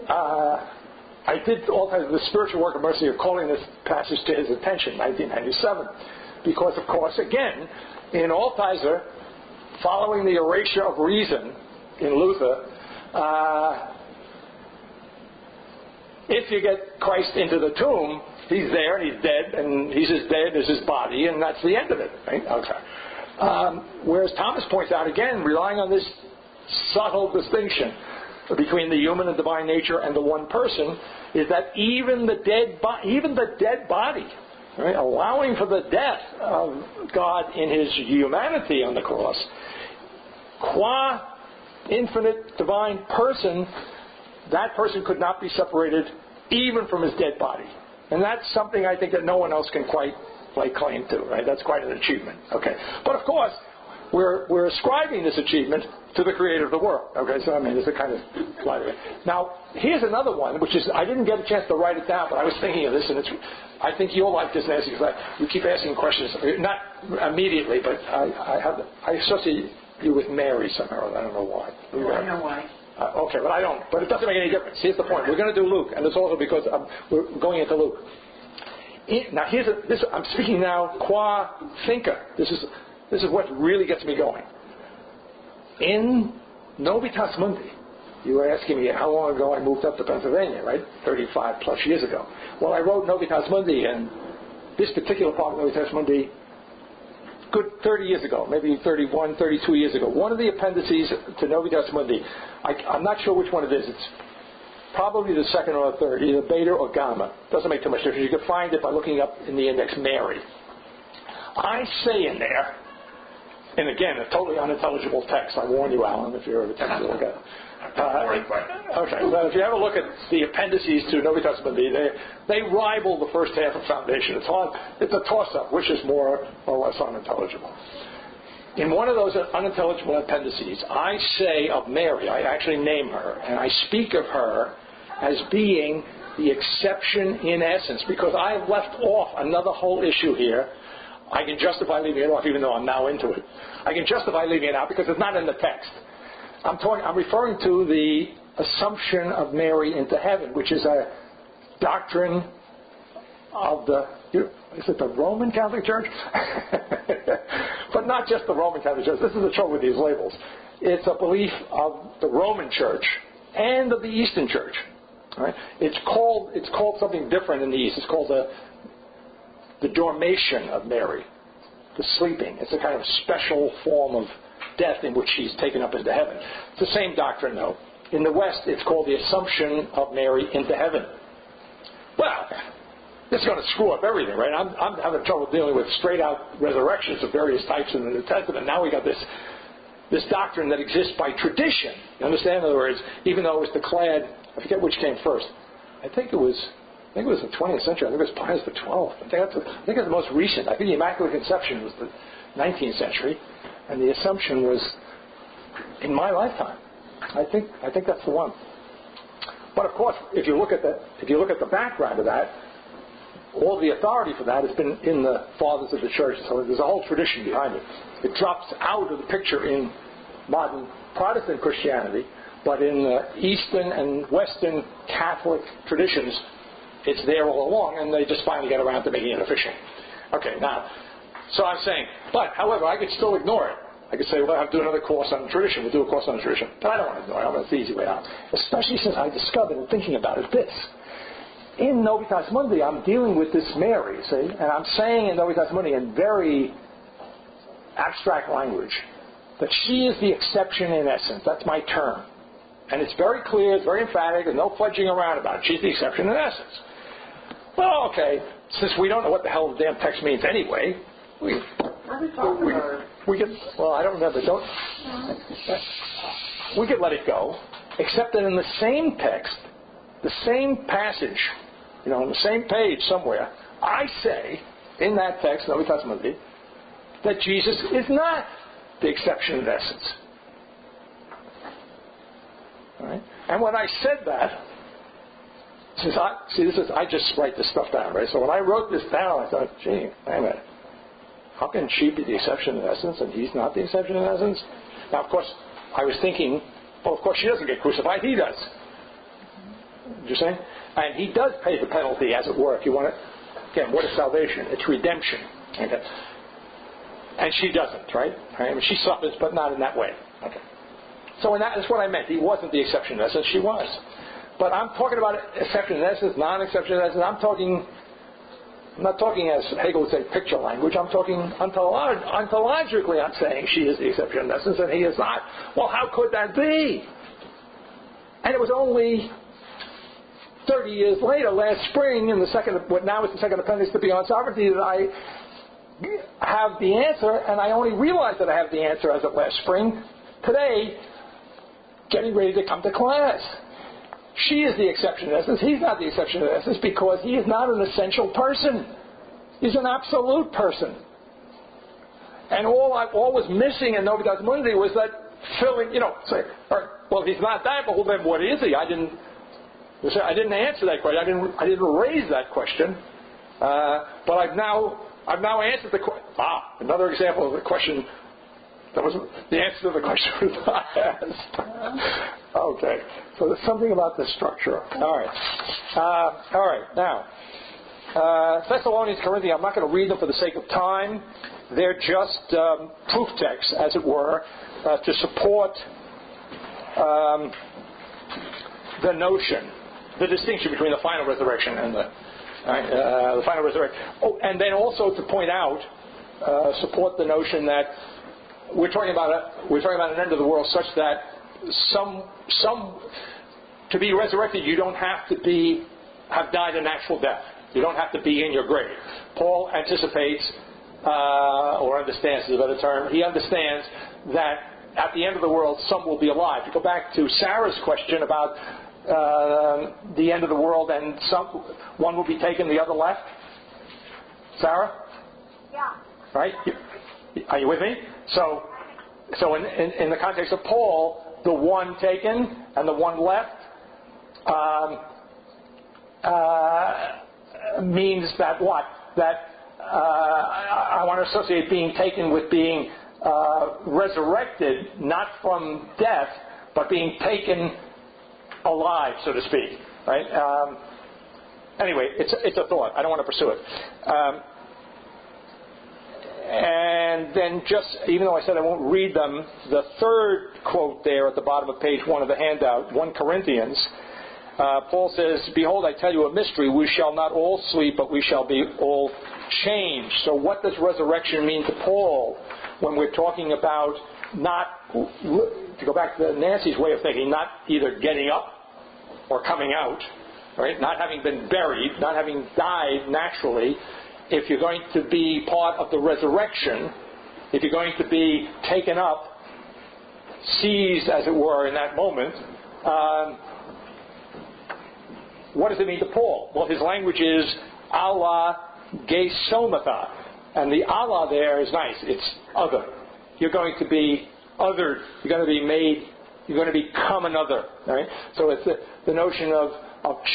Speaker 3: I did all kinds of the spiritual work of mercy of calling this passage to his attention, 1997, because of course, again, in Altizer, following the erasure of reason in Luther, if you get Christ into the tomb, he's there and he's dead, and he's as dead as his body, and that's the end of it. Right? Okay. Whereas Thomas points out, again, relying on this subtle distinction between the human and divine nature and the one person, is that even the dead body, right, allowing for the death of God in his humanity on the cross, qua infinite divine person, that person could not be separated even from his dead body. And that's something I think that no one else can quite lay claim to, right? That's quite an achievement. Okay. But of course, we're ascribing this achievement to the creator of the world. Okay, so I mean, it's a kind of light of it. Now, here's another one, which is, I didn't get a chance to write it down, but I was thinking of this, and I think you'll like this, Nancy, because you keep asking questions, not immediately, but I associate you with Mary somehow. I don't know why.
Speaker 2: I know why.
Speaker 3: Okay, but I don't. But it doesn't make any difference. Here's the point. We're going to do Luke, and it's also because we're going into Luke. Now, I'm speaking now qua thinker. This is what really gets me going. In Novitas Mundi, you were asking me how long ago I moved up to Pennsylvania, right? 35 plus years ago. Well, I wrote Novitas Mundi, and this particular part of Novitas Mundi, good 30 years ago, maybe 31, 32 years ago. One of the appendices to Novitas Mundi, I'm not sure which one it is. It's probably the second or the third, either beta or gamma. Doesn't make too much difference. You can find it by looking up in the index Mary. I say in there, and again, a totally unintelligible text. I warn you, Alan, if you ever attempt to look at it. Okay, well, if you have a look at the appendices to Novitas Mundi, they rival the first half of Foundation. It's hard. It's a toss-up, which is more or less unintelligible. In one of those unintelligible appendices, I say of Mary, I actually name her, and I speak of her as being the exception in essence, because I've left off another whole issue here. I can justify leaving it off, even though I'm now into it. I can justify leaving it out because it's not in the text. I'm referring to the assumption of Mary into heaven, which is a doctrine of is it the Roman Catholic Church? But not just the Roman Catholic Church. This is the trouble with these labels. It's a belief of the Roman Church and of the Eastern Church. Right? It's called something different in the East. It's called the dormation of Mary, the sleeping. It's a kind of special form of death in which she's taken up into heaven. It's the same doctrine, though. In the West, it's called the Assumption of Mary into heaven. Well, this is going to screw up everything, right? I'm having trouble dealing with straight-out resurrections of various types in the New Testament. Now we got this doctrine that exists by tradition. You understand? In other words, even though it was declared, I forget which came first. I think it was the 20th century. I think it was Pius XII. I think that's the most recent. I think the Immaculate Conception was the 19th century, and the Assumption was in my lifetime. I think that's the one. But of course, if you look at the background of that, all the authority for that has been in the fathers of the church. So there's a whole tradition behind it. It drops out of the picture in modern Protestant Christianity, but in the Eastern and Western Catholic traditions, it's there all along, and they just finally get around to making it official. Okay, now, so I'm saying, but however, I could still ignore it. I could say, well, I'll do another course on tradition. We'll do a course on tradition. But I don't want to ignore it. That's the easy way out. Especially since I discovered in thinking about it this. In Novitas Mundi, I'm dealing with this Mary, see? And I'm saying in Novitas Mundi in very abstract language that she is the exception in essence. That's my term. And it's very clear, it's very emphatic, there's no fudging around about it. She's the exception in essence. Well, okay, since we don't know what the hell the damn text means anyway, we could, well, I don't remember. We could let it go, except that in the same text, the same passage, on the same page somewhere, I say in that text, Novitas Mundi, that Jesus is not the exception in essence. All right? And when I said that, I just write this stuff down, right? So when I wrote this down, I thought, gee, wait a minute. How can she be the exception in essence and he's not the exception in essence? Now, of course, I was thinking, well, of course she doesn't get crucified. He does. You see? And he does pay the penalty, as it were. If you want it, again, what is salvation? It's redemption. Okay. And she doesn't, right? I mean, she suffers, but not in that way. Okay. So that's what I meant. He wasn't the exception in essence. She was. But I'm talking about exception in essence, non-exception in essence. I'm talking I'm not talking as Hegel would say picture language. I'm talking ontologically. I'm saying she is the exception in essence and he is not. Well, how could that be? And it was only 30 years later, last spring, in the second, what now is the second appendix to Beyond Sovereignty, that I have the answer, and I only realized that I have the answer as of last spring, today, getting ready to come to class. She is the exception in essence. He's not the exception in essence because he is not an essential person. He's an absolute person. And all was missing in Novitas Mundi was that filling, say, well, he's not that, but well, then what is he? I didn't answer that question. I didn't raise that question. But I've now answered the question. Another example of the question that was the answer to the question was not asked. Okay, so there's something about the structure. All right. Now, Thessalonians, Corinthians. I'm not going to read them for the sake of time. They're just proof texts, as it were, to support the notion, the distinction between the final resurrection and the final resurrection. Oh, and then also to point out, support the notion that we're talking about an end of the world such that some to be resurrected, you don't have to have died a natural death. You don't have to be in your grave. Paul anticipates, or understands is a better term. He understands that at the end of the world, some will be alive. To go back to Sarah's question about the end of the world and one will be taken, the other left. Sarah?
Speaker 4: Yeah.
Speaker 3: Right? Are you with me? So in the context of Paul, the one taken and the one left means that what? That I want to associate being taken with being resurrected, not from death, but being taken alive, so to speak. Right? Anyway, it's a thought. I don't want to pursue it. And then even though I said I won't read them, the third quote there at the bottom of page 1 of the handout, 1 Corinthians, Paul says, "Behold, I tell you a mystery. We shall not all sleep, but we shall be all changed." So what does resurrection mean to Paul when we're talking about not, to go back to Nancy's way of thinking, not either getting up or coming out, right? Not having been buried, not having died naturally. If you're going to be part of the resurrection, if you're going to be taken up, seized, as it were, in that moment, what does it mean to Paul? Well, his language is Allah gesomata. And the Allah there is nice. It's other. You're going to be othered. You're going to be made. You're going to become another. Right? So it's the notion of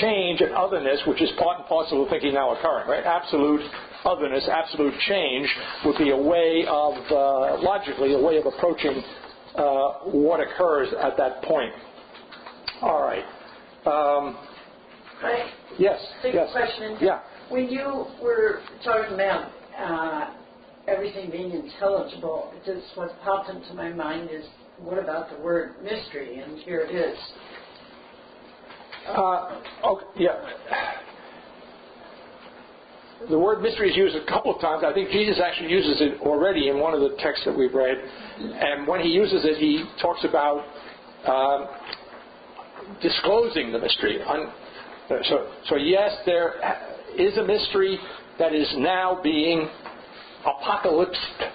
Speaker 3: change and otherness, which is part and parcel of thinking now occurring. Right? Absolute otherness, absolute change would be a way of, logically, a way of approaching what occurs at that point. All right.
Speaker 2: Right?
Speaker 3: Yes.
Speaker 2: Yes. Question.
Speaker 3: Yeah.
Speaker 2: When you were talking about everything being intelligible, just what popped into my mind is, what about the word mystery? And here it is.
Speaker 3: Okay, yeah. The word mystery is used a couple of times. I think Jesus actually uses it already in one of the texts that we've read. And when he uses it, he talks about disclosing the mystery. So yes, there is a mystery that is now being apocalypsed.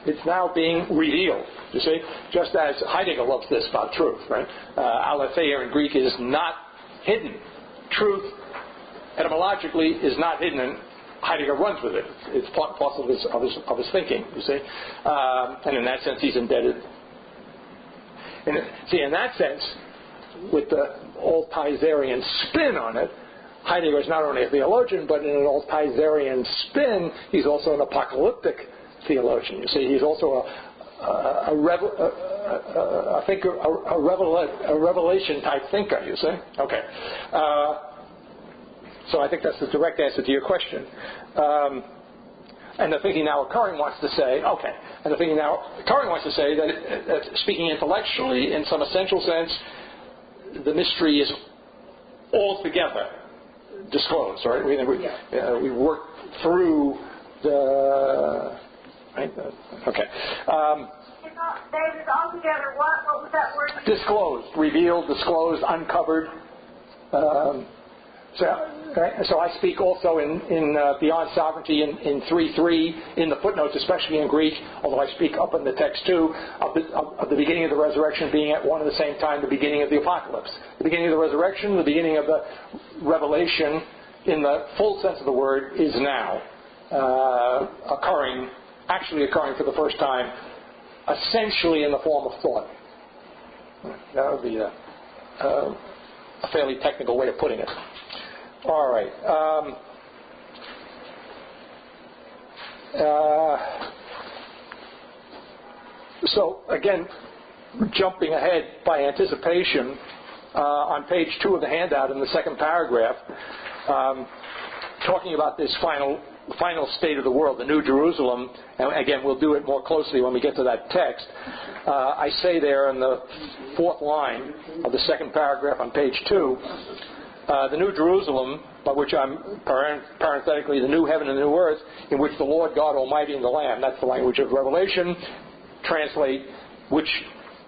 Speaker 3: It's now being revealed. You see, just as Heidegger loves this about truth, right? Aletheia in Greek is not hidden. Truth, etymologically, is not hidden, and Heidegger runs with it. It's part and parcel of his thinking. You see, and in that sense, he's indebted. In that sense, with the Altizerian spin on it, Heidegger is not only a theologian, but in an Altizerian spin, he's also an apocalyptic theologian. You see, he's also a revelation type thinker. You see, okay. So I think that's the direct answer to your question. And the thinking now occurring wants to say, okay. And the thinking now occurring wants to say that speaking intellectually, in some essential sense, the mystery is altogether disclosed, right? We work through the... Right? Okay.
Speaker 4: David, altogether, what was that word?
Speaker 3: Disclosed, revealed, disclosed, uncovered. So I speak also in Beyond Sovereignty in 3:3 in the footnotes, especially in Greek, although I speak up in the text too, of the beginning of the resurrection being at one and the same time the beginning of the apocalypse. The beginning of the resurrection, the beginning of the revelation, in the full sense of the word, is now actually occurring for the first time, essentially in the form of thought. That would be a fairly technical way of putting it. All right. So, again, jumping ahead by anticipation, on page 2 of the handout in the second paragraph, talking about this final state of the world, the New Jerusalem, and again, we'll do it more closely when we get to that text. I say there in the 4th line of the second paragraph on page 2, the New Jerusalem, by which I'm parenthetically the new heaven and the new earth, in which the Lord God Almighty and the Lamb, that's the language of Revelation, translate, which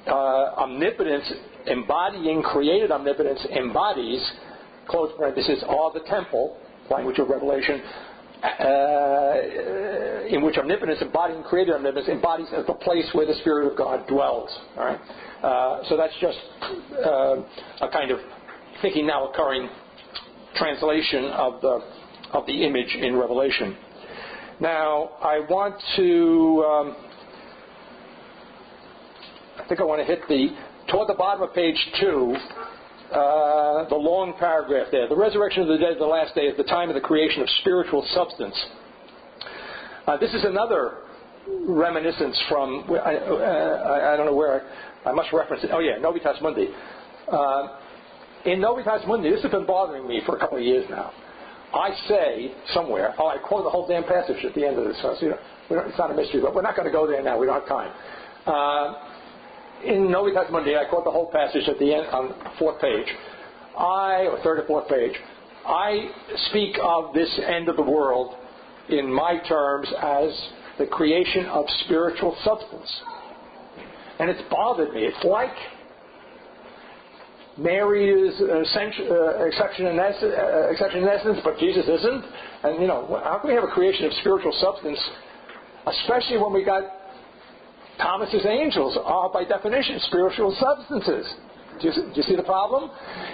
Speaker 3: omnipotence, embodying created omnipotence, embodies, close parenthesis, are the temple, language of Revelation, in which omnipotence, embodying created omnipotence, embodies as the place where the Spirit of God dwells. All right? So that's just a kind of thinking now occurring translation of the image in Revelation. Now, I want to hit toward the bottom of page 2, the long paragraph there. The resurrection of the dead in the last day is the time of the creation of spiritual substance. This is another reminiscence from, I don't know where, I must reference it. Oh yeah, Novitas Mundi. In Novitas Mundi, this has been bothering me for a couple of years now. I say somewhere, I quote the whole damn passage at the end of this, so it's not a mystery, but we're not going to go there now, we don't have time. In Novitas Mundi, I quote the whole passage at the end on the 4th page. Or 3rd or 4th page. I speak of this end of the world in my terms as the creation of spiritual substance. And it's bothered me. It's like Mary is exception in essence, but Jesus isn't. And, how can we have a creation of spiritual substance, especially when we got Thomas's angels are, by definition, spiritual substances. Do you see the problem?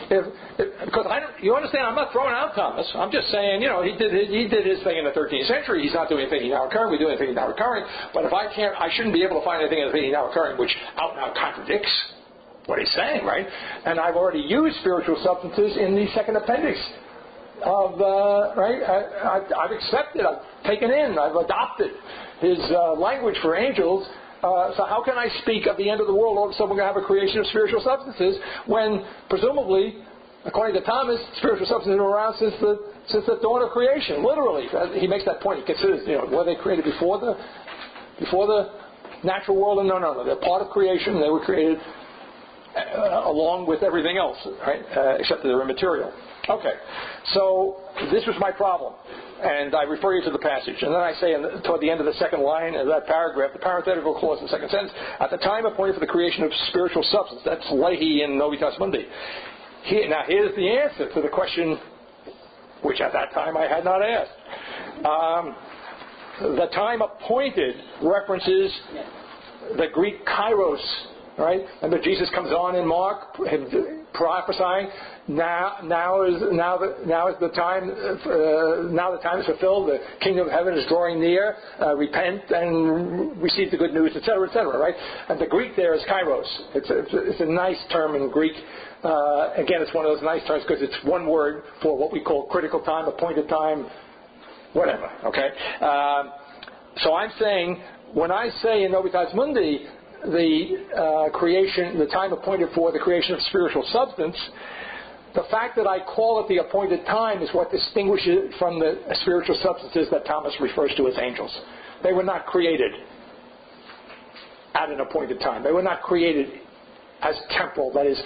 Speaker 3: Because you understand, I'm not throwing out Thomas. I'm just saying, he did his thing in the 13th century. He's not doing anything now occurring. We do anything now occurring. But if I shouldn't be able to find anything in the thing now occurring which out and out contradicts what he's saying, right? And I've already used spiritual substances in the second appendix of right. I've accepted. I've taken in. I've adopted his language for angels. So how can I speak of the end of the world, all of a sudden we're going to have a creation of spiritual substances, when presumably, according to Thomas, spiritual substances were around since the dawn of creation, literally. He makes that point. He considers, were they created before the natural world? No. They're part of creation. They were created along with everything else, right? Except that they're immaterial. Okay, so this was my problem. And I refer you to the passage. And then I say toward the end of the second line of that paragraph, the parenthetical clause in the second sentence, at the time appointed for the creation of spiritual substance. That's Leahy in Novitas Mundi. Now here's the answer to the question which at that time I had not asked. The time appointed references the Greek kairos, right? Remember Jesus comes on in Mark prophesying. Now is the time. Now the time is fulfilled. The kingdom of heaven is drawing near. Repent and receive the good news, etc., etc. Right? And the Greek there is kairos. It's a nice term in Greek. Again, it's one of those nice terms because it's one word for what we call critical time, appointed time, whatever. Okay. So I'm saying, when I say in Novitas Mundi the time appointed for the creation of spiritual substance, the fact that I call it the appointed time is what distinguishes it from the spiritual substances that Thomas refers to as angels. They were not created at an appointed time. They were not created as temporal, that is,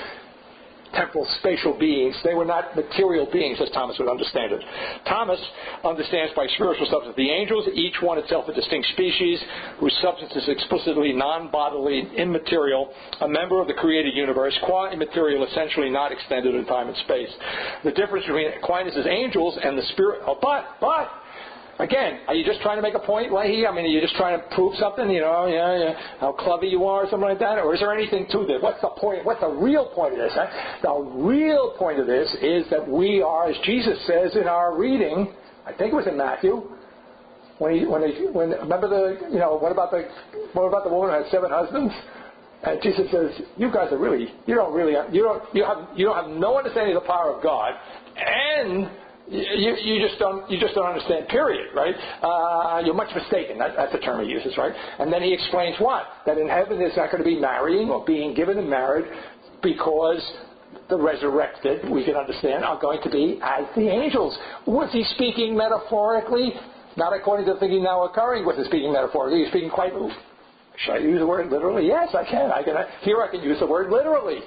Speaker 3: temporal, spatial beings. They were not material beings, as Thomas would understand it. Thomas understands by spiritual substance the angels, each one itself a distinct species, whose substance is explicitly non-bodily, immaterial, a member of the created universe, qua immaterial, essentially not extended in time and space. The difference between Aquinas' angels and the spirit... But... Again, are you just trying to make a point, Leahy? I mean, are you just trying to prove something? How clever you are or something like that? Or is there anything to this? What's the point? What's the real point of this? Huh? The real point of this is that we are, as Jesus says in our reading, I think it was in Matthew, remember what about the woman who had 7 husbands? And Jesus says, you guys are really, you don't have no understanding of the power of God, and you just don't understand, period, right? You're much mistaken. That's the term he uses, right? And then he explains what? That in heaven there's not going to be marrying or being given in marriage, because the resurrected, we can understand, are going to be as the angels. Was he speaking metaphorically? Not according to the thinking now occurring was he speaking metaphorically. He's speaking quite... Should I use the word literally? Yes, I can. Here I can use the word literally.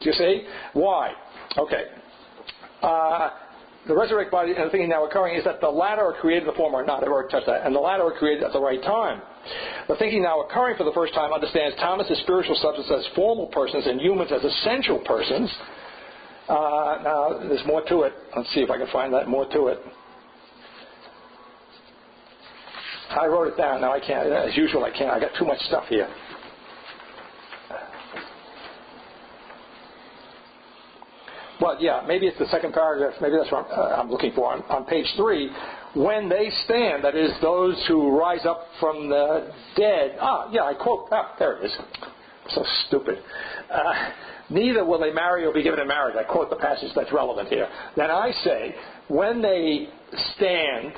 Speaker 3: Do you see? Why? Okay. The resurrected body and the thinking now occurring is that the latter are created in the former are not. I've already touched that. And the latter are created at the right time. The thinking now occurring for the first time understands Thomas' spiritual substance as formal persons and humans as essential persons. Now, there's more to it. Let's see if I can find that more to it. I wrote it down. Now I can't. As usual, I can't. I got too much stuff here. Well, yeah, maybe it's the second paragraph. Maybe that's what I'm looking for. On page 3, when they stand, that is, those who rise up from the dead. I quote. There it is. So stupid. Neither will they marry or be given in marriage. I quote the passage that's relevant here. Then I say, when they stand,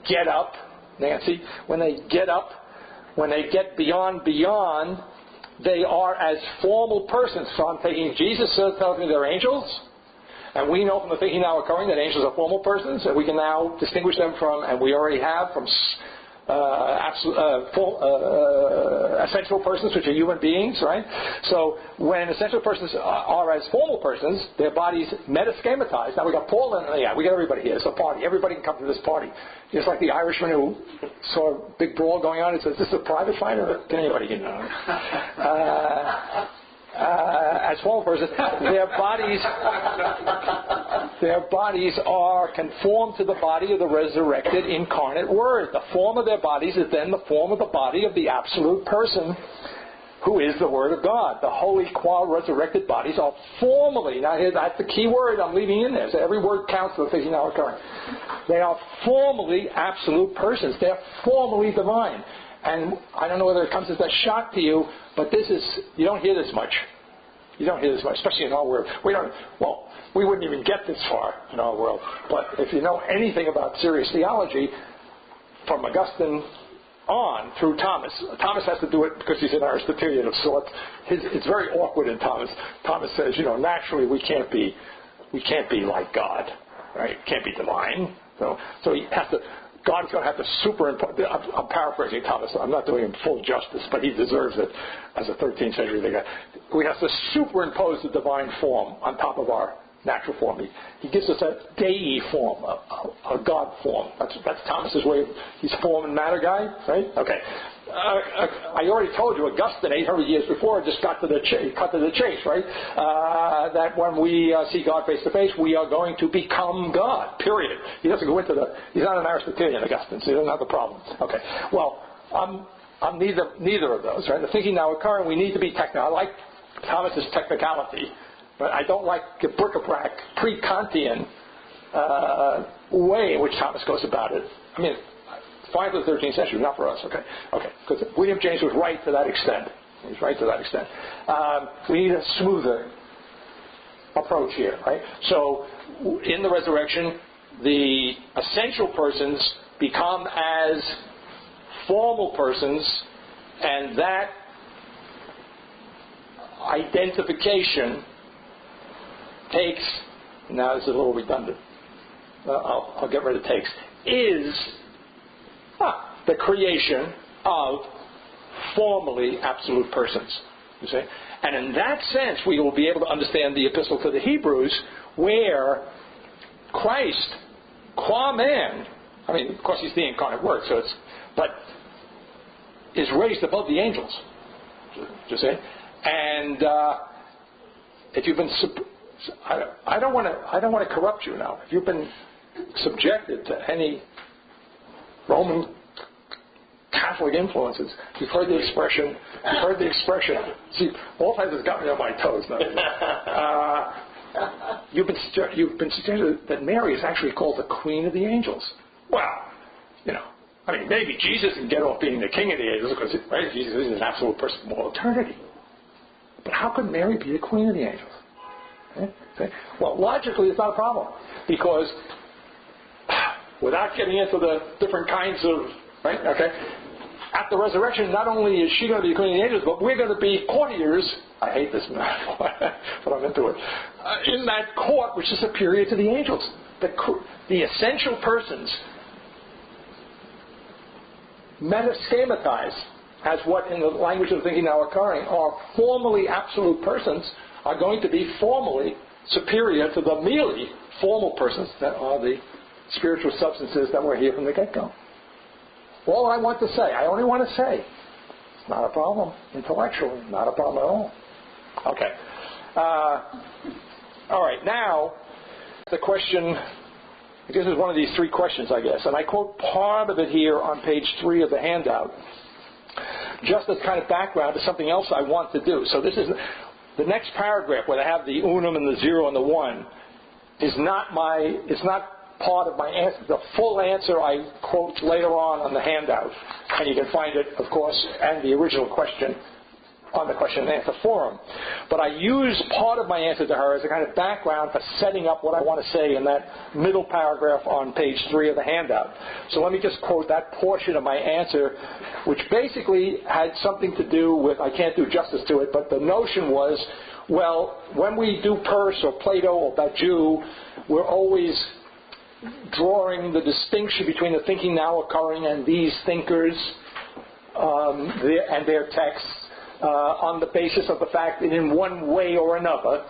Speaker 3: get up, Nancy, when they get up, when they get beyond, they are as formal persons. So I'm thinking, Jesus tells me they're angels, and we know from the thinking now occurring that angels are formal persons, and we can now distinguish them from, and we already have, from essential persons, which are human beings, right? So when essential persons are as formal persons, their bodies metaschematized. Now we got Paul and we got everybody here. It's a party. Everybody can come to this party. Just like the Irishman who saw a big brawl going on and says, "This is a private fight, or can anybody get on?" As formal persons, their bodies are conformed to the body of the resurrected incarnate Word. The form of their bodies is then the form of the body of the absolute person, who is the Word of God. The holy qua resurrected bodies are formally, now here, that's the key word I'm leaving in there, so every word counts for the thinking now occurring. They are formally absolute persons. They're formally divine. And I don't know whether it comes as a shock to you, but you don't hear this much. You don't hear this much, especially in our world. We wouldn't even get this far in our world. But if you know anything about serious theology, from Augustine on through Thomas has to do it because he's an Aristotelian of sorts. It's very awkward in Thomas. Thomas says, naturally we can't be like God, right? Can't be divine. So he has to. God's going to have to superimpose. I'm paraphrasing Thomas. I'm not doing him full justice, but he deserves it as a 13th century guy. We have to superimpose the divine form on top of our natural form. He gives us a deity form, a God form. That's Thomas's way. He's a form and matter guy, right? Okay. I already told you, Augustine, 800 years before, just cut to the chase, right? That when we see God face to face, we are going to become God, period. He doesn't go into he's not an Aristotelian, Augustine, so he doesn't have the problem. Okay. Well, I'm neither of those, right? The thinking now occurring, we need to be technical. I like Thomas's technicality, but I don't like the bric-a-brac, pre-Kantian way in which Thomas goes about it. I mean, fine for the 13th century, not for us. Okay. Because William James was right to that extent. He's right to that extent. We need a smoother approach here, right? So, in the resurrection, the essential persons become as formal persons, and that identification takes. Now this is a little redundant. I'll get rid of takes. Is the creation of formally absolute persons. You see? And in that sense, we will be able to understand the epistle to the Hebrews, where Christ, qua man, I mean, of course, he's the incarnate Word, but is raised above the angels. You see? And if you've been, I don't want to corrupt you now. If you've been subjected to any Roman Catholic influences, you've heard the expression. See, all times it's got me on my toes now. You've been suggested that Mary is actually called the Queen of the Angels. Well, I mean, maybe Jesus can get off being the King of the Angels because right, Jesus is an absolute person from all eternity. But how could Mary be the Queen of the Angels? Okay. Well, logically, it's not a problem because without getting into the different kinds of at the resurrection, not only is she going to be the Queen of the Angels, but we're going to be courtiers. I hate this metaphor, but I'm into it. In that court, which is superior to the angels, the essential persons, metaschematized, as what in the language of thinking now occurring, are formally absolute persons, are going to be formally superior to the merely formal persons that are the spiritual substances that were here from the get-go. All I want to say, I only want to say, it's not a problem intellectually, not a problem at all. Okay. All right, now the question, this is one of these three questions, I guess, and I quote part of it here on page 3 of the handout, just as kind of background to something else I want to do. So this is the next paragraph where I have the unum and the 0 and the 1 is not part of my answer. The full answer I quote later on the handout, and you can find it, of course, and the original question on the question and answer forum. But I use part of my answer to her as a kind of background for setting up what I want to say in that middle paragraph on page 3 of the handout. So let me just quote that portion of my answer, which basically had something to do with, I can't do justice to it, but the notion was, well, when we do Peirce or Plato or Badiou, we're always drawing the distinction between the thinking now occurring and these thinkers and their texts on the basis of the fact that in one way or another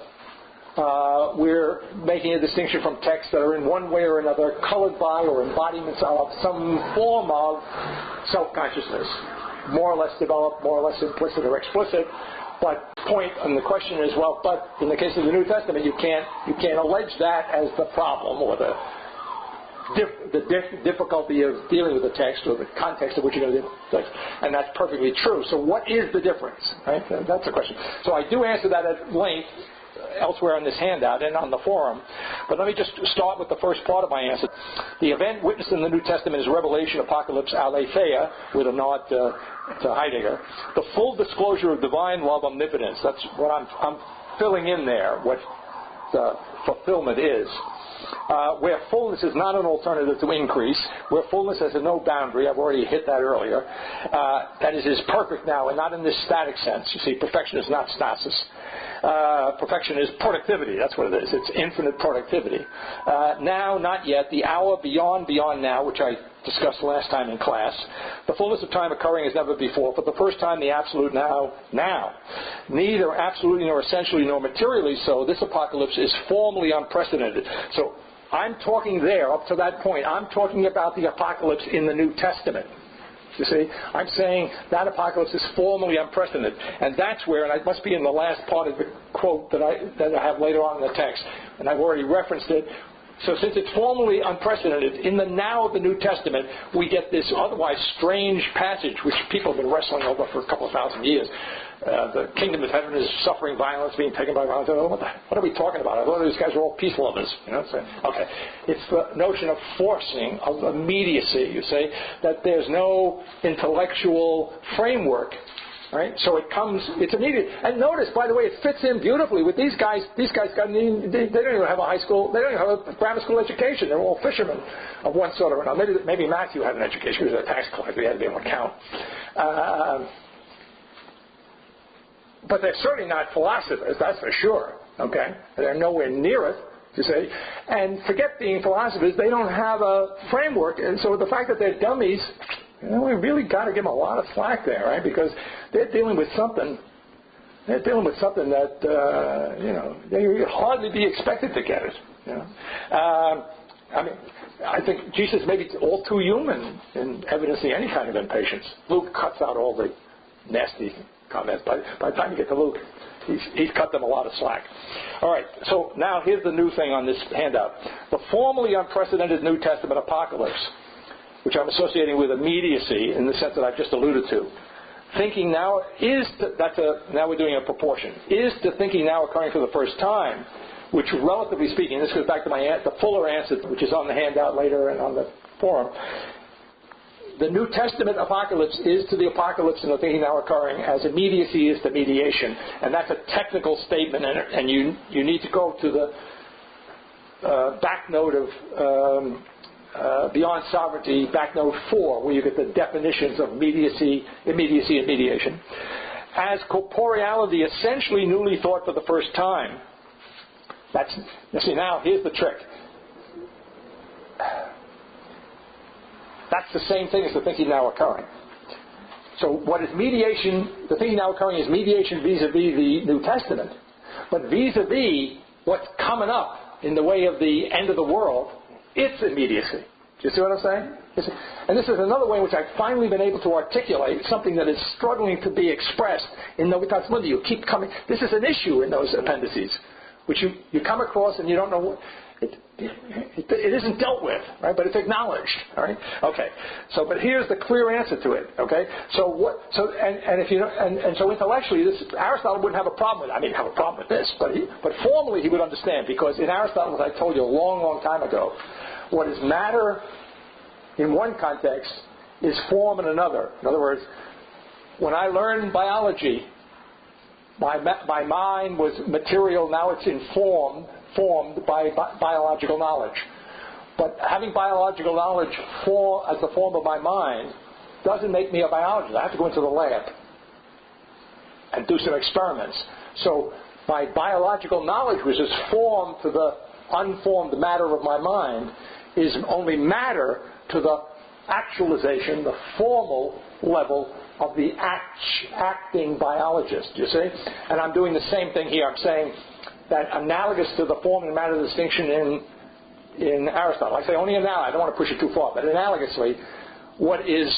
Speaker 3: we're making a distinction from texts that are in one way or another colored by or embodiments of some form of self-consciousness, more or less developed, more or less implicit or explicit. But point on the question is, well, but in the case of the New Testament, you can't allege that as the problem or the difficulty of dealing with the text or the context of which you're going to do the text. And that's perfectly true. So what is the difference? Right? That's the question. So I do answer that at length elsewhere on this handout and on the forum. But let me just start with the first part of my answer. The event witnessed in the New Testament is Revelation, Apocalypse, Aletheia, with a nod to Heidegger. The full disclosure of divine love omnipotence. That's what I'm filling in there, what the fulfillment is. Where fullness is not an alternative to increase, where fullness has no boundary, I've already hit that earlier, that is perfect now and not in this static sense. You see, perfection is not stasis. Perfection is productivity, that's what it is. It's infinite productivity. Now, not yet, the hour beyond now, which I discussed last time in class, the fullness of time occurring as never before. For the first time, the absolute now. Neither absolutely nor essentially nor materially so, this apocalypse is formally unprecedented. So I'm talking there, up to that point, I'm talking about the apocalypse in the New Testament. You see, I'm saying that apocalypse is formally unprecedented. And that's where, and it must be in the last part of the quote that I have later on in the text, and I've already referenced it. So since it's formally unprecedented, in the now of the New Testament, we get this otherwise strange passage, which people have been wrestling over for a couple of thousand years. The kingdom of heaven is suffering violence, being taken by violence. What are we talking about? I thought these guys are all peace lovers. Okay. It's the notion of forcing, of immediacy, you say, that there's no intellectual framework. Right? So it's immediate. And notice, by the way, it fits in beautifully with these guys. These guys they don't even have a high school, they don't even have a grammar school education. They're all fishermen of one sort or another. Maybe Matthew had an education. He was a tax collector. He had to be able to count. But they're certainly not philosophers, that's for sure. Okay? They're nowhere near it, you see. And forget being philosophers, they don't have a framework. And so the fact that they're dummies, we really got to give them a lot of slack there, right? Because they're dealing with something They're dealing with something that, they hardly be expected to get it. I think Jesus may be all too human in evidencing any kind of impatience. Luke cuts out all the nasty comments. By the time you get to Luke, he's cut them a lot of slack. All right, so now here's the new thing on this handout. The formally unprecedented New Testament apocalypse, which I'm associating with immediacy in the sense that I've just alluded to. Thinking now now we're doing a proportion. Is the thinking now occurring for the first time, which relatively speaking, this goes back to the fuller answer, which is on the handout later and on the forum. The New Testament apocalypse is to the apocalypse and the thinking now occurring as immediacy is to mediation. And that's a technical statement, and you need to go to the back note of Beyond Sovereignty, back note 4, where you get the definitions of immediacy, and mediation. As corporeality essentially newly thought for the first time. Now here's the trick. That's the same thing as the thinking now occurring. So what is mediation? The thinking now occurring is mediation vis-a-vis the New Testament. But vis-a-vis what's coming up in the way of the end of the world, it's immediacy. Do you see what I'm saying? And this is another way in which I've finally been able to articulate something that is struggling to be expressed in Novitas Mundi. You keep coming. This is an issue in those appendices, which you come across and you don't know. It isn't dealt with, right? But it's acknowledged, all right? Okay. But here's the clear answer to it, okay? So intellectually, Aristotle wouldn't have a problem with it. I mean, have a problem with this, but formally he would understand, because in Aristotle, as I told you a long, long time ago, what is matter in one context is form in another. In other words, when I learned biology, my mind was material. Now it's formed by biological knowledge. But having biological knowledge as the form of my mind doesn't make me a biologist. I have to go into the lab and do some experiments. So my biological knowledge, which is formed to the unformed matter of my mind, is only matter to the actualization, the formal level of the acting biologist, you see? And I'm doing the same thing here. I'm saying that analogous to the form and matter distinction in Aristotle. I say only analogous. I don't want to push it too far, but analogously, what is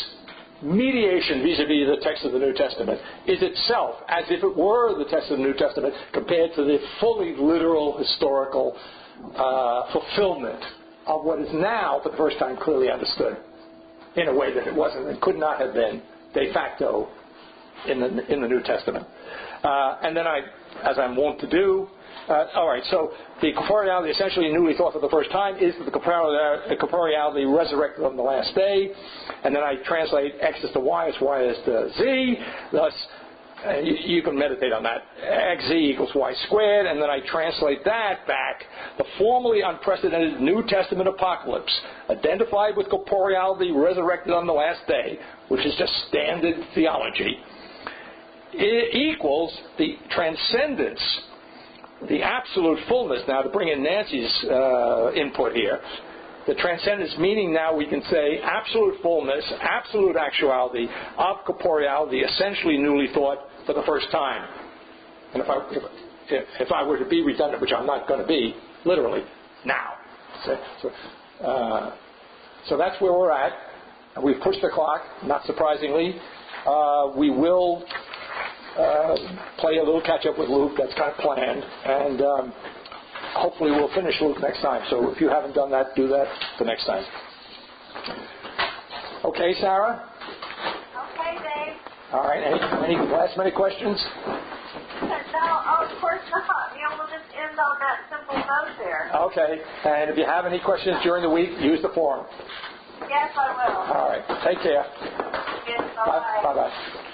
Speaker 3: mediation vis-a-vis the text of the New Testament is itself, as if it were the text of the New Testament, compared to the fully literal historical fulfillment of what is now, for the first time, clearly understood in a way that it wasn't and could not have been de facto in the New Testament. And then as I'm wont to do, all right, so the corporeality essentially newly thought for the first time is that the corporeality resurrected on the last day. And then I translate X is to Y, as Y is to Z. Thus, you can meditate on that. XZ equals Y squared. And then I translate that back. The formally unprecedented New Testament apocalypse, identified with corporeality resurrected on the last day, which is just standard theology, it equals the transcendence, the absolute fullness. Now, to bring in Nancy's input here, the transcendence meaning now we can say absolute fullness, absolute actuality of corporeality, essentially newly thought for the first time. And if I were to be redundant, which I'm not going to be, literally, now. So that's where we're at. We've pushed the clock, not surprisingly. We will play a little catch-up with Luke. That's kind of planned. And hopefully we'll finish Luke next time. So if you haven't done that, do that the next time. Okay, Sarah?
Speaker 4: Okay, Dave.
Speaker 3: All right. Any last minute questions?
Speaker 4: No, of course not. We'll just end on that simple note there.
Speaker 3: Okay. And if you have any questions during the week, use the forum.
Speaker 4: Yes, I will.
Speaker 3: All right. Take care.
Speaker 4: Yes, bye-bye.
Speaker 3: Bye-bye.